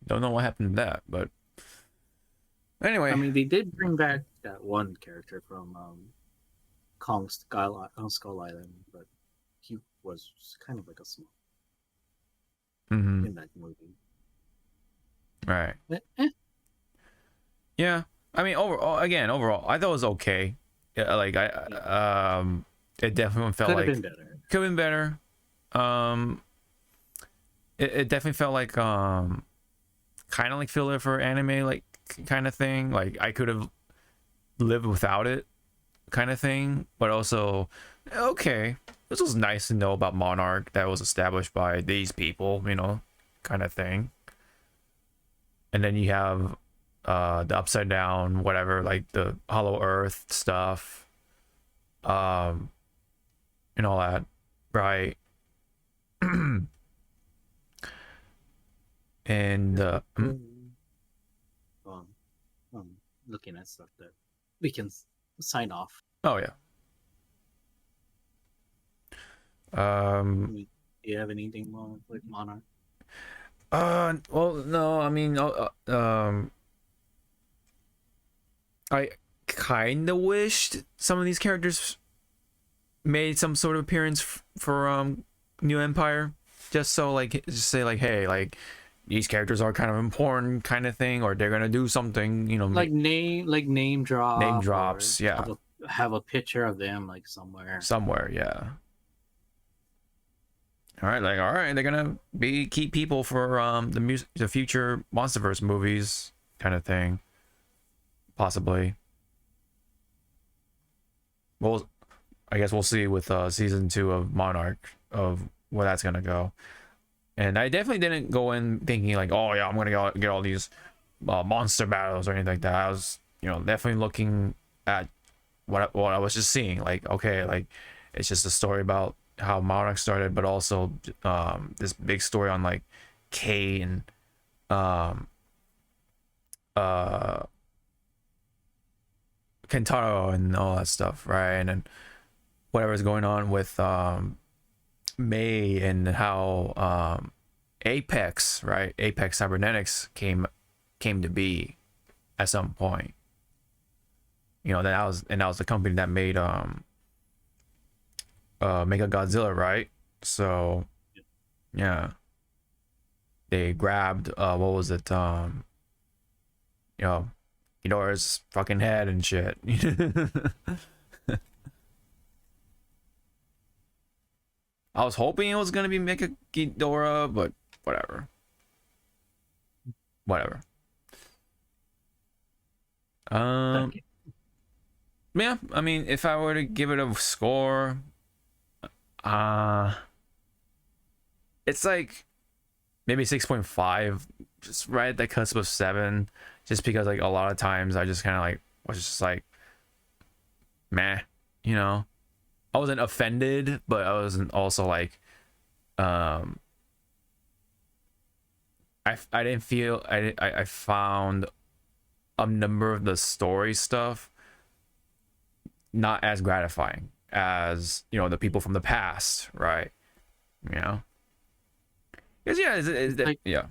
Don't know what happened to that, but anyway. I mean, they did bring back that one character from Kong's Skull Island, but he was kind of like a small in that movie. Right. But, Yeah. I mean, overall, I thought it was okay. Yeah, like it definitely felt like been better. Could have been better. It definitely felt like kind of like filler for anime, like kind of thing. Like I could have lived without it, kind of thing. But also, okay, this was nice to know about Monarch that was established by these people, kind of thing. And then you have the upside down, whatever, like the Hollow Earth stuff, and all that, right? And looking at stuff that we can sign off. oh yeah. Do you have anything more with Monarch? Well, no, I mean, I kind of wished some of these characters made some sort of appearance for New Empire, just so like just say like, hey, like these characters are kind of important, kind of thing, or they're gonna do something, like name drops, yeah, have a picture of them like somewhere, yeah. All right, they're gonna be key people for the future MonsterVerse movies, kind of thing, possibly. Well, I guess we'll see with season 2 of Monarch of where that's gonna go. And I definitely didn't go in thinking like, oh yeah, I'm gonna get all these monster battles or anything like that. I was, definitely looking at what I was just seeing. Like, okay, like it's just a story about how Monarch started, but also this big story on like K and Kentaro and all that stuff, right? And then whatever's going on with May and how Apex, right? Apex Cybernetics came to be at some point, You know, that was the company that made Mega Godzilla, right? So yeah, they grabbed what was it? You know, Ghidorah's fucking head and shit. I was hoping it was gonna be Mega Ghidorah, but whatever. Whatever. Okay. Yeah, I mean, if I were to give it a score, uh it's like maybe 6.5, just right at the cusp of 7, just because like a lot of times I just kind of like was just like meh, you know. I wasn't offended, but I wasn't also like um I didn't feel I found a number of the story stuff not as gratifying as, you know, the people from the past, right? You know, because yeah, Like yeah,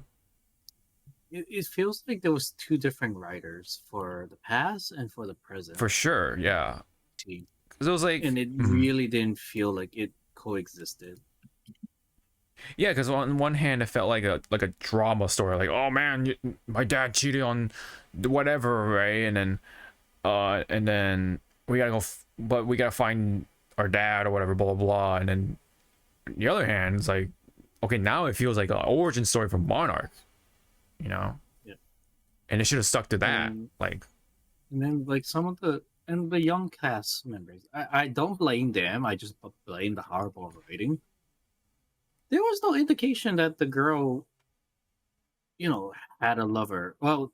it feels like there was two different writers for the past and for the present for sure, yeah, team, because it was like and it really didn't feel like it coexisted. yeah, because on one hand it felt like a drama story, like, oh man, my dad cheated on whatever, right? And then we gotta but we gotta find our dad or whatever, blah blah blah. And then on the other hand, it's like, okay, now it feels like an origin story for Monarch, you know, Yeah, and it should have stuck to that. and Like, and then like some of the young cast members, I don't blame them. I just blame the horrible writing. There was no indication that the girl, you know, had a lover. Well,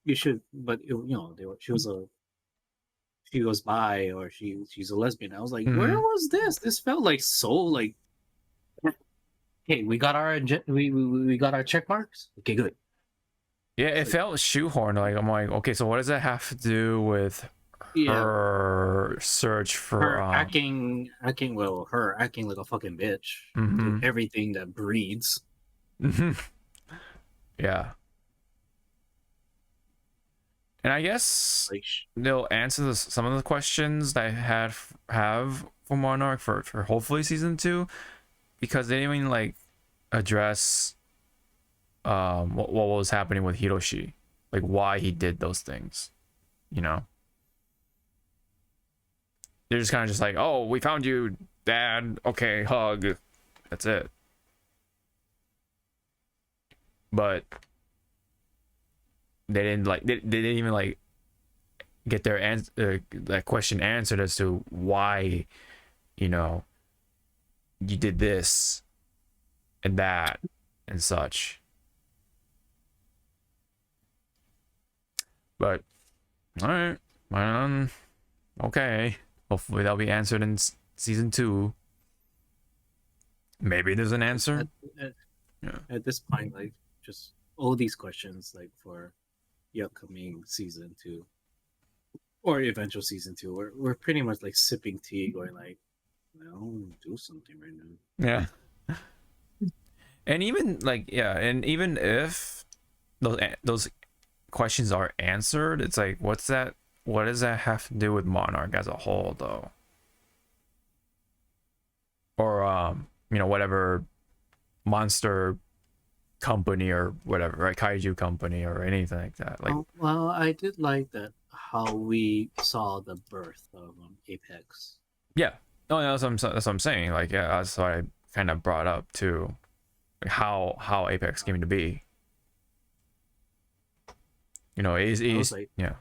you should, but she was bi or she's a lesbian. I was like, where mm-hmm. was this? This felt like so like, hey, we got our we got our check marks. Okay, good. Yeah, it It's like, felt shoehorned. Like, I'm like, okay, so what does that have to do with yeah, her search for her acting like a fucking bitch to mm-hmm. everything that breeds. Yeah. And I guess Like, they'll answer some of the questions that I have for Monarch for hopefully season 2, because they didn't even like address what was happening with Hiroshi, like why he did those things, you know. They're just kind of just like, oh, we found you, dad, okay, hug, that's it. But they didn't even like get their answer, that question answered as to why, you know, you did this and that and such. But all right, okay, hopefully that'll be answered in season 2. Maybe there's an answer. at, Yeah, at this point, like just all these questions, like for the upcoming season 2 or eventual season 2, we're pretty much like sipping tea, going like, well, do something right now. yeah. And even like, yeah, and even if those questions are answered, it's like, what does that have to do with Monarch as a whole, though? Or you know, whatever monster company or whatever, right? Kaiju company or anything like that. Like, Oh, well, I did like that how we saw the birth of Apex. yeah, no, that's what I'm saying. Like, yeah, that's what I kind of brought up too, like how Apex came to be. You know, I was he's like, yeah.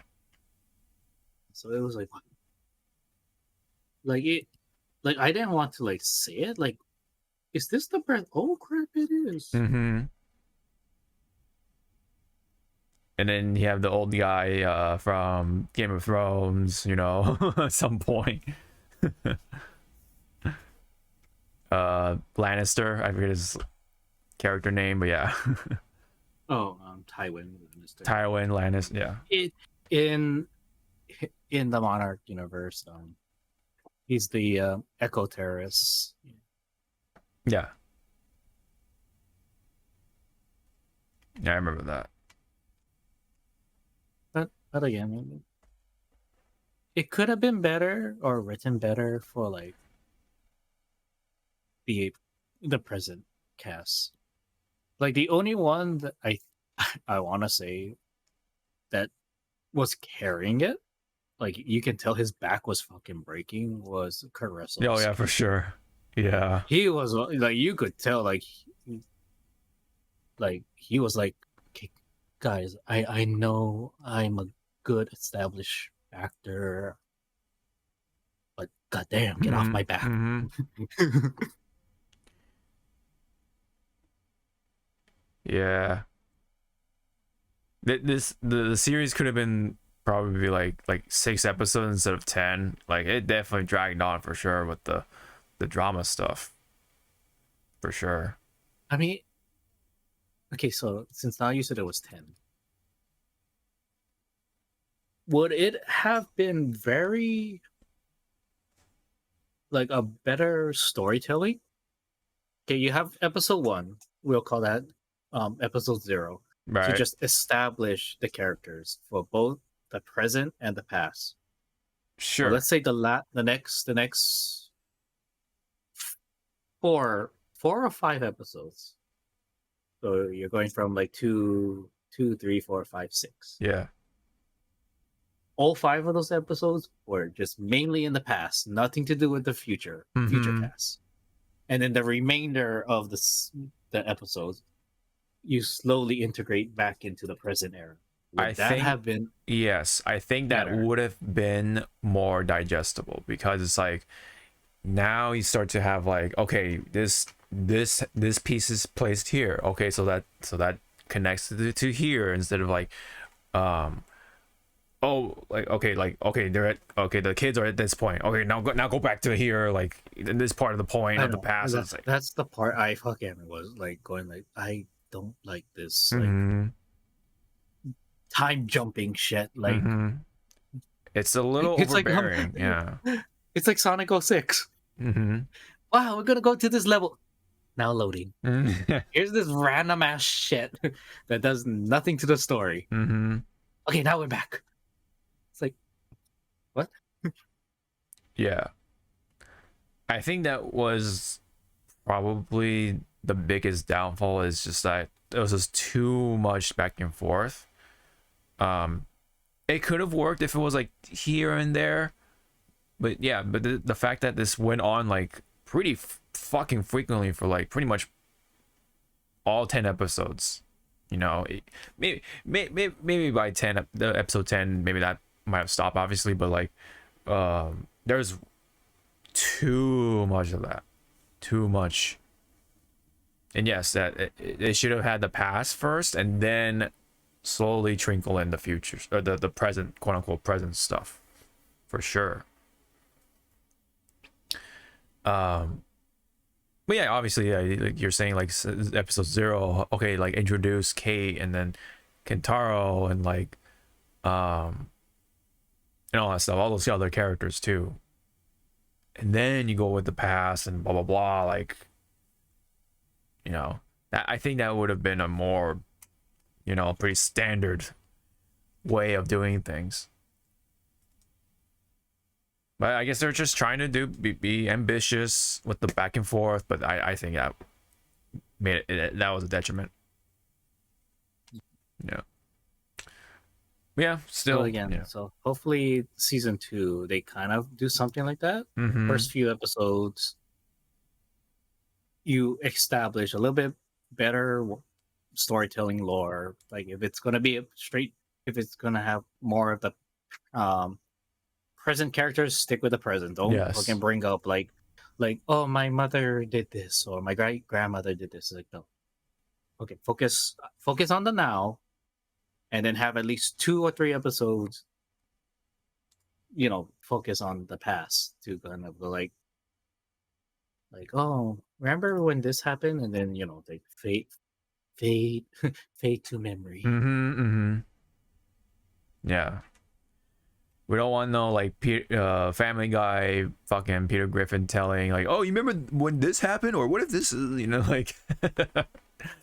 so it was like it, like I didn't want to like say it. Like, is this the birth? Oh crap! It is. Mm-hmm. And then you have the old guy from Game of Thrones, you know, at some point. Lannister, I forget his character name, but yeah. Oh, Tywin Lannister. Tywin Lannister, yeah. It in in the Monarch universe, he's the eco terrorist. Yeah. Yeah, I remember that. But again, it could have been better or written better for like the present cast. Like the only one that I want to say that was carrying it, like you can tell his back was fucking breaking, was Kurt Russell. Oh yeah, for sure. Yeah. He was like, you could tell like he was like, okay, guys, I know I'm a good established actor, but goddamn, get off my back. Yeah. The series could have been probably like 6 episodes instead of 10. Like it definitely dragged on for sure with the drama stuff. For sure. I mean, okay, so since now you said it was 10, would it have been very like a better storytelling? Okay, you have episode 1, we'll call that episode 0, Right. to just establish the characters for both the present and the past. Sure. So let's say the next 4 or 5 episodes. So you're going from like 2, 3, 4, 5, 6. Yeah. All 5 of those episodes were just mainly in the past, nothing to do with the future cast. And then the remainder of the episodes, you slowly integrate back into the present era. Would that have been? Yes, I think that better? would have been more digestible, because it's like now you start to have like, okay, this piece is placed here. Okay, so that connects to here, instead of like they're at, okay, the kids are at this point. Okay, now go back to here, like in this part of the point of the past. That's the part I fucking was like going like, I don't like this like time jumping shit. Like it's a little overbearing. Yeah, it's like Sonic 06. Wow, we're gonna go to this level. Now loading. Here's this random ass shit that does nothing to the story. Okay, now we're back. It's like, what? Yeah. I think that was probably the biggest downfall, is just that it was just too much back and forth. It could have worked if it was like here and there, but yeah, but the fact that this went on like pretty fucking frequently for like pretty much all 10 episodes, you know, maybe by 10, the episode 10, maybe that might have stopped, obviously, but like there's too much of that, too much. And yes, that it should have had the past first, and then slowly trickle in the future, or the present, quote unquote present stuff, for sure. But yeah, obviously, yeah, like you're saying, like episode 0, okay, like introduce Kate and then Kentaro and like and all that stuff, all those other characters too, and then you go with the past and blah blah blah, like, you know, I think that would have been a more, you know, pretty standard way of doing things. But I guess they're just trying to be ambitious with the back and forth, but I think that made it that was a detriment. Yeah. Yeah, still, again, yeah. so hopefully season 2 they kind of do something like that. First few episodes, you establish a little bit better storytelling lore. Like if it's gonna be if it's gonna have more of the present characters, stick with the present. Don't fucking bring up like, oh, my mother did this or my grandmother did this. Like, no. Okay, focus on the now, and then have at least 2 or 3 episodes, you know, focus on the past to kind of go like, oh, remember when this happened? And then, you know, like fade to memory. Yeah. We don't want no like Family Guy fucking Peter Griffin telling like, oh, you remember when this happened, or what if this is, you know, like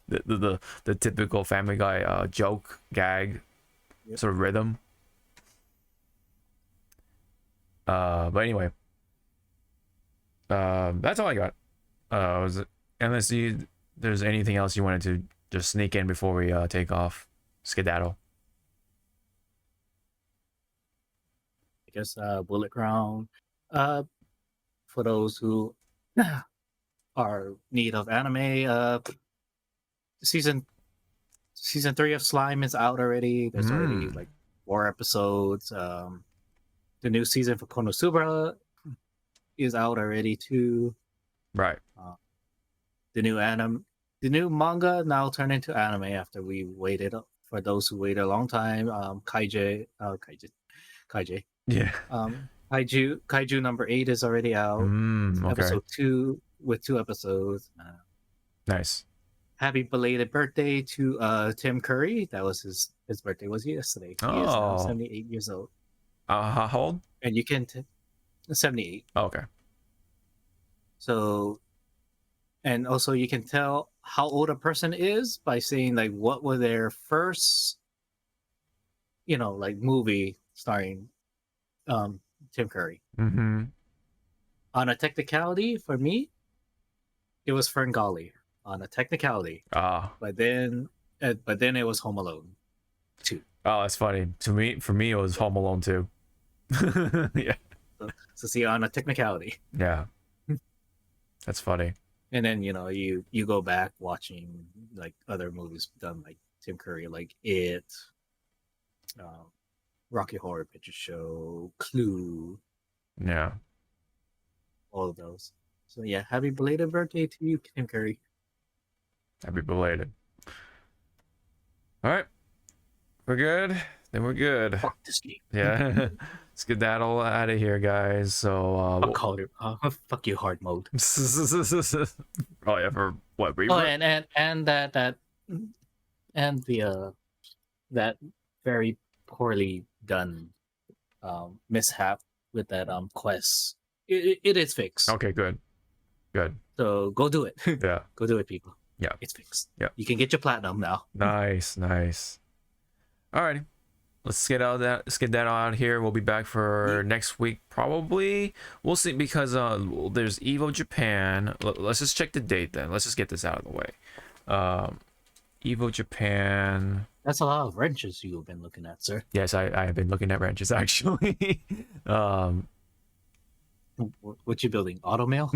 the typical Family Guy joke gag sort of rhythm. But anyway, that's all I got. Unless there's anything else you wanted to just sneak in before we take off, skedaddle. I guess Bullet Ground. For those who are need of anime, season 3 of Slime is out already. There's already like 4 episodes. The new season for Konosuba is out already too. Right. The new manga now turned into anime after we waited. For those who waited a long time, Kaiju. Yeah. Kaiju number 8 is already out. Okay. Episode 2 with 2 episodes. Nice. Happy belated birthday to Tim Curry. That was his birthday was yesterday. He is now 78 years old. How old? And you can 78. Oh, okay. So, and also you can tell how old a person is by saying like what were their first, like movie starring Tim Curry. Mm-hmm. On a technicality, for me, it was Ferngully. On a technicality. But then it was Home Alone 2. Oh, that's funny. For me, it was Home Alone 2. Yeah. So see, on a technicality. Yeah. That's funny. And then you go back watching like other movies done like Tim Curry, like It, Rocky Horror Picture Show, Clue. Yeah. All of those. So yeah, happy belated birthday to you, Tim Curry. Happy belated. All right. We're good. Then we're good. Fuck this game. Yeah. Let's get that all out of here, guys. So I'll call it. Fuck you, hard mode. Oh yeah, for what? Oh, and that and the that very poorly done mishap with that quest. It is fixed. Okay, good. So go do it. Yeah. Go do it, people. Yeah. It's fixed. Yeah. You can get your platinum now. Nice. Alrighty. Let's get that out here. We'll be back for next week probably. We'll see, because there's Evo Japan. Let's just check the date then. Let's just get this out of the way. Evo Japan. That's a lot of wrenches you've been looking at, sir. Yes, I have been looking at wrenches actually. What you building? Automail?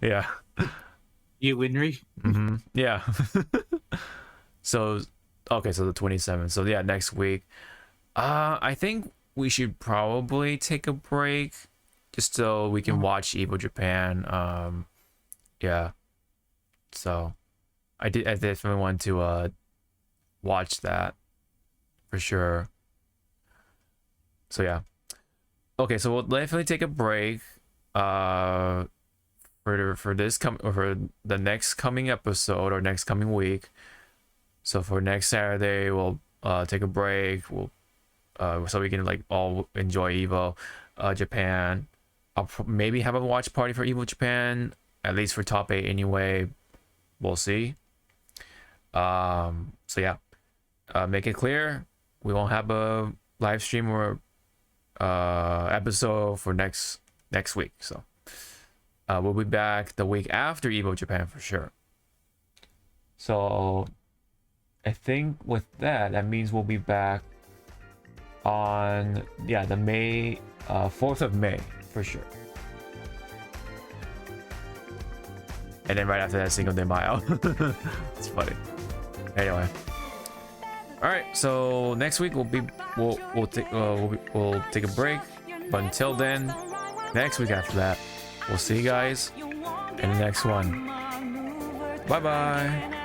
Yeah. You Winry? Mm-hmm. Yeah. So the 27th. So yeah, next week. I think we should probably take a break just so we can watch Evo Japan. Yeah. So I definitely want to watch that for sure. So yeah. Okay, so we'll definitely take a break for the next coming episode or next coming week. So for next Saturday, we'll take a break. We'll so we can like all enjoy Evo Japan. I'll maybe have a watch party for Evo Japan, at least for top 8 anyway. We'll see. So yeah, make it clear we won't have a live stream or episode for next week. So we'll be back the week after Evo Japan for sure. So I think with that means we'll be back on the May 4th of May for sure. And then right after that, Cinco de Mayo. It's funny. Anyway, all right. So next week we'll take a break. But until then, next week after that, we'll see you guys in the next one. Bye bye.